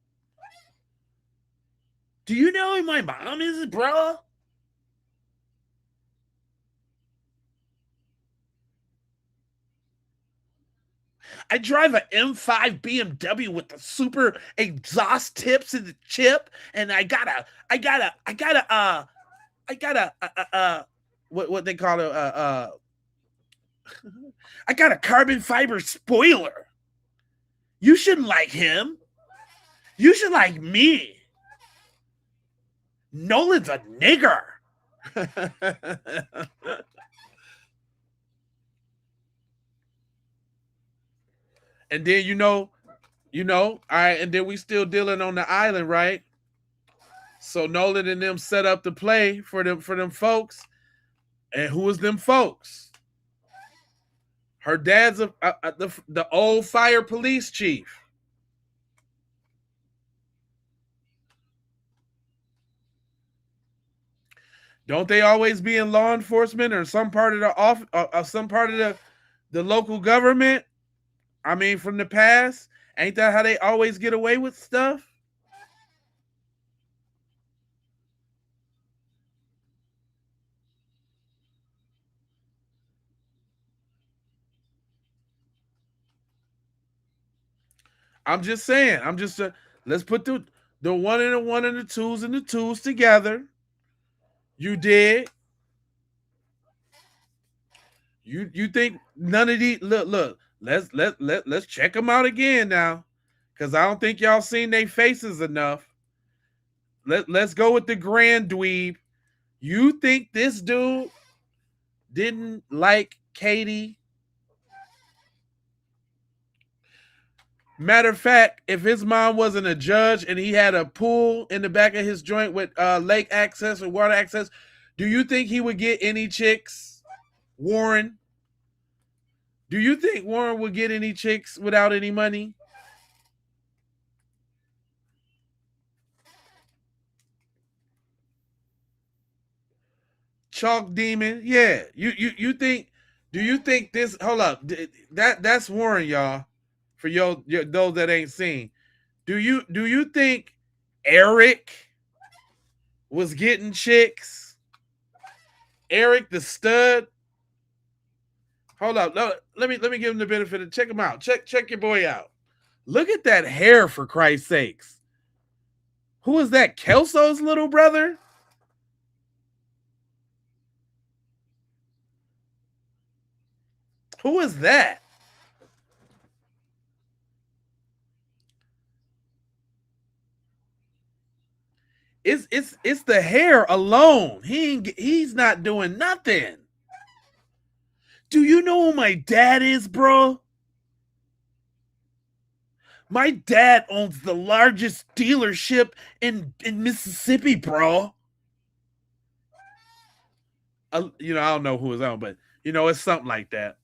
Do you know who my mom is, bro? I drive an M5 BMW with the super exhaust tips and the chip, and I got a what they call it I got a carbon fiber spoiler. You shouldn't like him. You should like me. Nolan's a nigger. And then all right, and then we still dealing on the island, right? So Nolan and them set up the play for them folks. And who was them folks? Her dad's the old fire police chief. Don't they always be in law enforcement or some part of the local government? I mean, from the past, ain't that how they always get away with stuff? I'm just saying. Let's put the 1 and the 1 and the 2s and the 2s together. You did. You think none of these look, let's check them out again now. Cause I don't think y'all seen their faces enough. Let's go with the grand dweeb. You think this dude didn't like Katie? Matter of fact, if his mom wasn't a judge and he had a pool in the back of his joint with lake access or water access, do you think he would get any chicks? Warren? Do you think Warren would get any chicks without any money? Chalk demon? Yeah. You think, do you think this, hold up, that's Warren, y'all. For those that ain't seen. Do you think Eric was getting chicks? Eric the stud? Hold up. No, let me give him the benefit of check him out. Check your boy out. Look at that hair, for Christ's sakes. Who is that? Kelso's little brother? Who is that? It's the hair alone. He's not doing nothing. Do you know who my dad is, bro? My dad owns the largest dealership in Mississippi, bro. I don't know who is on, but it's something like that.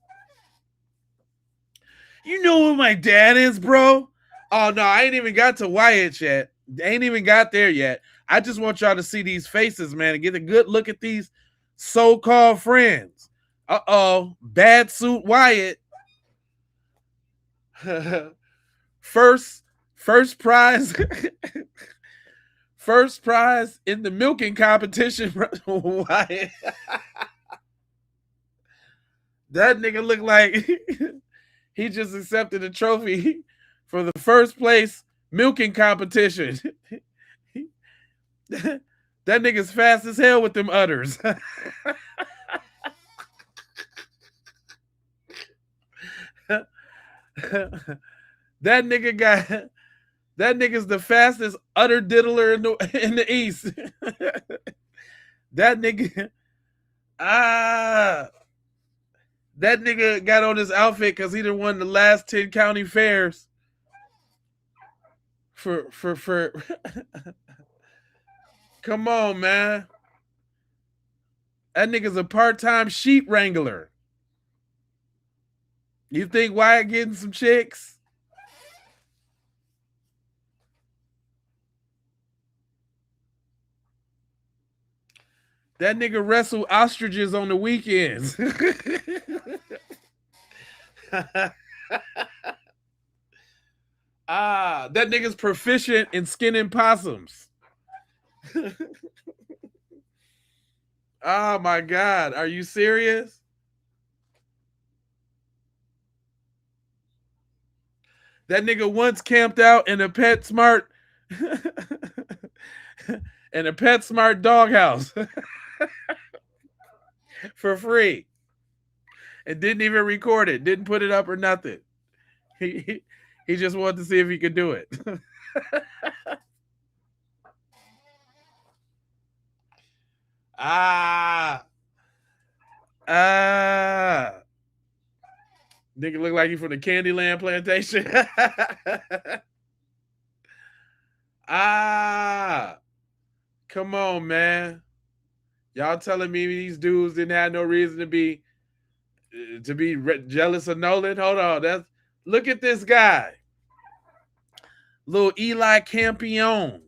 You know who my dad is, bro? Oh no, I ain't even got to Wyatt yet. Ain't even got there yet. I just want y'all to see these faces, man, and get a good look at these so-called friends. Uh-oh, bad suit Wyatt. First prize. First prize in the milking competition. Wyatt. That nigga look like he just accepted a trophy for the first place milking competition. That nigga's fast as hell with them udders. That nigga's the fastest udder diddler in the East. That nigga, that nigga got on his outfit because he done won the last 10 county fairs. For come on, man. That nigga's a part-time sheep wrangler. You think Wyatt getting some chicks? That nigga wrestle ostriches on the weekends. That nigga's proficient in skinning possums. Oh my God, are you serious? That nigga once camped out in a PetSmart in a PetSmart doghouse for free, and didn't even record it, didn't put it up or nothing. He just wanted to see if he could do it. Nigga look like he from the Candyland plantation. Come on, man. Y'all telling me these dudes didn't have no reason to be jealous of Nolan? Hold on, look at this guy, little Eli Campion.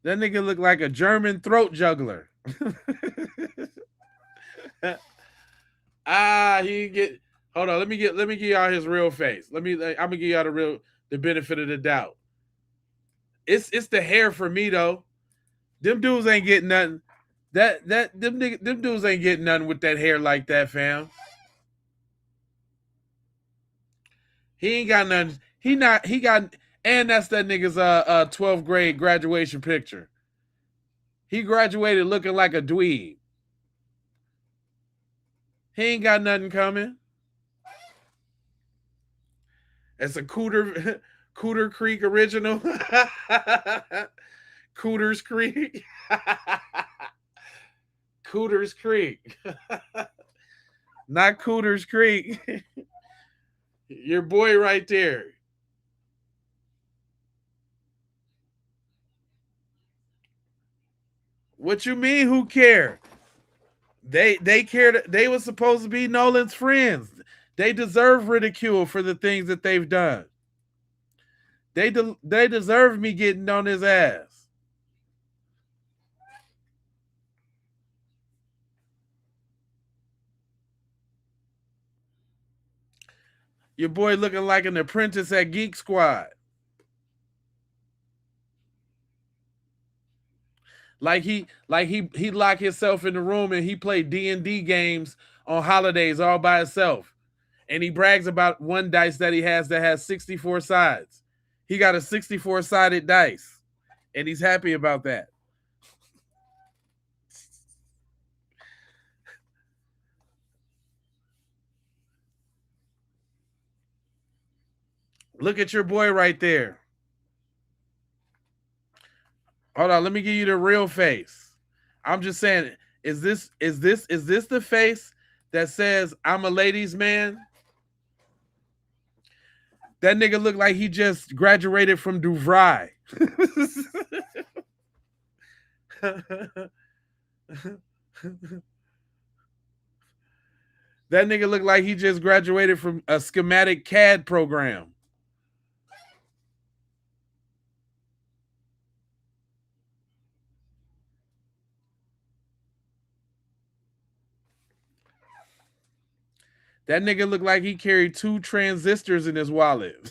That nigga look like a German throat juggler. He get. Hold on, let me give y'all his real face. I'm gonna give y'all the benefit of the doubt. It's the hair for me though. Them dudes ain't getting nothing. Them dudes ain't getting nothing with that hair like that, fam. He ain't got nothing. He got, and that's that nigga's 12th grade graduation picture. He graduated looking like a dweeb. He ain't got nothing coming. It's a Cooter Creek original. Cooters Creek. Cooters Creek. Not Cooters Creek. Your boy right there. What you mean, who cared? They cared. They were supposed to be Nolan's friends. They deserve ridicule for the things that they've done. They deserve me getting on his ass. Your boy looking like an apprentice at Geek Squad. Like he locked himself in the room and he played D&D games on holidays all by himself. And he brags about one dice that he has that has 64 sides. He got a 64-sided dice. And he's happy about that. Look at your boy right there. Hold on, let me give you the real face. I'm just saying, is this the face that says I'm a ladies' man? That nigga look like he just graduated from DuVry. That nigga look like he just graduated from a schematic CAD program. That nigga looked like he carried 2 transistors in his wallet.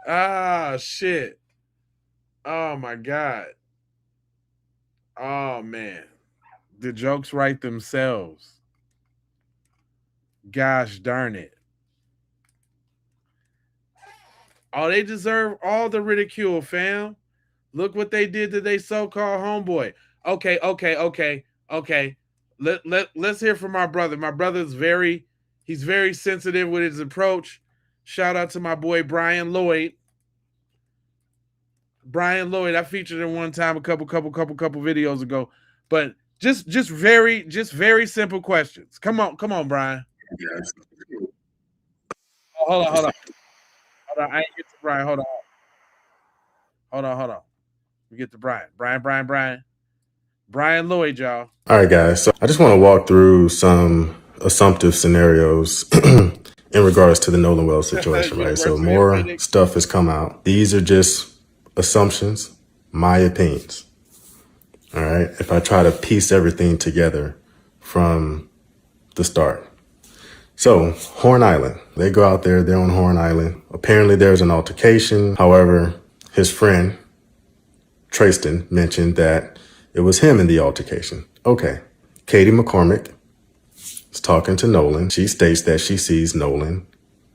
Ah, shit. Oh, my God. Oh, man. The jokes write themselves. Gosh darn it. Oh, they deserve all the ridicule, fam. Look what they did to their so-called homeboy. Okay. Let's hear from my brother. My brother's he's very sensitive with his approach. Shout out to my boy Brian Lloyd. Brian Lloyd, I featured him one time a couple videos ago. But just very simple questions. Come on, Brian. Yes. Oh, hold on. I ain't get to Brian. Hold on. We get to Brian. Brian Lloyd, y'all. All right, guys. So I just want to walk through some assumptive scenarios in regards to the Nolan Wells situation, right? So more stuff has come out. These are just assumptions, my opinions. All right. If I try to piece everything together from the start. So Horn Island, they go out there, they're on Horn Island. Apparently there's an altercation. However, his friend, Tristan, mentioned that it was him in the altercation. Okay. Katie McCormick is talking to Nolan. She states that she sees Nolan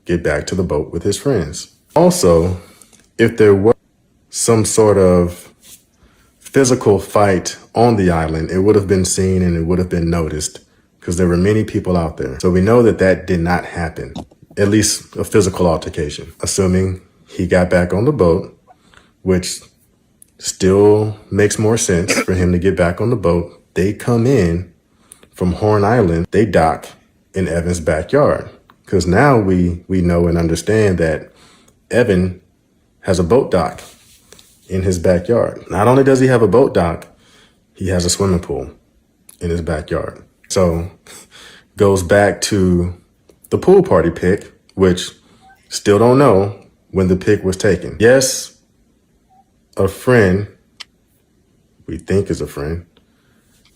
get back to the boat with his friends. Also, if there was some sort of physical fight on the island, it would have been seen and it would have been noticed because there were many people out there. So we know that that did not happen, at least a physical altercation, assuming he got back on the boat, which still makes more sense for him to get back on the boat. They come in from Horn Island, they dock in Evan's backyard. Because now we know and understand that Evan has a boat dock in his backyard. Not only does he have a boat dock, he has a swimming pool in his backyard. So goes back to the pool party pic, which still don't know when the pic was taken. Yes, a friend, we think is a friend,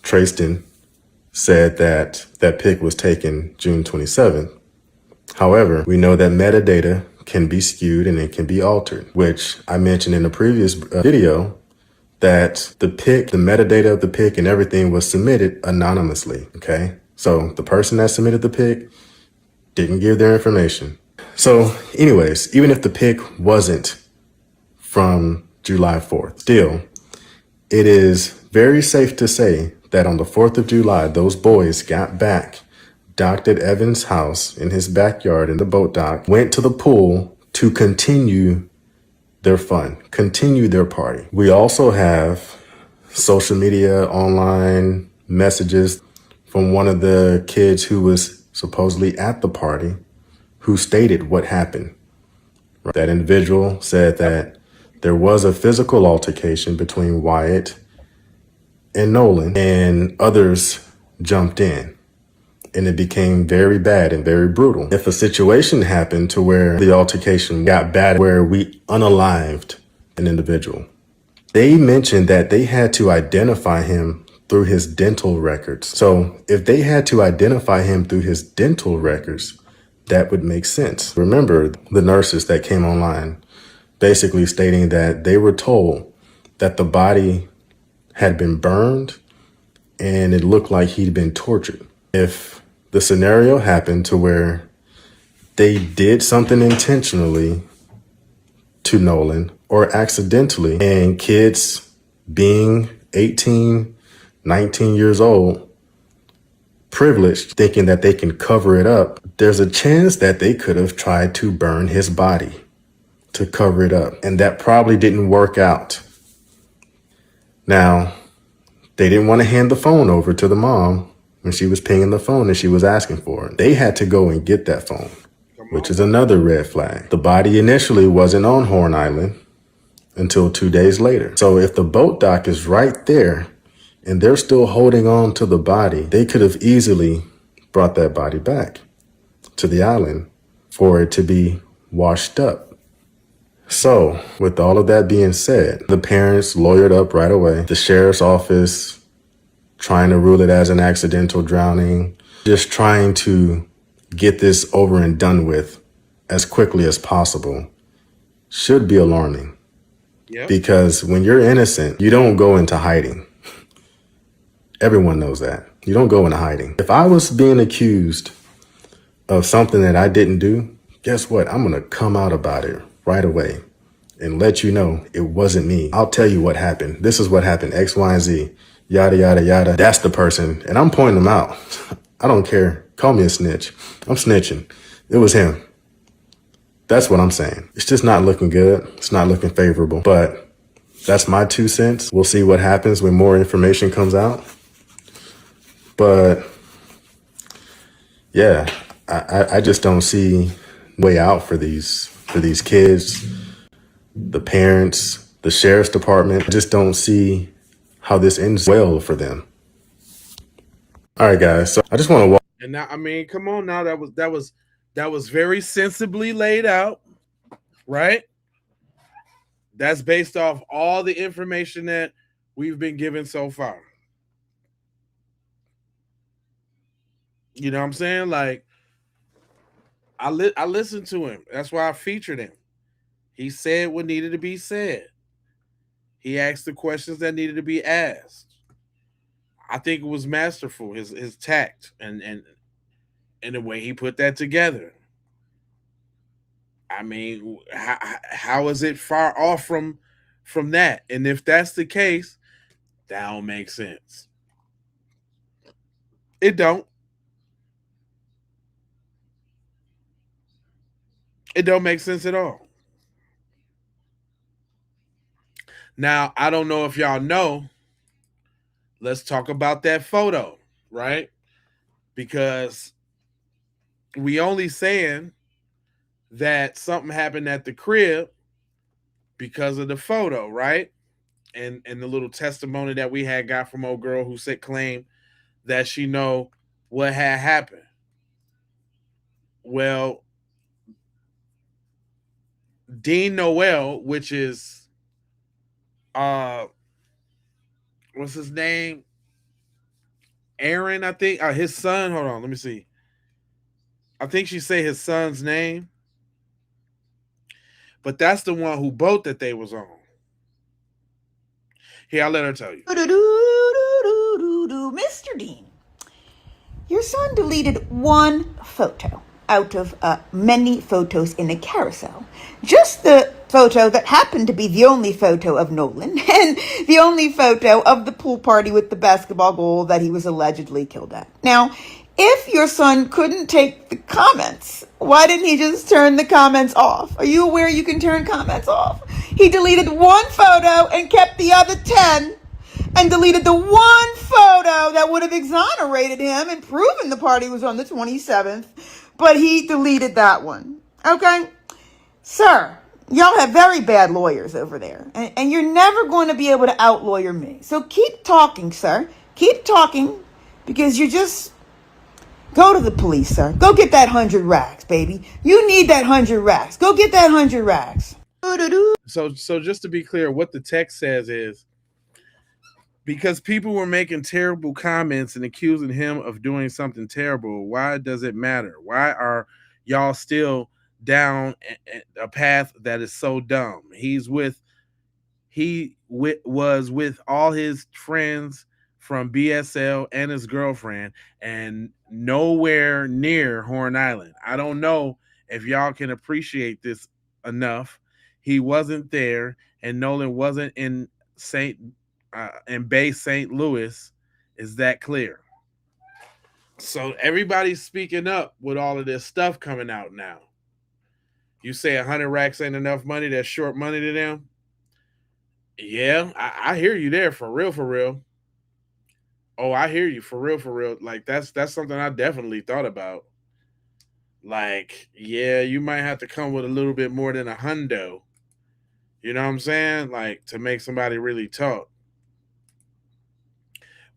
Tristan, said that that pic was taken June 27th. However, we know that metadata can be skewed and it can be altered, which I mentioned in the previous video that the pic, the metadata of the pic and everything was submitted anonymously. Okay. So the person that submitted the pic didn't give their information. So anyways, even if the pic wasn't from July 4th, still, it is very safe to say that on the 4th of July, those boys got back, docked at Evan's house in his backyard in the boat dock, went to the pool to continue their fun, continue their party. We also have social media, online messages from one of the kids who was supposedly at the party who stated what happened. That individual said that there was a physical altercation between Wyatt and Nolan, and others jumped in, and it became very bad and very brutal. If a situation happened to where the altercation got bad, where we unalived an individual, they mentioned that they had to identify him through his dental records. So if they had to identify him through his dental records, that would make sense. Remember the nurses that came online basically stating that they were told that the body had been burned and it looked like he'd been tortured. If the scenario happened to where they did something intentionally to Nolan or accidentally, and kids being 18, 19 years old, privileged, thinking that they can cover it up, there's a chance that they could have tried to burn his body to cover it up. And that probably didn't work out. Now, they didn't want to hand the phone over to the mom when she was pinging the phone and she was asking for it. They had to go and get that phone, which is another red flag. The body initially wasn't on Horn Island until 2 days later. So if the boat dock is right there and they're still holding on to the body, they could have easily brought that body back to the island for it to be washed up. So with all of that being said, the parents lawyered up right away. The sheriff's office trying to rule it as an accidental drowning, just trying to get this over and done with as quickly as possible should be alarming. Yep. Because when you're innocent, you don't go into hiding. Everyone knows that. You don't go into hiding. If I was being accused of something that I didn't do, guess what? I'm going to come out about it right away and let you know it wasn't me. I'll tell you what happened. This is what happened. X, Y, and Z. Yada, yada, yada. That's the person. And I'm pointing them out. I don't care. Call me a snitch. I'm snitching. It was him. That's what I'm saying. It's just not looking good. It's not looking favorable. But that's my 2 cents. We'll see what happens when more information comes out. But yeah, I just don't see way out for these kids, the parents, the sheriff's department. I just don't see how this ends well for them. All right, guys. So I just want to walk. And now, I mean, come on now. That was very sensibly laid out, right? That's based off all the information that we've been given so far. You know what I'm saying? Like, I listened to him. That's why I featured him. He said what needed to be said. He asked the questions that needed to be asked. I think it was masterful, his tact and the way he put that together. I mean, how is it far off from that? And if that's the case, that don't make sense. It don't. It don't make sense at all. Now, I don't know if y'all know. Let's talk about that photo, right? Because we only saying that something happened at the crib because of the photo, right? And the little testimony that we had got from old girl who said claim that she know what had happened. Well, Dean Noel, which is what's his name? Aaron, I think. His son. Hold on, let me see. I think she say his son's name. but that's the one who boat that they was on. Here, I'll let her tell you. Mr. Dean, your son deleted one photo out of many photos in a carousel. Just the photo that happened to be the only photo of Nolan and the only photo of the pool party with the basketball goal that he was allegedly killed at. Now, if your son couldn't take the comments, why didn't he just turn the comments off? Are you aware you can turn comments off? He deleted one photo and kept the other 10 and deleted the one photo that would have exonerated him and proven the party was on the 27th, but he deleted that one. Okay? Sir, y'all have very bad lawyers over there, and you're never going to be able to out-lawyer me. So keep talking, sir. Keep talking, because you just... Go to the police, sir. Go get that 100 racks, baby. You need that 100 racks. Go get that 100 racks. So just to be clear, what the text says is, because people were making terrible comments and accusing him of doing something terrible, why does it matter? Why are y'all still down a path that is so dumb? He was with all his friends from BSL and his girlfriend and nowhere near Horn Island. I don't know if y'all can appreciate this enough. He wasn't there, and Nolan wasn't in Bay St. Louis. Is that clear? So everybody's speaking up with all of this stuff coming out now. You say 100 racks ain't enough money, that's short money to them? Yeah, I hear you there, for real, for real. Oh, I hear you, for real, for real. Like, that's something I definitely thought about. Like, yeah, you might have to come with a little bit more than a hundo. You know what I'm saying? Like, to make somebody really talk.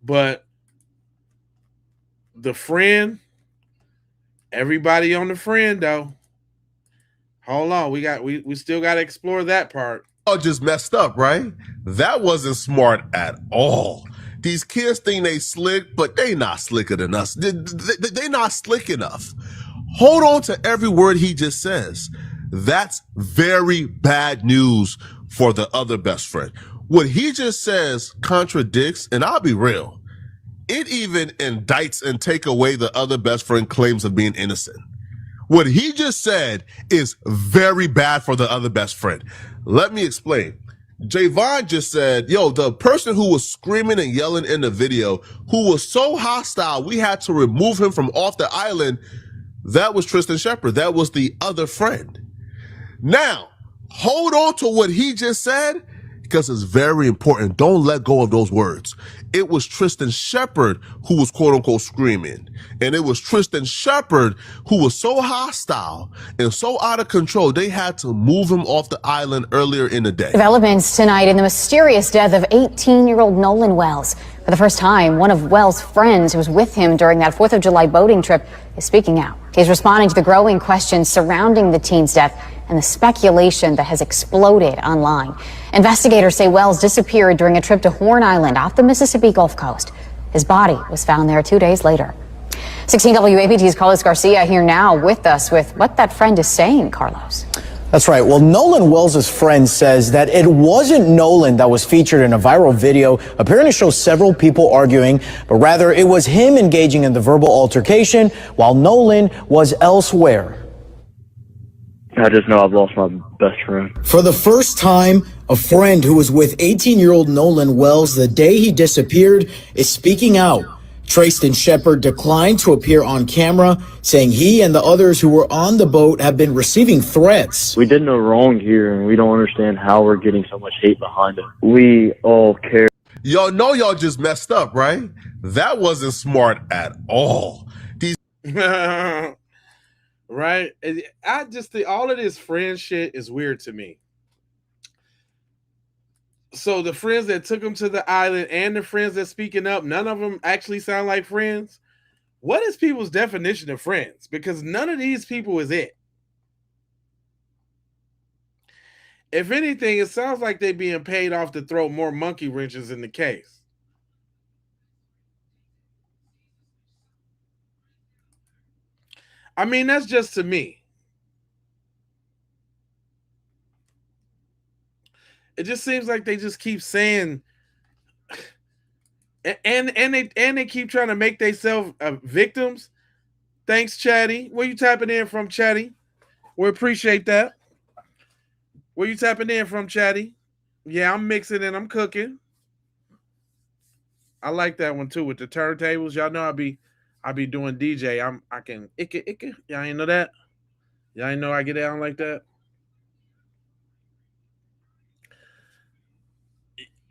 But the friend, everybody on the friend, though. Hold on, we still got to explore that part. Oh, just messed up, right? That wasn't smart at all. These kids think they slick, but they not slicker than us. They not slick enough. Hold on to every word he just says. That's very bad news for the other best friend. What he just says contradicts, and I'll be real, it even indicts and take away the other best friend claims of being innocent. What he just said is very bad for the other best friend. Let me explain. Javon just said, yo, the person who was screaming and yelling in the video, who was so hostile, we had to remove him from off the island. That was Tristan Shepard. That was the other friend. Now, hold on to what he just said, because it's very important. Don't let go of those words. It was Tristan Shepard who was quote unquote screaming. And it was Tristan Shepard who was so hostile and so out of control, they had to move him off the island earlier in the day. Developments tonight in the mysterious death of 18-year-old Nolan Wells. For the first time, one of Wells' friends who was with him during that 4th of July boating trip is speaking out. He's responding to the growing questions surrounding the teen's death and the speculation that has exploded online. Investigators say Wells disappeared during a trip to Horn Island off the Mississippi Gulf Coast. His body was found there 2 days later. 16 WAPT's Carlos Garcia here now with us with what that friend is saying, Carlos. That's right. Well, Nolan Wells' friend says that it wasn't Nolan that was featured in a viral video appearing to show several people arguing, but rather it was him engaging in the verbal altercation while Nolan was elsewhere. I just know I've lost my best friend. For the first time, a friend who was with 18-year-old Nolan Wells the day he disappeared is speaking out. Tristan Shepard declined to appear on camera, saying he and the others who were on the boat have been receiving threats. We did no wrong here, and we don't understand how we're getting so much hate behind it. We all care. Y'all know y'all just messed up, right? That wasn't smart at all. These right? I just think all of this friend shit is weird to me. So the friends that took him to the island and the friends that speaking up, none of them actually sound like friends. What is people's definition of friends? Because none of these people is it. If anything, it sounds like they're being paid off to throw more monkey wrenches in the case. I mean, that's just to me. It just seems like they just keep saying, and they keep trying to make themselves victims. Thanks, Chatty. Where you tapping in from, Chatty? We appreciate that. Where you tapping in from, Chatty? Yeah, I'm mixing and I'm cooking. I like that one too with the turntables. Y'all know I be doing DJ. I can. Y'all ain't know that. Y'all ain't know I get down like that.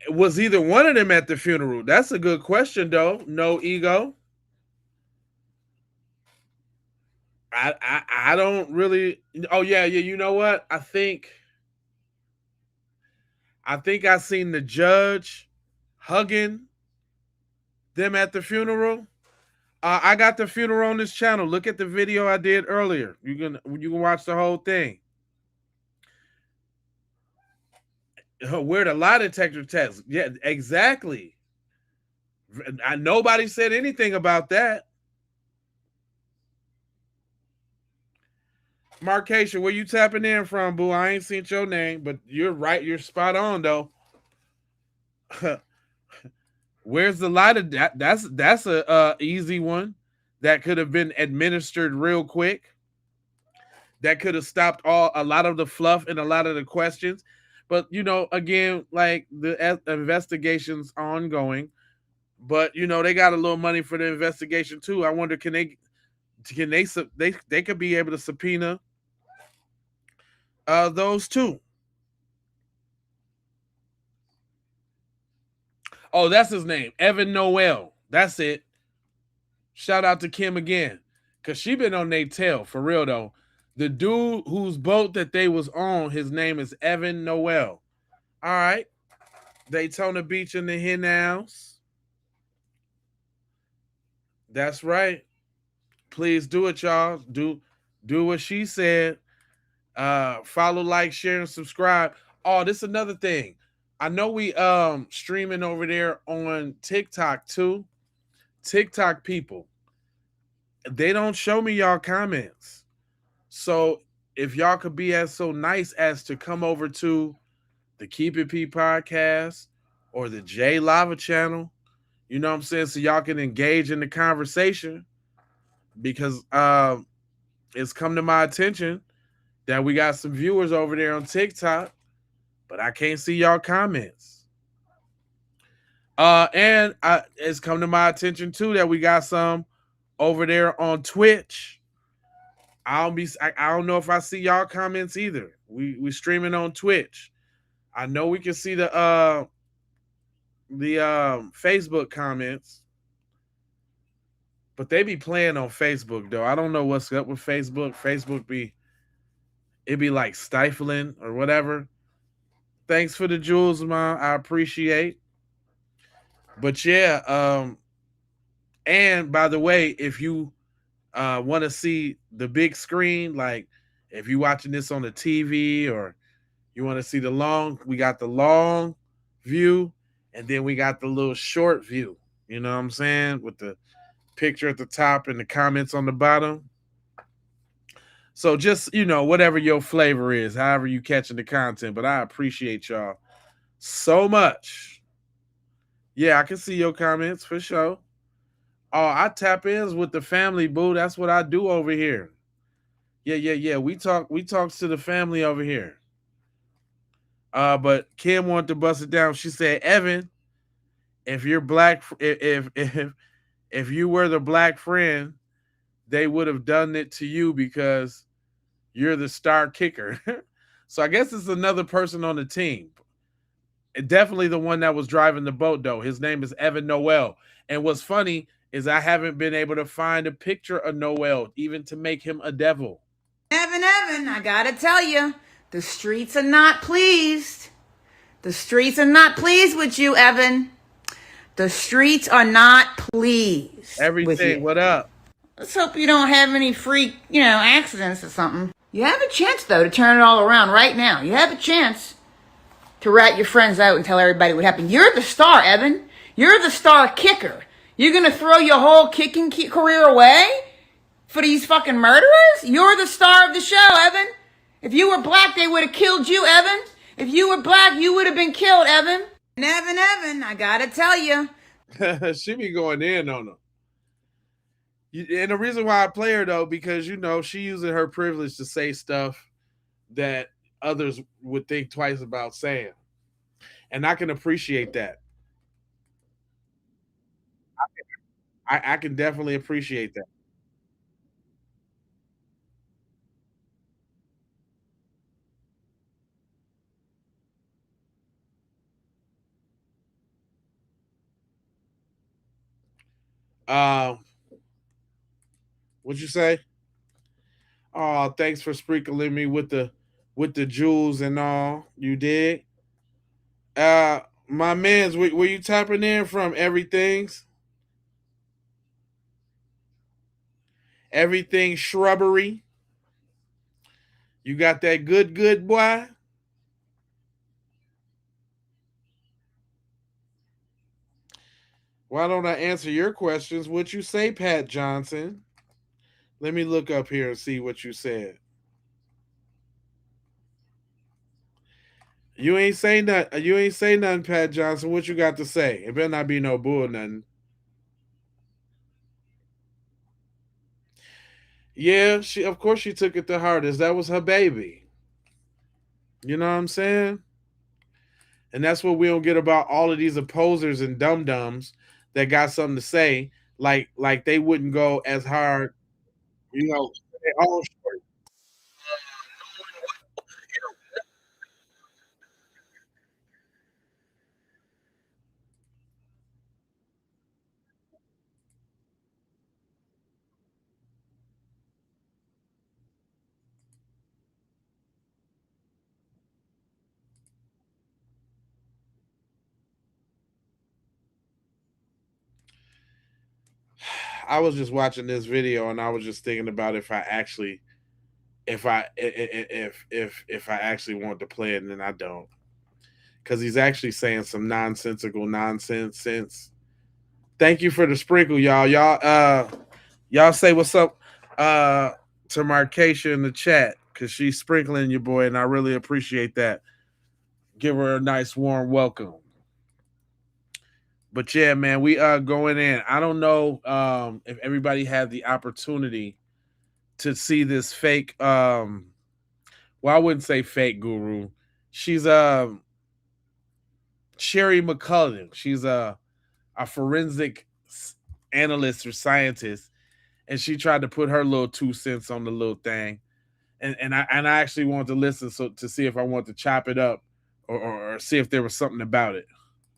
Was either one of them at the funeral? That's a good question, though. No ego. I don't really. Oh yeah. You know what? I think I seen the judge hugging them at the funeral. I got the funeral on this channel. Look at the video I did earlier. You can watch the whole thing. Where the lie detector test? Yeah, exactly. Nobody said anything about that. Marcation, where you tapping in from, boo? I ain't seen your name, but you're right. You're spot on, though. Where's the lie detector? That's a easy one that could have been administered real quick. That could have stopped a lot of the fluff and a lot of the questions. But again, like the investigation's ongoing. But they got a little money for the investigation too. I wonder, they could be able to subpoena those two. Oh, that's his name, Evan Noel. That's it. Shout out to Kim again, cause she been on their tail for real though. The dude whose boat that they was on, his name is Evan Noel. All right, Daytona Beach in the hen house. That's right. Please do it, y'all. Do what she said. Follow, like, share, and subscribe. Oh, this is another thing. I know we streaming over there on TikTok too. TikTok people, they don't show me y'all comments. So if y'all could be so nice as to come over to the Keep It P podcast or the J Lava channel, you know what I'm saying? So y'all can engage in the conversation, because it's come to my attention that we got some viewers over there on TikTok, but I can't see y'all comments. And it's come to my attention too that we got some over there on Twitch. I don't know if I see y'all comments either. We streaming on Twitch. I know we can see the Facebook comments, but they be playing on Facebook though. I don't know what's up with Facebook. Facebook be like stifling or whatever. Thanks for the jewels, Mom. I appreciate. But yeah, and by the way, if you want to see the big screen, like if you're watching this on the TV or you want to see we got the long view, and then we got the little short view. You know what I'm saying? With the picture at the top and the comments on the bottom. So just, whatever your flavor is, however you catching the content, but I appreciate y'all so much. Yeah, I can see your comments for sure. Oh, I tap in with the family, boo. That's what I do over here. Yeah. We talk to the family over here. But Kim wanted to bust it down. She said, Evan, if you're black, if you were the black friend, they would have done it to you because you're the star kicker. So I guess it's another person on the team. Definitely the one that was driving the boat, though. His name is Evan Noel. And what's funny is I haven't been able to find a picture of Noel, even to make him a devil. Evan, I gotta tell you, the streets are not pleased. The streets are not pleased with you, Evan. The streets are not pleased. Everything, what up? Let's hope you don't have any freak, accidents or something. You have a chance, though, to turn it all around right now. You have a chance to rat your friends out and tell everybody what happened. You're the star, Evan. You're the star kicker. You're going to throw your whole kicking career away for these fucking murderers? You're the star of the show, Evan. If you were black, they would have killed you, Evan. If you were black, you would have been killed, Evan. And Evan, I gotta tell you. She be going in on them. And the reason why I play her, though, because, she using her privilege to say stuff that others would think twice about saying. And I can appreciate that. I can definitely appreciate that. What'd you say? Oh, thanks for sprinkling me with the jewels and all. You did. My man's, were you tapping in from everything shrubbery? You got that good boy? Why don't I answer your questions? What you say, Pat Johnson? Let me look up here and see what you said. You ain't say nothing. You ain't say nothing, Pat Johnson. What you got to say? It better not be no bull nothing. Yeah, of course she took it the hardest. That was her baby. You know what I'm saying? And that's what we don't get about all of these opposers and dum-dums that got something to say, like they wouldn't go as hard, their own story. I was just watching this video and I was just thinking about if I actually want to play it, and then I don't, because he's actually saying some nonsensical nonsense. Thank you for the sprinkle, y'all. Y'all say what's up to Markeisha in the chat, because she's sprinkling your boy, and I really appreciate that. Give her a nice warm welcome. But yeah, man, we going in. I don't know if everybody had the opportunity to see this fake. Well, I wouldn't say fake guru. She's Sherry McCullough. She's a forensic analyst or scientist, and she tried to put her little 2 cents on the little thing. And I actually wanted to listen to see if I want to chop it up or see if there was something about it.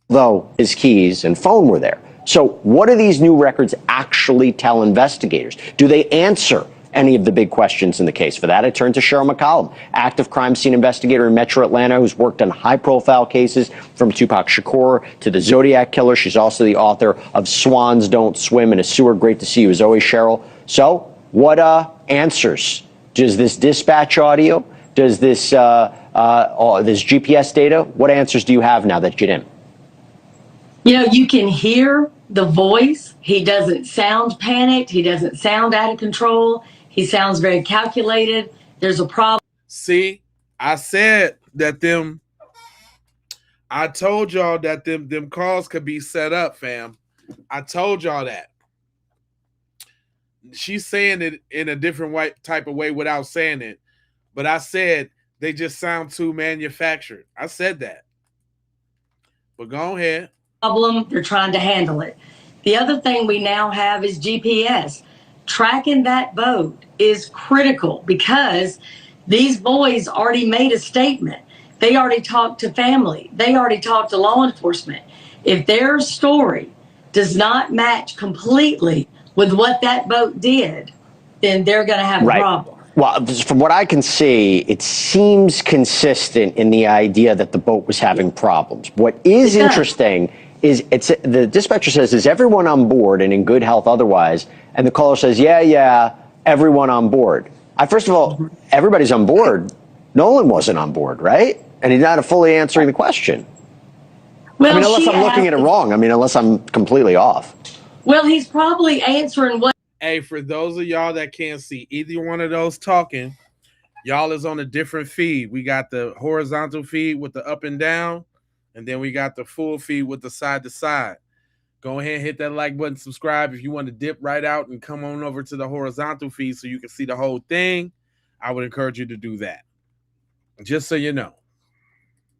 Though his keys and phone were there. So what do these new records actually tell investigators? Do they answer any of the big questions in the case? For that, I turn to Cheryl McCollum, active crime scene investigator in Metro Atlanta, who's worked on high-profile cases from Tupac Shakur to the Zodiac Killer. She's also the author of Swans Don't Swim in a Sewer. Great to see you as always, Cheryl. So what answers does this dispatch audio, does this GPS data, what answers do you have now that you didn't? You can hear the voice. He doesn't sound panicked. He doesn't sound out of control. He sounds very calculated. There's a problem. See, I said that I told y'all that them calls could be set up, fam. I told y'all that. She's saying it in a different type of way without saying it. But I said they just sound too manufactured. I said that. But go ahead. Problem. They're trying to handle it. The other thing we now have is GPS. Tracking that boat is critical because these boys already made a statement. They already talked to family. They already talked to law enforcement. If their story does not match completely with what that boat did, then they're going to have a problem. Well, from what I can see, it seems consistent in the idea that the boat was having problems. What is interesting is the dispatcher says, is everyone on board and in good health otherwise? And the caller says, yeah, everyone on board. First of all, everybody's on board. Nolan wasn't on board, right? And he's not fully answering the question. Well, unless I'm looking at it wrong. Unless I'm completely off. Well, he's probably answering what. Hey, for those of y'all that can't see either one of those talking, Y'all is on a different feed. We got the horizontal feed with the up and down, and then we got the full feed with the side to side. Go ahead and hit that like button, subscribe. If you want to dip right out and come on over to the horizontal feed so you can see the whole thing, I would encourage you to do that. Just so you know.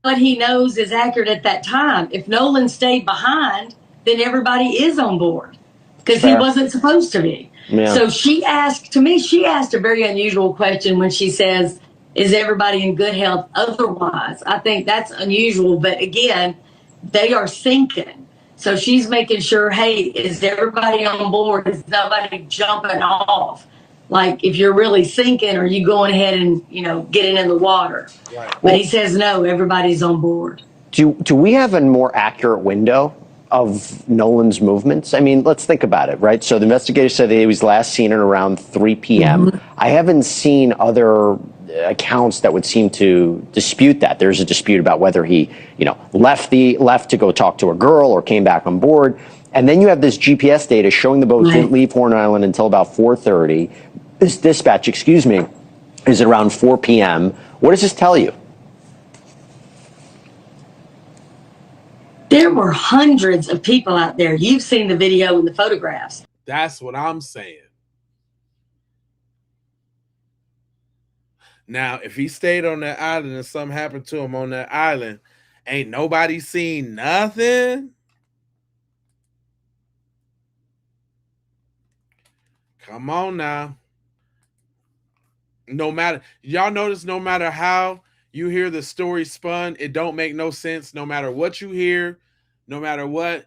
What he knows is accurate at that time. If Nolan stayed behind, then everybody is on board because he wasn't supposed to be. Yeah. So she asked a very unusual question when she says, is everybody in good health otherwise? I think that's unusual, but again, they are sinking. So she's making sure, hey, is everybody on board? Is nobody jumping off? Like, if you're really sinking, are you going ahead and, getting in the water? Right. But he says, no, everybody's on board. Do we have a more accurate window of Nolan's movements? I mean, let's think about it, right? So the investigators said that he was last seen at around 3 p.m. I haven't seen other accounts that would seem to dispute that. There's a dispute about whether he, left to go talk to a girl or came back on board. And then you have this GPS data showing the boat didn't leave Horn Island until about 4:30. This dispatch, is around 4 p.m. What does this tell you? There were hundreds of people out there. You've seen the video and the photographs. That's what I'm saying. Now, if he stayed on that island and something happened to him on that island, ain't nobody seen nothing. Come on now. Y'all notice no matter how you hear the story spun, it don't make no sense. No matter what you hear, no matter what,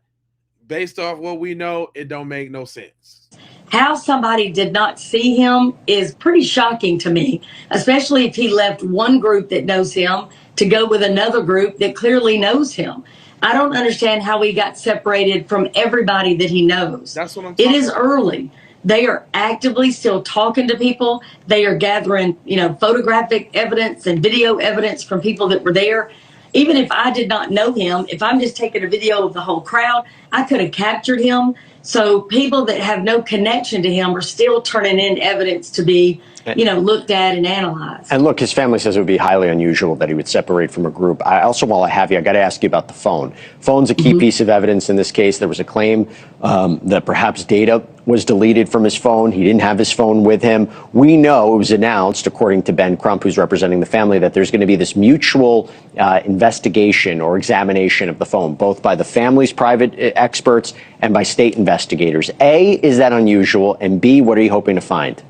based off what we know, it don't make no sense. How somebody did not see him is pretty shocking to me, especially if he left one group that knows him to go with another group that clearly knows him. I don't understand how he got separated from everybody that he knows. That's what I'm talking about. It is early. They are actively still talking to people. They are gathering, photographic evidence and video evidence from people that were there. Even if I did not know him, if I'm just taking a video of the whole crowd, I could have captured him. So people that have no connection to him are still turning in evidence to be, looked at and analyzed. And look, his family says it would be highly unusual that he would separate from a group. I also, while I have you, I got to ask you about the phone. Phone's a key piece of evidence in this case. There was a claim that perhaps data was deleted from his phone. He didn't have his phone with him. We know it was announced, according to Ben Crump, who's representing the family, that there's going to be this mutual investigation or examination of the phone, both by the family's private experts and by state investigators. A, is that unusual? And B, what are you hoping to find?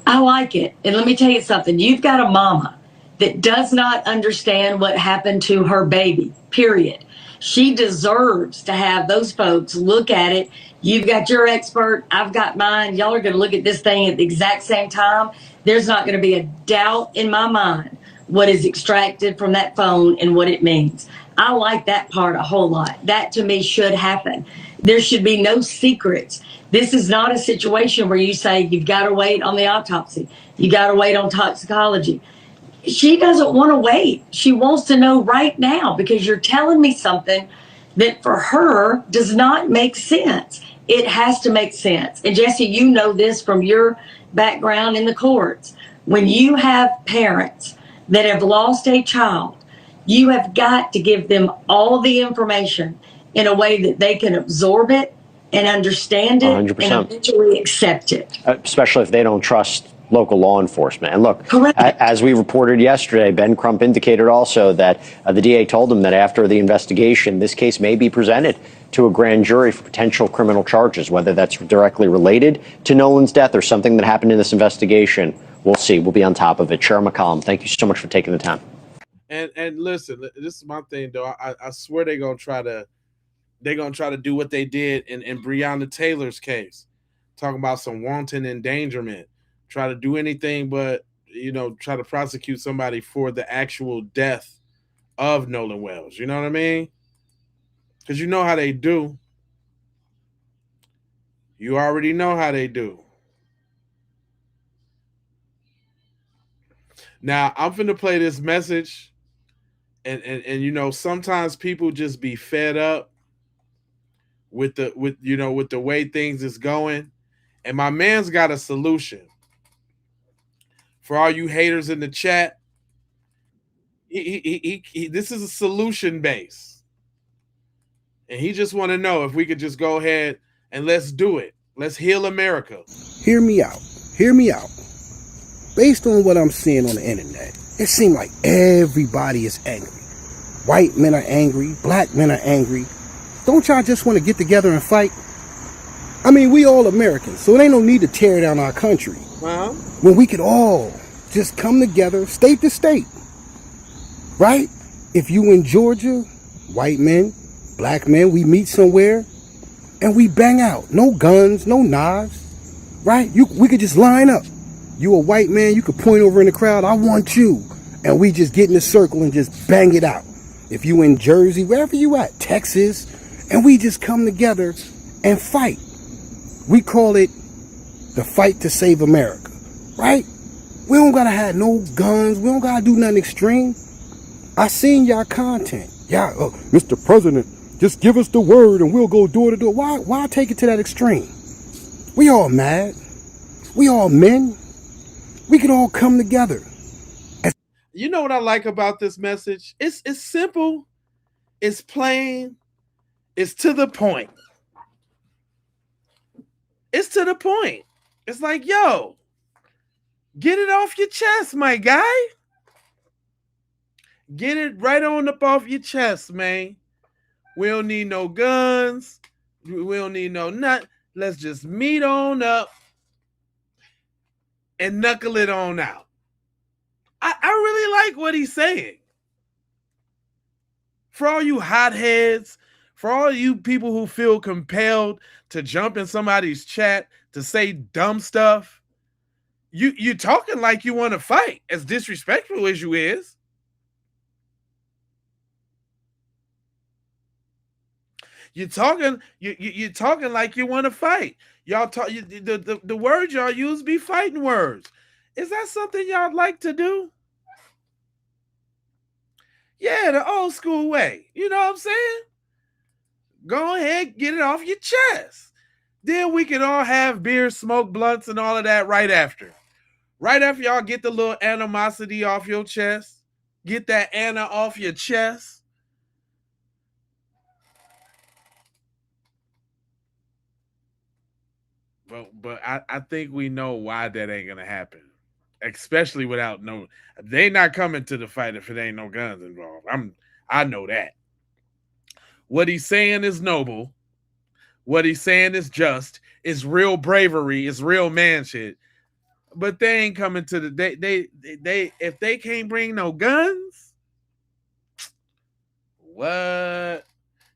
I like it. And let me tell you something. You've got a mama that does not understand what happened to her baby, period. She deserves to have those folks look at it. You've got your expert. I've got mine. Y'all are going to look at this thing at the exact same time. There's not going to be a doubt in my mind what is extracted from that phone and what it means. I like that part a whole lot. That to me should happen. There should be no secrets. This is not a situation where you say you've got to wait on the autopsy. You got to wait on toxicology. She doesn't want to wait. She wants to know right now because you're telling me something that for her does not make sense. It has to make sense. And Jesse, you know this from your background in the courts. When you have parents that have lost a child, you have got to give them all the information in a way that they can absorb it and understand it 100%. and eventually accept it. Especially if they don't trust local law enforcement. And look, as we reported yesterday, Ben Crump indicated also that the DA told him that after the investigation, this case may be presented to a grand jury for potential criminal charges, whether that's directly related to Nolan's death or something that happened in this investigation. We'll see. We'll be on top of it. Sharon McCollum, thank you so much for taking the time. And listen, this is my thing, though. I swear they're gonna try to do what they did in Breonna Taylor's case, talking about some wanton endangerment, try to do anything but try to prosecute somebody for the actual death of Nolan Wells. You know what I mean? Because you know how they do. You already know how they do. Now I'm finna play this message. And sometimes people just be fed up with the way things is going. And my man's got a solution For all you haters in the chat, this is a solution base. And he just want to know if we could just go ahead and let's do it. Let's heal America. Hear me out. Hear me out. Based on what I'm seeing on the internet, it seems like everybody is angry. White men are angry. Black men are angry. Don't y'all just want to get together and fight? I mean, we all Americans, so it ain't no need to tear down our country. When we could all just come together, state to state. Right? If you in Georgia, white men, black men, we meet somewhere and we bang out. No guns, no knives. Right? We could just line up. You a white man, you could point over in the crowd, I want you. And we just get in a circle and just bang it out. If you in Jersey, wherever you at, Texas, and we just come together and fight. We call it the fight to save America, right? We don't gotta have no guns. We don't gotta do nothing extreme. I seen y'all content. Yeah, Mr. President, just give us the word and we'll go door to door. Why take it to that extreme? We all mad. We all men. We can all come together. You know what I like about this message? It's simple. It's plain. It's to the point. It's to the point. It's like, yo, get it off your chest, my guy. Get it right on up off your chest, man. We don't need no guns. We don't need no nut. Let's just meet on up and knuckle it on out. I really like what he's saying. For all you hotheads, for all you people who feel compelled to jump in somebody's chat to say dumb stuff, you talking like you want to fight, as disrespectful as you is. You're talking like you want to fight. Y'all talk the words y'all use be fighting words. Is that something y'all like to do? Yeah, the old school way. You know what I'm saying? Go ahead, get it off your chest. Then we can all have beer, smoke blunts, and all of that right after. Right after y'all get the little animosity off your chest. Get that Anna off your chest. But I think we know why that ain't gonna happen. Especially without they not coming to the fight if it ain't no guns involved. I know that. What he's saying is noble. What he's saying is just. It's real bravery. It's real man shit. But they ain't coming to the they if they can't bring no guns. What?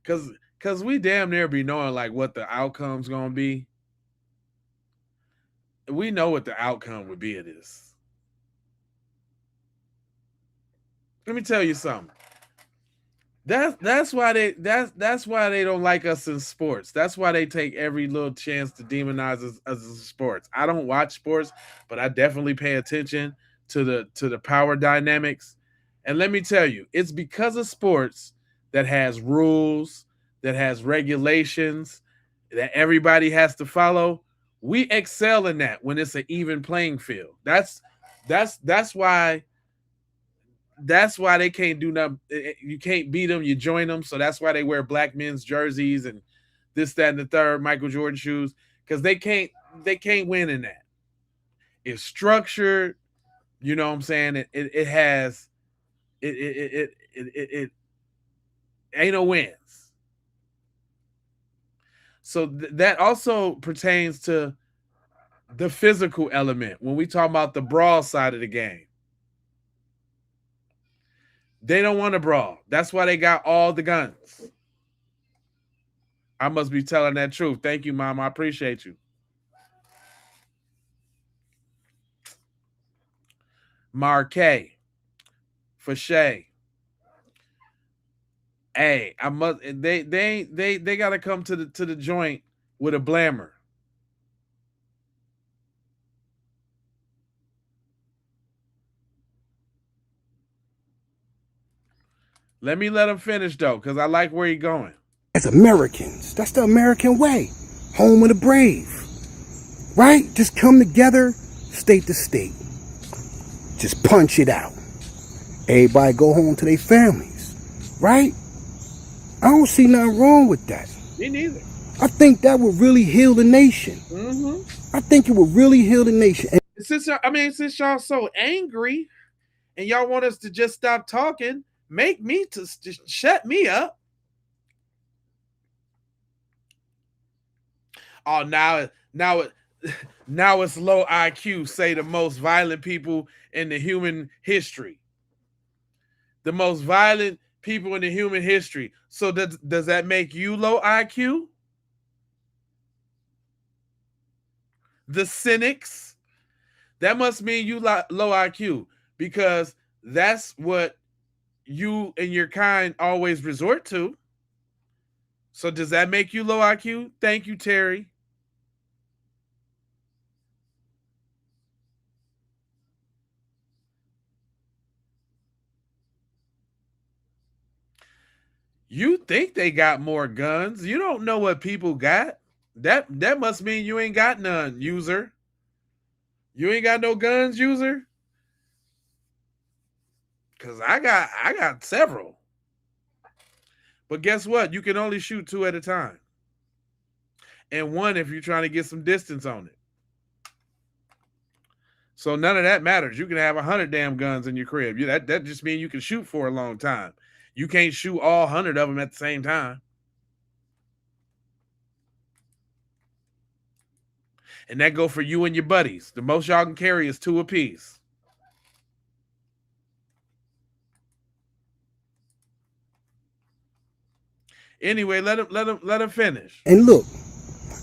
Cause we damn near be knowing like what the outcome's gonna be. We know what the outcome would be of this. Let me tell you something. That's why they don't like us in sports. That's why they take every little chance to demonize us as sports. I don't watch sports, but I definitely pay attention to the power dynamics. And let me tell you, it's because of sports that has rules, that has regulations, that everybody has to follow. We excel in that when it's an even playing field. That's why they can't do nothing. You can't beat them, you join them. So that's why they wear black men's jerseys and this, that, and the third, Michael Jordan shoes, because they can't win in that. It's structured, you know what I'm saying? It has it ain't no wins. So that also pertains to the physical element when we talk about the brawl side of the game. They don't want to brawl. That's why they got all the guns. I must be telling that truth. Thank you, Mom. I appreciate you. Marquet. For Shay. Hey, I must. They gotta come to the joint with a blammer. Let him finish though, because I like where he's going. As Americans, that's the American way. Home of the brave. Right? Just come together, state to state. just punch it out. Everybody go home to their families, right? I don't see nothing wrong with that. Me neither. I think that would really heal the nation. I think it would really heal the nation. And since y'all so angry and y'all want us to just stop talking, make me to just shut me up. Oh, now it's low IQ. Say the most violent people in the human history. The most violent people in the human history. So does that make you low IQ? The cynics? That must mean you low IQ, because that's what you and your kind always resort to. So does that make you low IQ? Thank you, Terry. You think they got more guns. You don't know what people got. That must mean you ain't got none, user. You ain't got no guns, user? Because I got several. But guess what? You can only shoot 2 at a time. And 1 if you're trying to get some distance on it. So none of that matters. You can have 100 damn guns in your crib. That just means you can shoot for a long time. You can't shoot all 100 of them at the same time. And that go for you and your buddies. The most y'all can carry is 2 apiece. Anyway, let him finish. And look,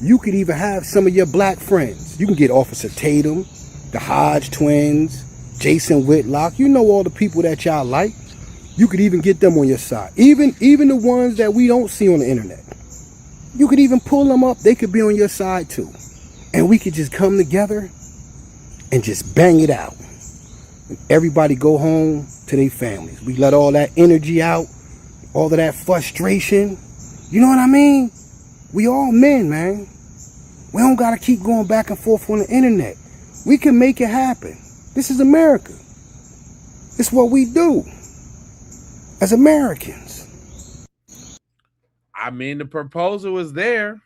you could even have some of your black friends. You can get Officer Tatum, the Hodge twins, Jason Whitlock. You know all the people that y'all like. You could even get them on your side. Even the ones that we don't see on the internet. You could even pull them up. They could be on your side too. And we could just come together and just bang it out. And everybody go home to their families. We let all that energy out, all of that frustration. You know what I mean? We all men, man. We don't got to keep going back and forth on the internet. We can make it happen. This is America. It's what we do as Americans. I mean, the proposal is there.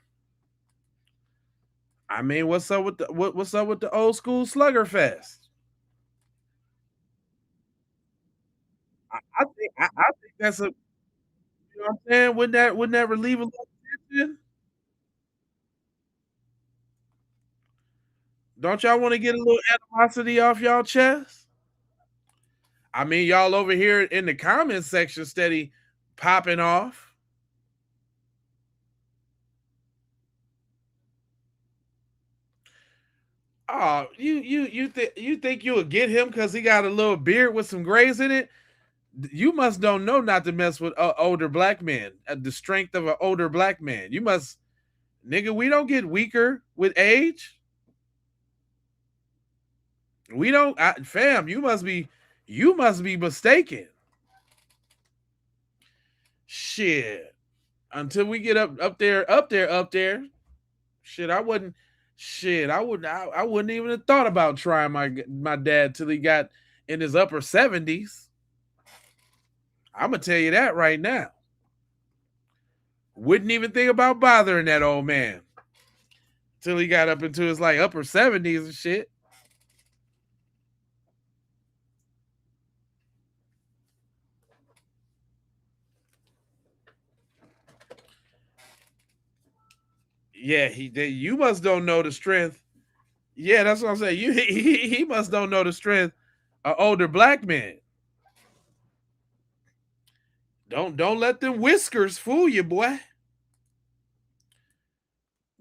I mean, what's up with the old school slugger fest? I think that's a, you know what I'm saying? Wouldn't that relieve a little tension? Don't y'all want to get a little animosity off y'all chest? I mean, y'all over here in the comment section steady popping off. Oh, you think you would get him because he got a little beard with some grays in it? You must don't know not to mess with older black men. The strength of an older black man. You must, nigga. We don't get weaker with age. We don't, fam. You must be mistaken. Shit. Until we get up there. Shit, I wouldn't even have thought about trying my dad till he got in his upper 70s. I'm gonna tell you that right now. Wouldn't even think about bothering that old man till he got up into his like upper 70s and shit. Yeah, you must don't know the strength. Yeah, that's what I'm saying. He must don't know the strength of older black men. Don't let them whiskers fool you, boy.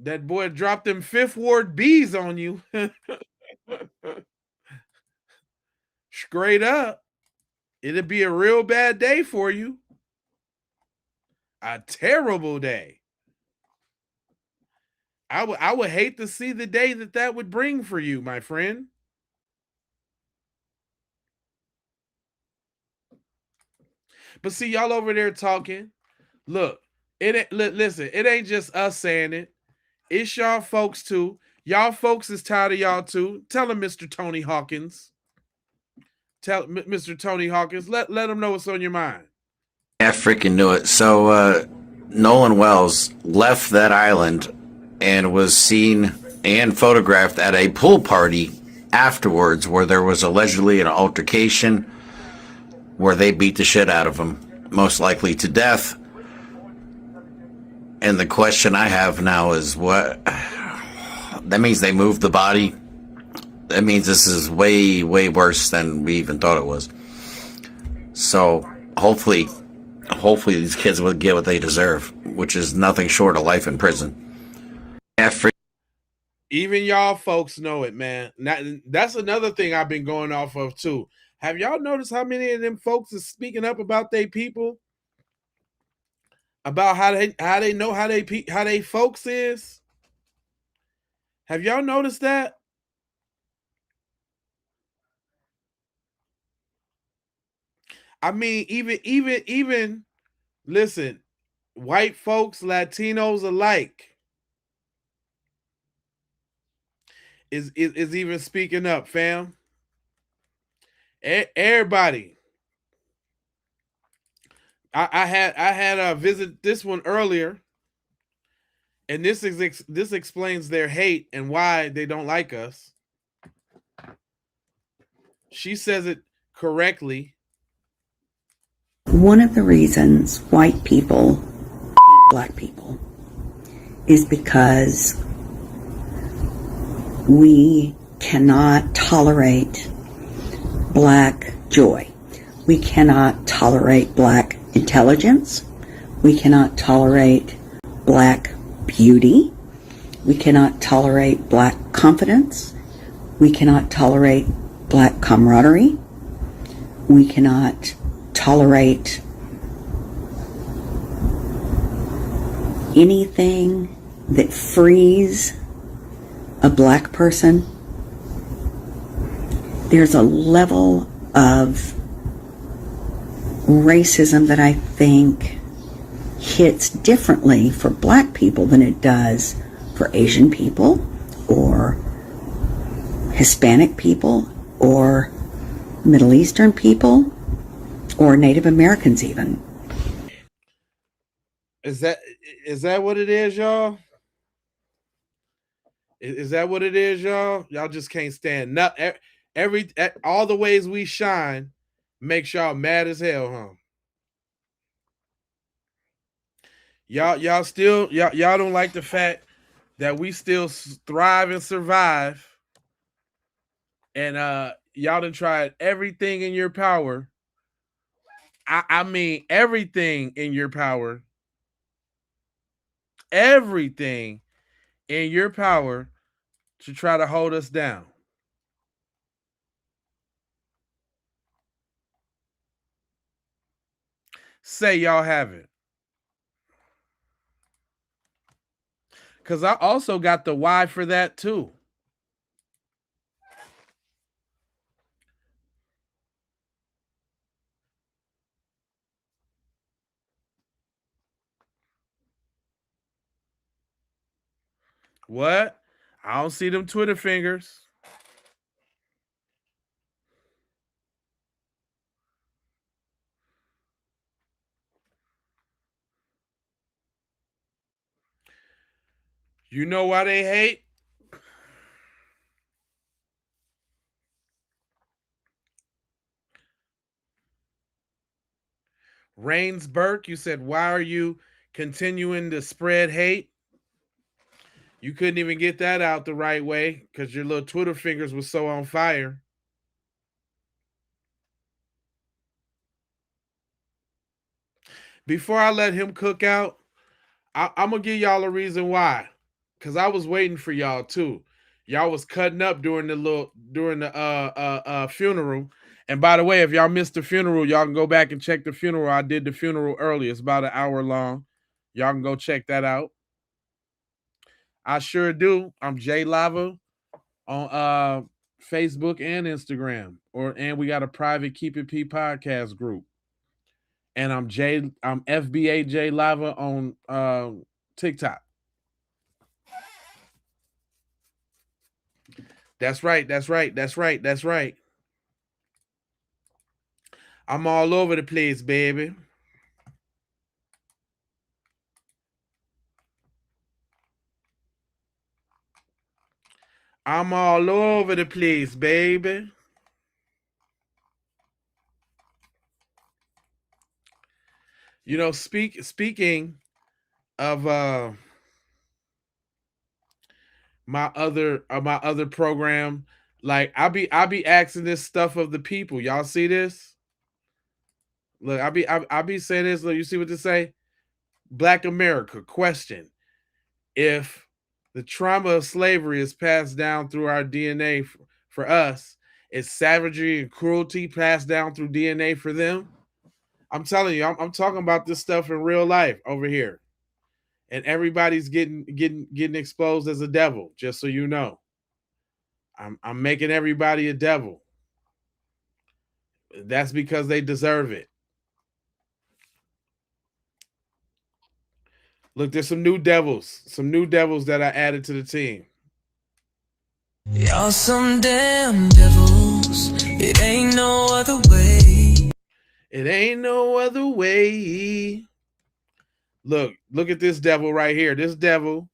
That boy dropped them Fifth Ward bees on you. Straight up. It'd be a real bad day for you. A terrible day. I would hate to see the day that would bring for you, my friend. But see, y'all over there talking. Look, listen, it ain't just us saying it. It's y'all folks too. Y'all folks is tired of y'all too. Tell him, Mr. Tony Hawkins. Tell Mr. Tony Hawkins, let them know what's on your mind. I freaking knew it. So Nolan Wells left that island and was seen and photographed at a pool party afterwards, where there was allegedly an altercation where they beat the shit out of him, most likely to death. And the question I have now is, what? That means they moved the body. That means this is way, way worse than we even thought it was. So hopefully these kids will get what they deserve, which is nothing short of life in prison. Even y'all folks know it, man. That's another thing I've been going off of too. Have y'all noticed how many of them folks is speaking up about their people? About how they know how they folks is? Have y'all noticed that? I mean, even listen, white folks, Latinos alike is even speaking up, fam. Everybody. I had a visit this one earlier, and this explains their hate and why they don't like us. She says it correctly. One of the reasons white people hate black people is because we cannot tolerate black joy. We cannot tolerate black intelligence. We cannot tolerate black beauty. We cannot tolerate black confidence. We cannot tolerate black camaraderie. We cannot tolerate anything that frees a black person. There's a level of racism that I think hits differently for black people than it does for Asian people or Hispanic people or Middle Eastern people or Native Americans even. Is that what it is, y'all? Is that what it is, y'all? Y'all just can't stand all the ways we shine makes y'all mad as hell, huh? Y'all don't like the fact that we still thrive and survive, and y'all done tried everything in your power. I mean everything in your power. Everything in your power to try to hold us down. Say y'all haven't. Because I also got the why for that too. What? I don't see them Twitter fingers. You know why they hate? Rains Burke, you said, why are you continuing to spread hate? You couldn't even get that out the right way because your little Twitter fingers were so on fire. Before I let him cook out, I'm going to give y'all a reason why. Because I was waiting for y'all too. Y'all was cutting up during the funeral. And by the way, if y'all missed the funeral, y'all can go back and check the funeral. I did the funeral early. It's about an hour long. Y'all can go check that out. I sure do. I'm Jay Lava on Facebook and Instagram. And we got a private Keep It P podcast group. And I'm FBA J Lava on TikTok. That's right. I'm all over the place, baby. I'm all over the place, baby. You know, speaking of my other program, like I be asking this stuff of the people. Y'all see this? Look, I be saying this. Look, you see what they say? Black America question: if the trauma of slavery is passed down through our DNA for us, is savagery and cruelty passed down through DNA for them? I'm telling you, I'm talking about this stuff in real life over here, and everybody's getting exposed as a devil. Just so you know, I'm making everybody a devil. That's because they deserve it. Look, there's some new devils that I added to the team. Y'all some damn devils. It ain't no other way. It ain't no other way. Look at this devil right here. This devil,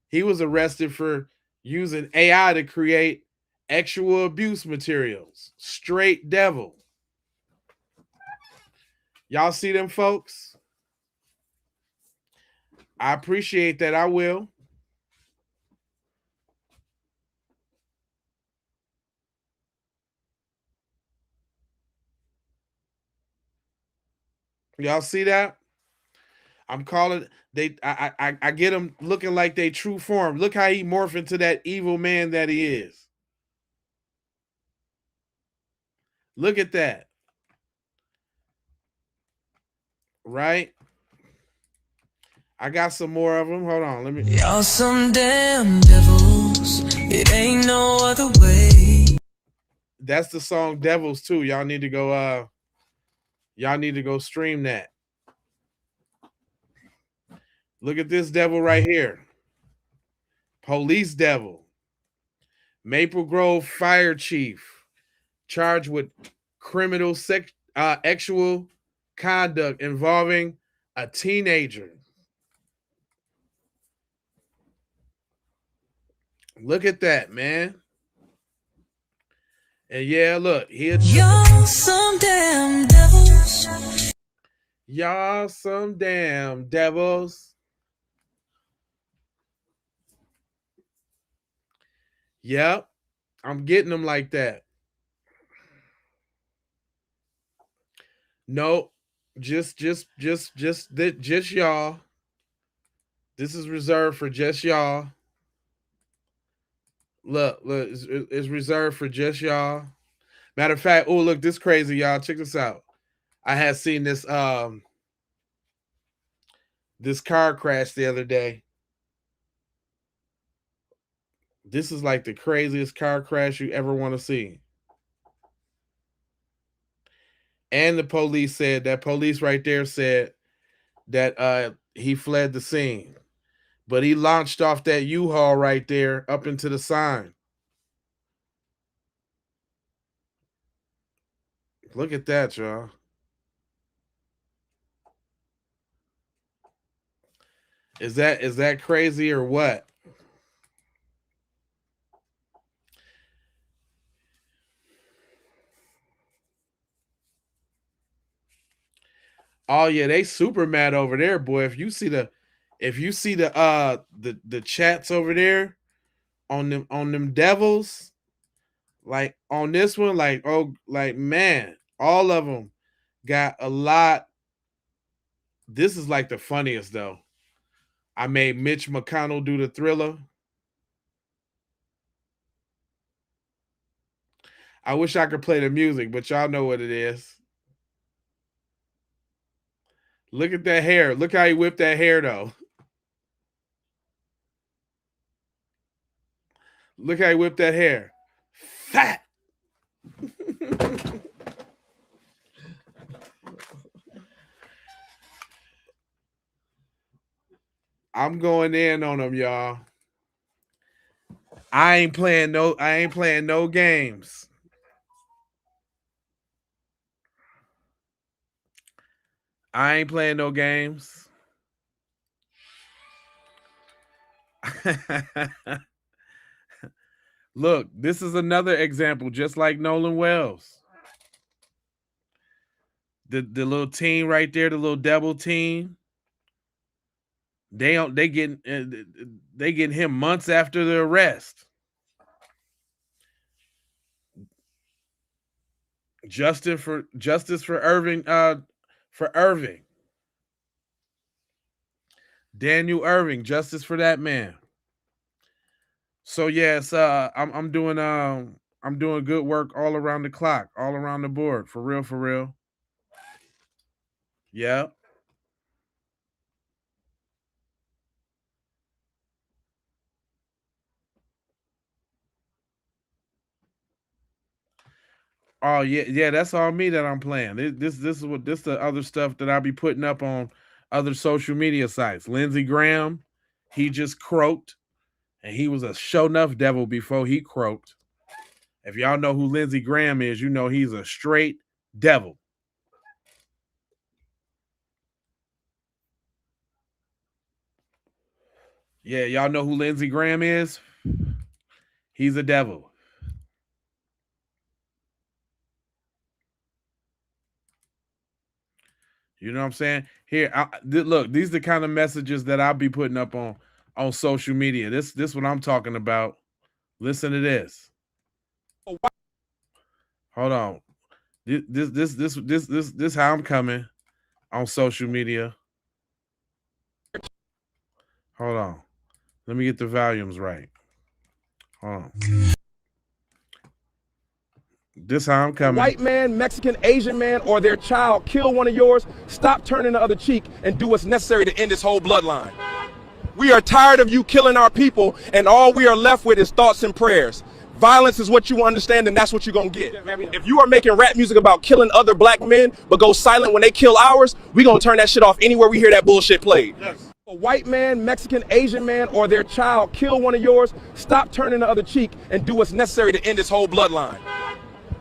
he was arrested for using AI to create sexual abuse materials. Straight devil. Y'all see them folks? I appreciate that. I will. Y'all see that? I'm calling they. I get them looking like they true form. Look how he morphed into that evil man that he is. Look at that. Right? I got some more of them. Hold on. Let me. Y'all some damn devils. It ain't no other way. That's the song Devils too. Y'all need to go stream that. Look at this devil right here. Police devil. Maple Grove fire chief charged with criminal sexual conduct involving a teenager. Look at that, man. And yeah, look, y'all some damn devils. Y'all some damn devils. Yep, I'm getting them like that. No, just y'all. This is reserved for just y'all. Look, it's reserved for just y'all. Matter of fact, oh look, this crazy, y'all. Check this out. I had seen this this car crash the other day. This is like the craziest car crash you ever want to see. And the police said that police right there said that he fled the scene. But he launched off that U-Haul right there up into the sign. Look at that, y'all. Is that crazy or what? Oh yeah, they super mad over there, boy. If you see the the chats over there on them devils, like on this one, like oh like man, all of them got a lot. This is like the funniest though. I made Mitch McConnell do the Thriller. I wish I could play the music, but y'all know what it is. Look at that hair. Look how he whipped that hair though. Look how he whipped that hair. Fat. I'm going in on them, y'all. I ain't playing no games. I ain't playing no games. Look, this is another example, just like Nolan Wells. The little team right there, the little devil team. They getting him months after the arrest. Justice for Irving. Daniel Irving, justice for that man. So yes, I'm doing good work all around the clock, all around the board, for real. Yeah. Oh yeah, that's all me that I'm playing. This is the other stuff that I'll be putting up on other social media sites. Lindsey Graham, he just croaked, and he was a show enough devil before he croaked. If y'all know who Lindsey Graham is, you know he's a straight devil. Yeah, y'all know who Lindsey Graham is? He's a devil. You know what I'm saying? Here, look, these are the kind of messages that I'll be putting up on social media. This what I'm talking about. Listen to this. Hold on. This how I'm coming on social media. Hold on. Let me get the volumes right. Hold on. This how I'm coming. White man, Mexican, Asian man, or their child kill one of yours, stop turning the other cheek and do what's necessary to end this whole bloodline. We are tired of you killing our people, and all we are left with is thoughts and prayers. Violence is what you understand, and that's what you're gonna get. If you are making rap music about killing other black men, but go silent when they kill ours, we gonna turn that shit off anywhere we hear that bullshit played. Yes. A white man, Mexican, Asian man, or their child kill one of yours, stop turning the other cheek and do what's necessary to end this whole bloodline.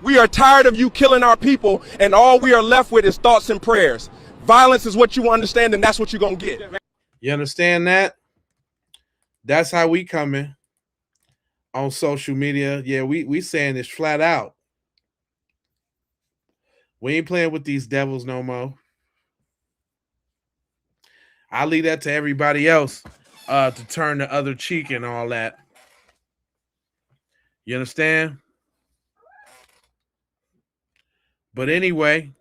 We are tired of you killing our people, and all we are left with is thoughts and prayers. Violence is what you understand, and that's what you're gonna get. You understand that? That's how we coming on social media. Yeah, we saying this flat out. We ain't playing with these devils no more. I leave that to everybody else to turn the other cheek and all that. You understand? But anyway,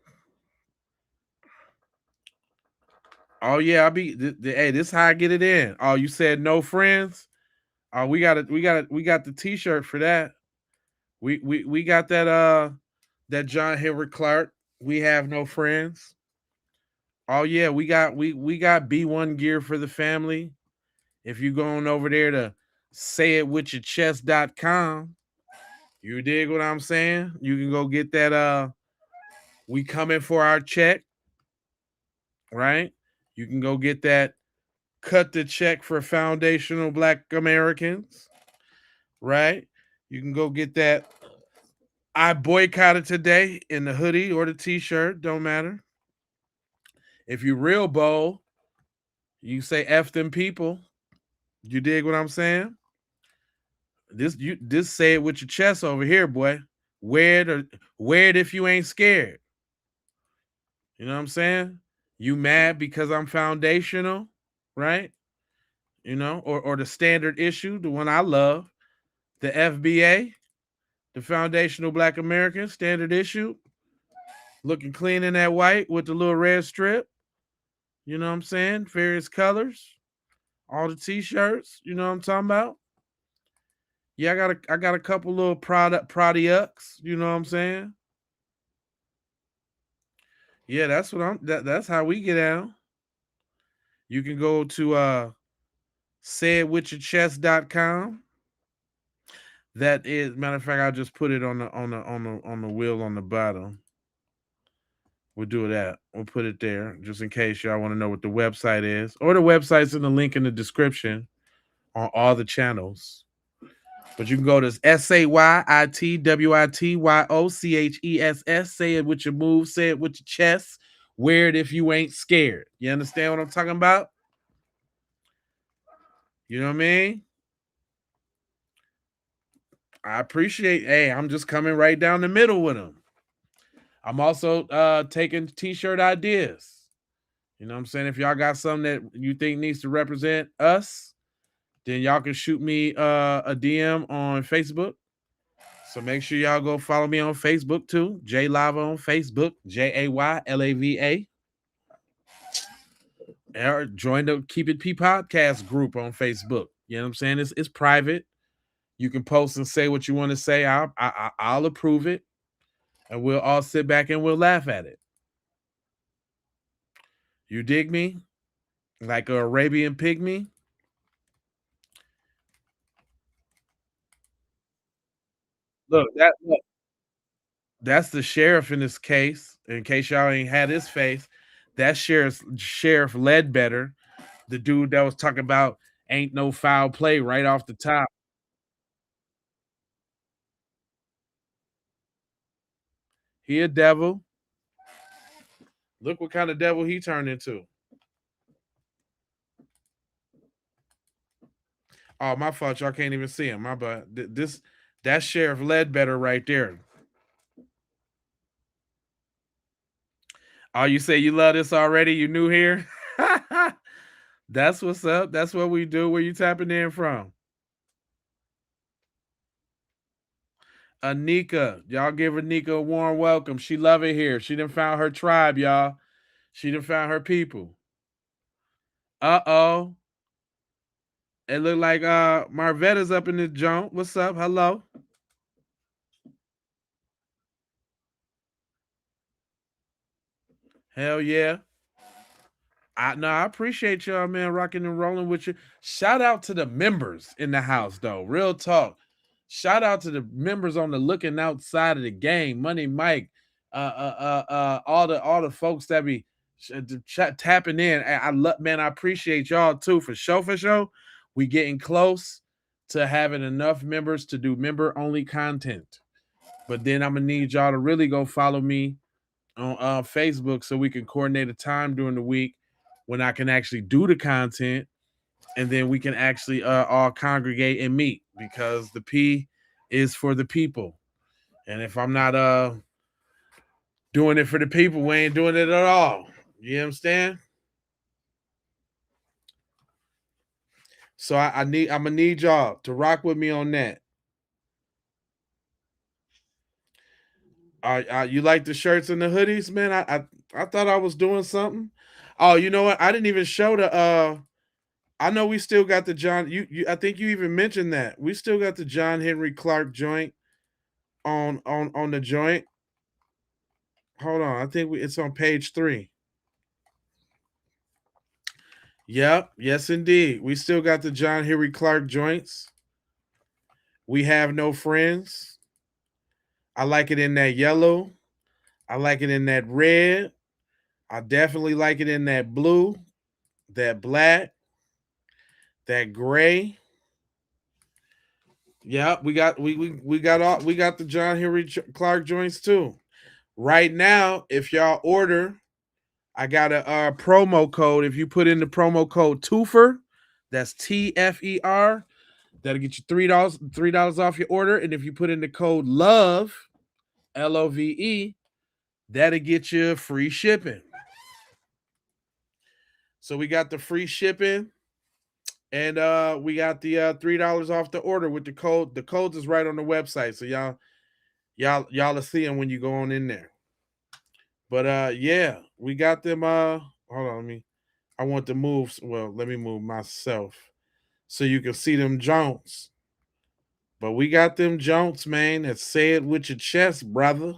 oh yeah, hey, this is how I get it in. Oh, you said no friends? Oh, we got the t-shirt for that. We got that John Henry Clark. We have no friends. Oh yeah, we got B1 gear for the family. If you going over there to sayitwithyourchest.com, you dig what I'm saying? You can go get that we coming for our check, right? You can go get that cut the check for foundational Black Americans, right? You can go get that I boycotted today in the hoodie or the t-shirt, don't matter. If you real bold, you say F them people. You dig what I'm saying? This say it with your chest over here, boy. Wear it if you ain't scared. You know what I'm saying? You mad because I'm foundational, right? You know, or the standard issue, the one I love, the FBA, the Foundational Black American standard issue, looking clean in that white with the little red strip. You know what I'm saying? Various colors, all the t-shirts. You know what I'm talking about? Yeah, I got a couple little products. You know what I'm saying? Yeah, that's how we get out. You can go to sayitwithyourchest.com. That is, matter of fact, I'll just put it on the wheel on the bottom. We'll do that. We'll put it there just in case y'all want to know what the website is. Or the website's in the link in the description on all the channels. But you can go to SAYITWITYOCHESS. Say it with your move, say it with your chest. Wear it if you ain't scared. You understand what I'm talking about? You know what I mean? I appreciate. Hey, I'm just coming right down the middle with them. I'm also taking t-shirt ideas. You know what I'm saying? If y'all got something that you think needs to represent us, then y'all can shoot me a DM on Facebook. So make sure y'all go follow me on Facebook too. J Lava on Facebook, JAYLAVA. Or join the Keep It P podcast group on Facebook. You know what I'm saying? It's private. You can post and say what you want to say. I'll approve it, and we'll all sit back and we'll laugh at it. You dig me? Like a Arabian pygmy? Look, that's the sheriff in this case. In case y'all ain't had his face, that's Sheriff Ledbetter, the dude that was talking about ain't no foul play right off the top. He a devil. Look what kind of devil he turned into. Oh, my fault. Y'all can't even see him. My bad. That's Sheriff Ledbetter right there. Oh, you say you love this already? You new here? That's what's up. That's what we do. Where you tapping in from? Anika. Y'all give Anika a warm welcome. She love it here. She done found her tribe, y'all. She done found her people. Uh-oh. It look like Marvetta's up in the joint. What's up? Hello. Hell yeah. I appreciate y'all, man, rocking and rolling with you. Shout out to the members in the house, though. Real talk. Shout out to the members on the looking outside of the game. Money Mike, all the folks that be tapping in. I love, man. I appreciate y'all too for show. We getting close to having enough members to do member only content. But then I'm gonna need y'all to really go follow me on Facebook so we can coordinate a time during the week when I can actually do the content, and then we can actually all congregate and meet, because the P is for the people. And if I'm not doing it for the people, we ain't doing it at all. You understand? So I'm gonna need y'all to rock with me on that. You like the shirts and the hoodies, man? I thought I was doing something. Oh, you know what? I didn't even show the I know we still got the John. I think you even mentioned that we still got the John Henry Clark joint on the joint. Hold on, I think it's on page 3. Yep, yes indeed. We still got the John Henry Clark joints. We have no friends. I like it in that yellow. I like it in that red. I definitely like it in that blue, that black, that gray. Yeah, we got the John Henry Clark joints too. Right now, if y'all order, I got a promo code. If you put in the promo code TUFER, that's TFER, that'll get you $3 off your order. And if you put in the code LOVE, LOVE, that'll get you free shipping. So we got the free shipping, and we got the $3 off the order with the code. The code is right on the website, so y'all will see them when you go on in there. But yeah, we got them. Hold on, I want to move. Well, let me move myself so you can see them Jones. But we got them Jones, man. That say it with your chest, brother.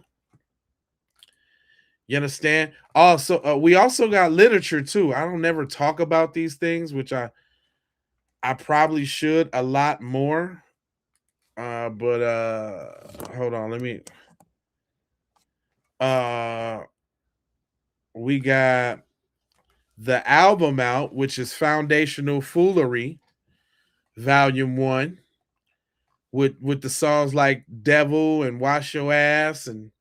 You understand? Also, we also got literature too. I don't never talk about these things, which I probably should a lot more. But hold on, let me. We got the album out, which is Foundational Foolery, Volume 1, with the songs like Devil and Wash Your Ass, and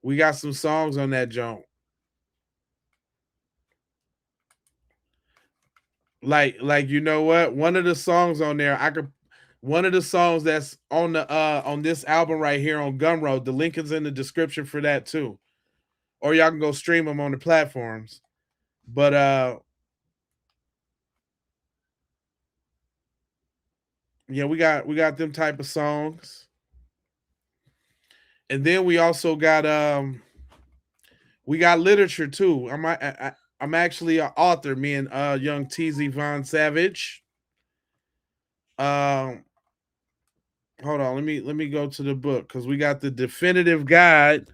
we got some songs on that joint. like you know what? One of the songs on there, one of the songs that's on this album right here on Gumroad, the link is in the description for that too. Or y'all can go stream them on the platforms. But yeah, we got them type of songs. And then we also got we got literature too. I'm actually an author, me and young TZ Von Savage. Um Hold on, let me go to the book because we got the definitive guide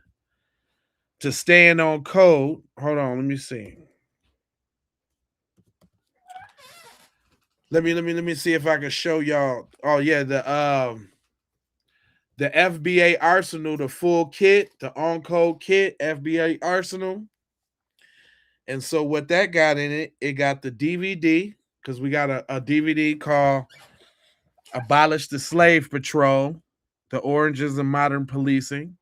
to staying on code. Hold on, let me see. Let me see if I can show y'all. Oh yeah, the FBA Arsenal, the full kit, the on code kit, FBA Arsenal. And so what that got in it, it got the DVD because we got a DVD called Abolish the Slave Patrol, the Oranges of Modern Policing.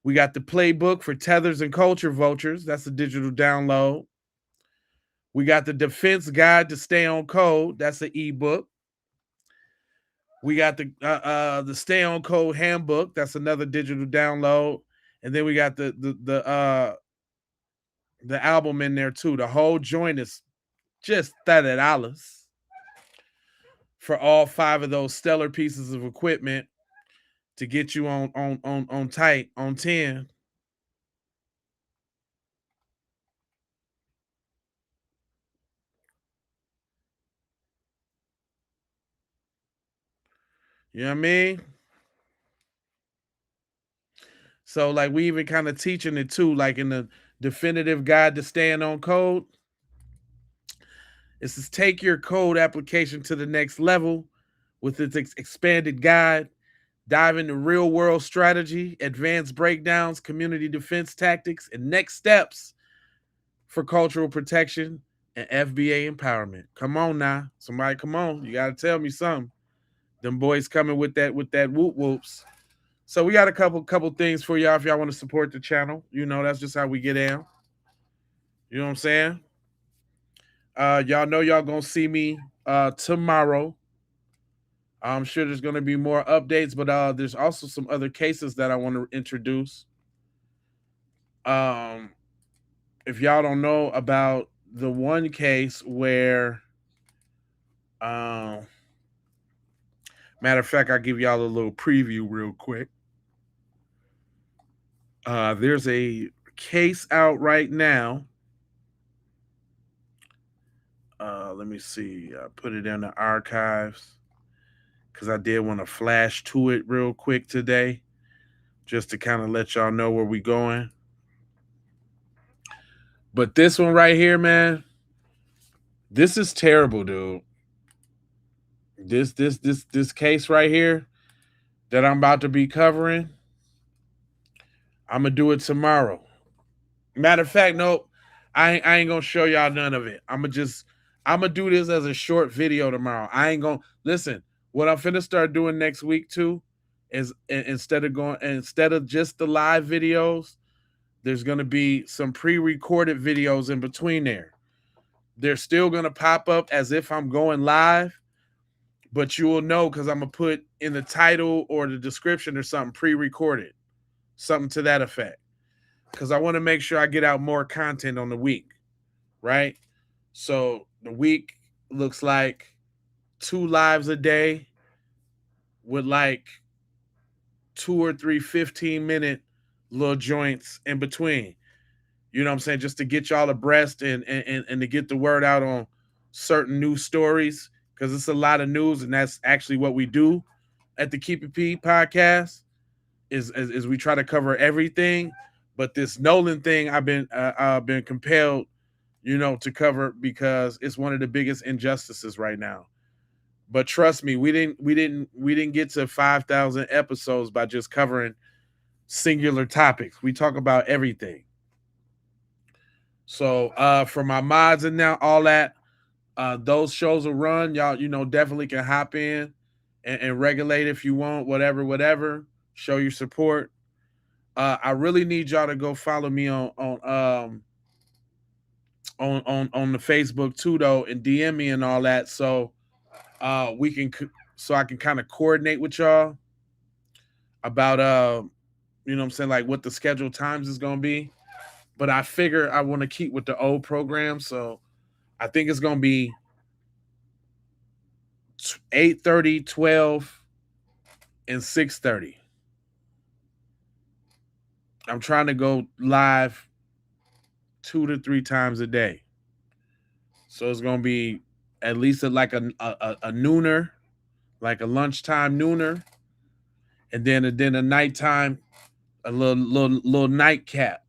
We got the playbook for Tethers and Culture Vultures. That's a digital download. We got the defense guide to stay on code. That's an ebook. We got the stay on code handbook. That's another digital download. And then we got the album in there too. The whole joint is just $30 for all 5 of those stellar pieces of equipment to get you on tight on 10. You know what I mean? So like we even kind of teaching it too, like in the definitive guide to staying on code. It says take your code application to the next level with its expanded guide. Dive into real world strategy, advanced breakdowns, community defense tactics, and next steps for cultural protection and FBA empowerment. Come on now. Somebody come on. You gotta tell me something. Them boys coming with that whoop whoops. So we got a couple things for y'all if y'all want to support the channel. You know, that's just how we get in. You know what I'm saying? Y'all know y'all gonna see me tomorrow. I'm sure there's gonna be more updates, but there's also some other cases that I want to introduce. If y'all don't know about the one case where matter of fact, I'll give y'all a little preview real quick. There's a case out right now. Let me see. I put it in the archives because I did want to flash to it real quick today just to kind of let y'all know where we going. But this one right here, man, this is terrible, dude. This case right here that I'm about to be covering, I'm gonna do it tomorrow. Matter of fact, nope, I ain't gonna show y'all none of it. I'm gonna do this as a short video tomorrow. I ain't gonna listen. What I'm finna start doing next week too is instead of just the live videos, there's gonna be some pre-recorded videos in between there. They're still gonna pop up as if I'm going live, but you will know because I'm gonna put in the title or the description or something pre-recorded, something to that effect. Because I want to make sure I get out more content on the week, right? So the week looks like 2 lives a day with like 2 or 3 15-minute little joints in between. You know what I'm saying? Just to get y'all abreast and to get the word out on certain news stories, because it's a lot of news, and that's actually what we do at the Keep It P podcast is we try to cover everything. But this Nolan thing, I've been compelled, to cover because it's one of the biggest injustices right now. But trust me, we didn't get to 5,000 episodes by just covering singular topics. We talk about everything. So for my mods and now all that, those shows will run. Y'all, definitely can hop in and regulate if you want, whatever. Show your support. I really need y'all to go follow me on on the Facebook too though, and DM me and all that, so we can so I can kind of coordinate with y'all about you know what I'm saying, like what the scheduled times is gonna be. But I figure I want to keep with the old program, so I think it's gonna be 8:30, 12, and 6:30. I'm trying to go live 2 to 3 times a day. So it's gonna be at least like a nooner, like a lunchtime nooner, and then a nighttime, a little nightcap.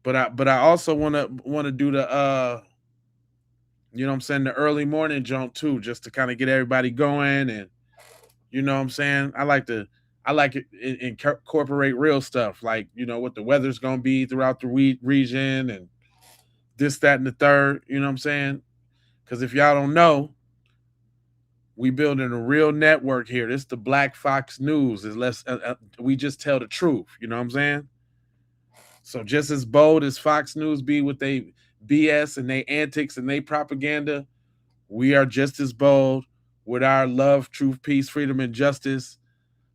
But I also wanna do the you know what I'm saying, the early morning jump too, just to kind of get everybody going, and you know what I'm saying. I like it incorporate real stuff, like you know what the weather's gonna be throughout the region and this, that, and the third. You know what I'm saying? Because if y'all don't know, we building a real network here. This the Black Fox News. Unless we just tell the truth. You know what I'm saying? So just as bold as Fox News be with they BS and they antics and they propaganda, we are just as bold with our love, truth, peace, freedom, and justice,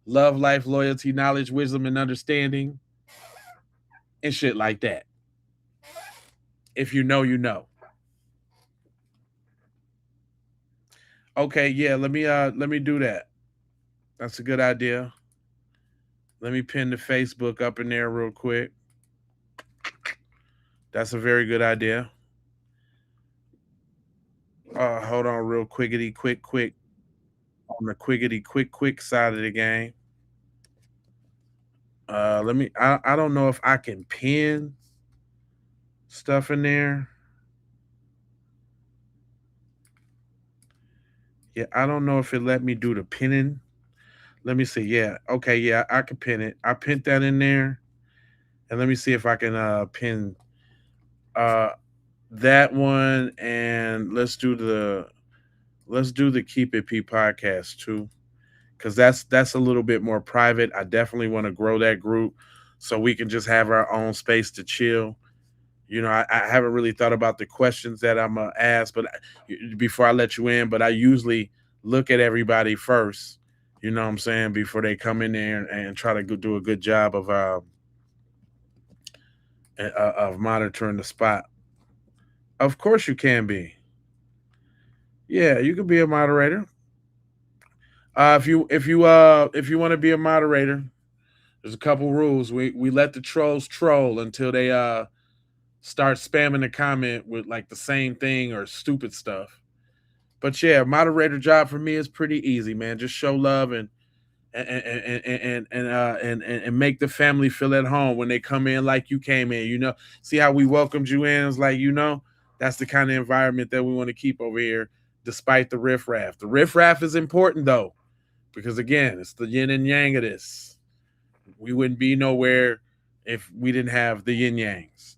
love, life, loyalty, knowledge, wisdom, and understanding, and shit like that. If you know, you know. Okay, yeah, let me do that. That's a good idea. Let me pin the Facebook up in there real quick. That's a very good idea. Hold on real quick on the quick side of the game. Let me I don't know if I can pin stuff in there. Yeah, I don't know if it let me do the pinning. Let me see. Yeah. Okay, yeah, I can pin it. I pinned that in there. And let me see if I can pin that one, and let's do the Keep It P podcast too. Cause that's a little bit more private. I definitely want to grow that group so we can just have our own space to chill. You know, I haven't really thought about the questions that I'm gonna ask, but before I let you in, but I usually look at everybody first. You know what I'm saying, before they come in there and try to do a good job of monitoring the spot. Of course, you can be. Yeah, you can be a moderator. If you want to be a moderator, there's a couple rules. We let the trolls troll until they start spamming the comment with like the same thing or stupid stuff. But yeah, moderator job for me is pretty easy, man. Just show love and make the family feel at home when they come in like you came in. You know, see how we welcomed you in? It's like, you know, that's the kind of environment that we want to keep over here, despite the riffraff. The riffraff is important though, because again, it's the yin and yang of this. We wouldn't be nowhere if we didn't have the yin yangs.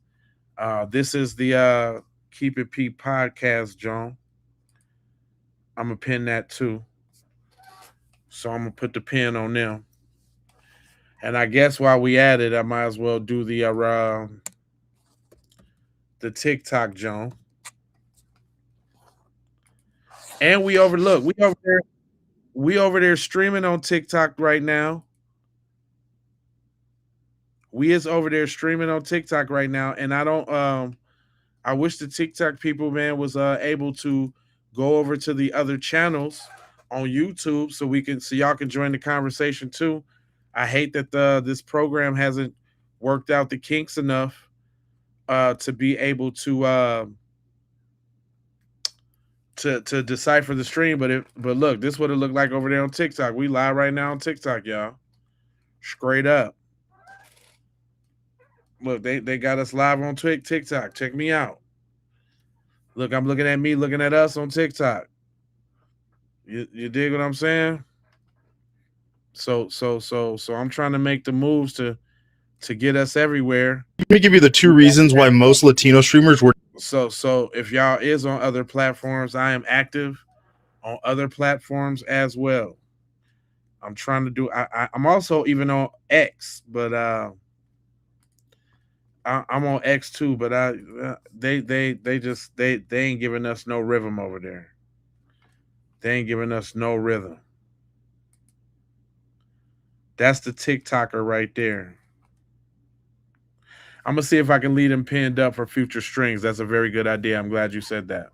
This is the Keep It P podcast, John. I'm gonna pin that too. So I'm gonna put the pin on them. And I guess while we at it, I might as well do the TikTok, John. And we over there streaming on TikTok right now. We is over there streaming on TikTok right now, and I wish the TikTok people, man, was able to go over to the other channels on YouTube so y'all can join the conversation too. I hate that this program hasn't worked out the kinks enough to be able to decipher the stream. But look, this is what it looked like over there on TikTok. We live right now on TikTok, y'all. Straight up. Look, they got us live on TikTok. Check me out. Look, I'm looking at me, looking at us on TikTok. You dig what I'm saying? So I'm trying to make the moves to get us everywhere. Let me give you the two reasons why most Latino streamers were. So if y'all is on other platforms, I am active on other platforms as well. I'm trying to do. I'm also even on X, but I'm on X too, but they ain't giving us no rhythm over there. They ain't giving us no rhythm. That's the TikToker right there. I'm gonna see if I can leave them pinned up for future strings. That's a very good idea. I'm glad you said that.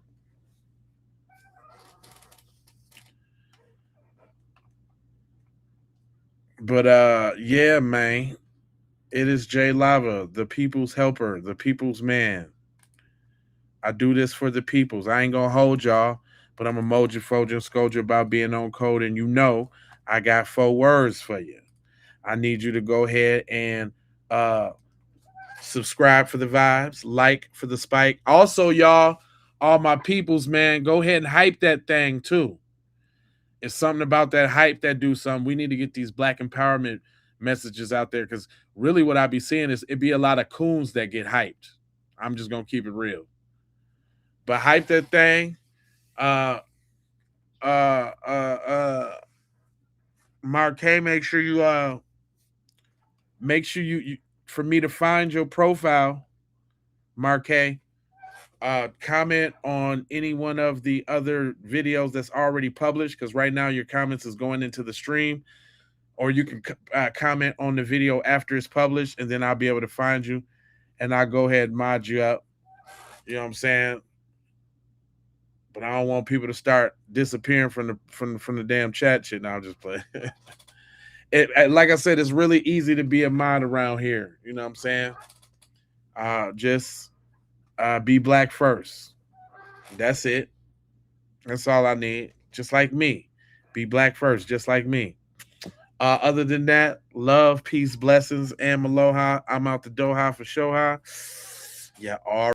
But yeah, man. It is Jay Lava, the people's helper, the people's man. I do this for the peoples. I ain't gonna hold y'all, but I'm a moja, foja, scoja about being on code, and you know I got 4 words for you. I need you to go ahead and subscribe for the vibes, like for the spike. Also, y'all, all my peoples, man, go ahead and hype that thing too. It's something about that hype that do something. We need to get these black empowerment messages out there, because really what I be seeing is it be a lot of coons that get hyped. I'm just gonna keep it real. But hype that thing. Mark K, make sure you for me to find your profile, Mark K, comment on any one of the other videos that's already published, because right now your comments is going into the stream, or you can comment on the video after it's published, and then I'll be able to find you, and I'll go ahead and mod you up. You know what I'm saying? But I don't want people to start disappearing from the damn chat shit. Now I'll just play. Like I said, it's really easy to be a mod around here. You know what I'm saying? Just be black first. That's it. That's all I need. Just like me. Be black first, just like me. Other than that, love, peace, blessings, and aloha. I'm out the Doha for Shoha. Yeah, all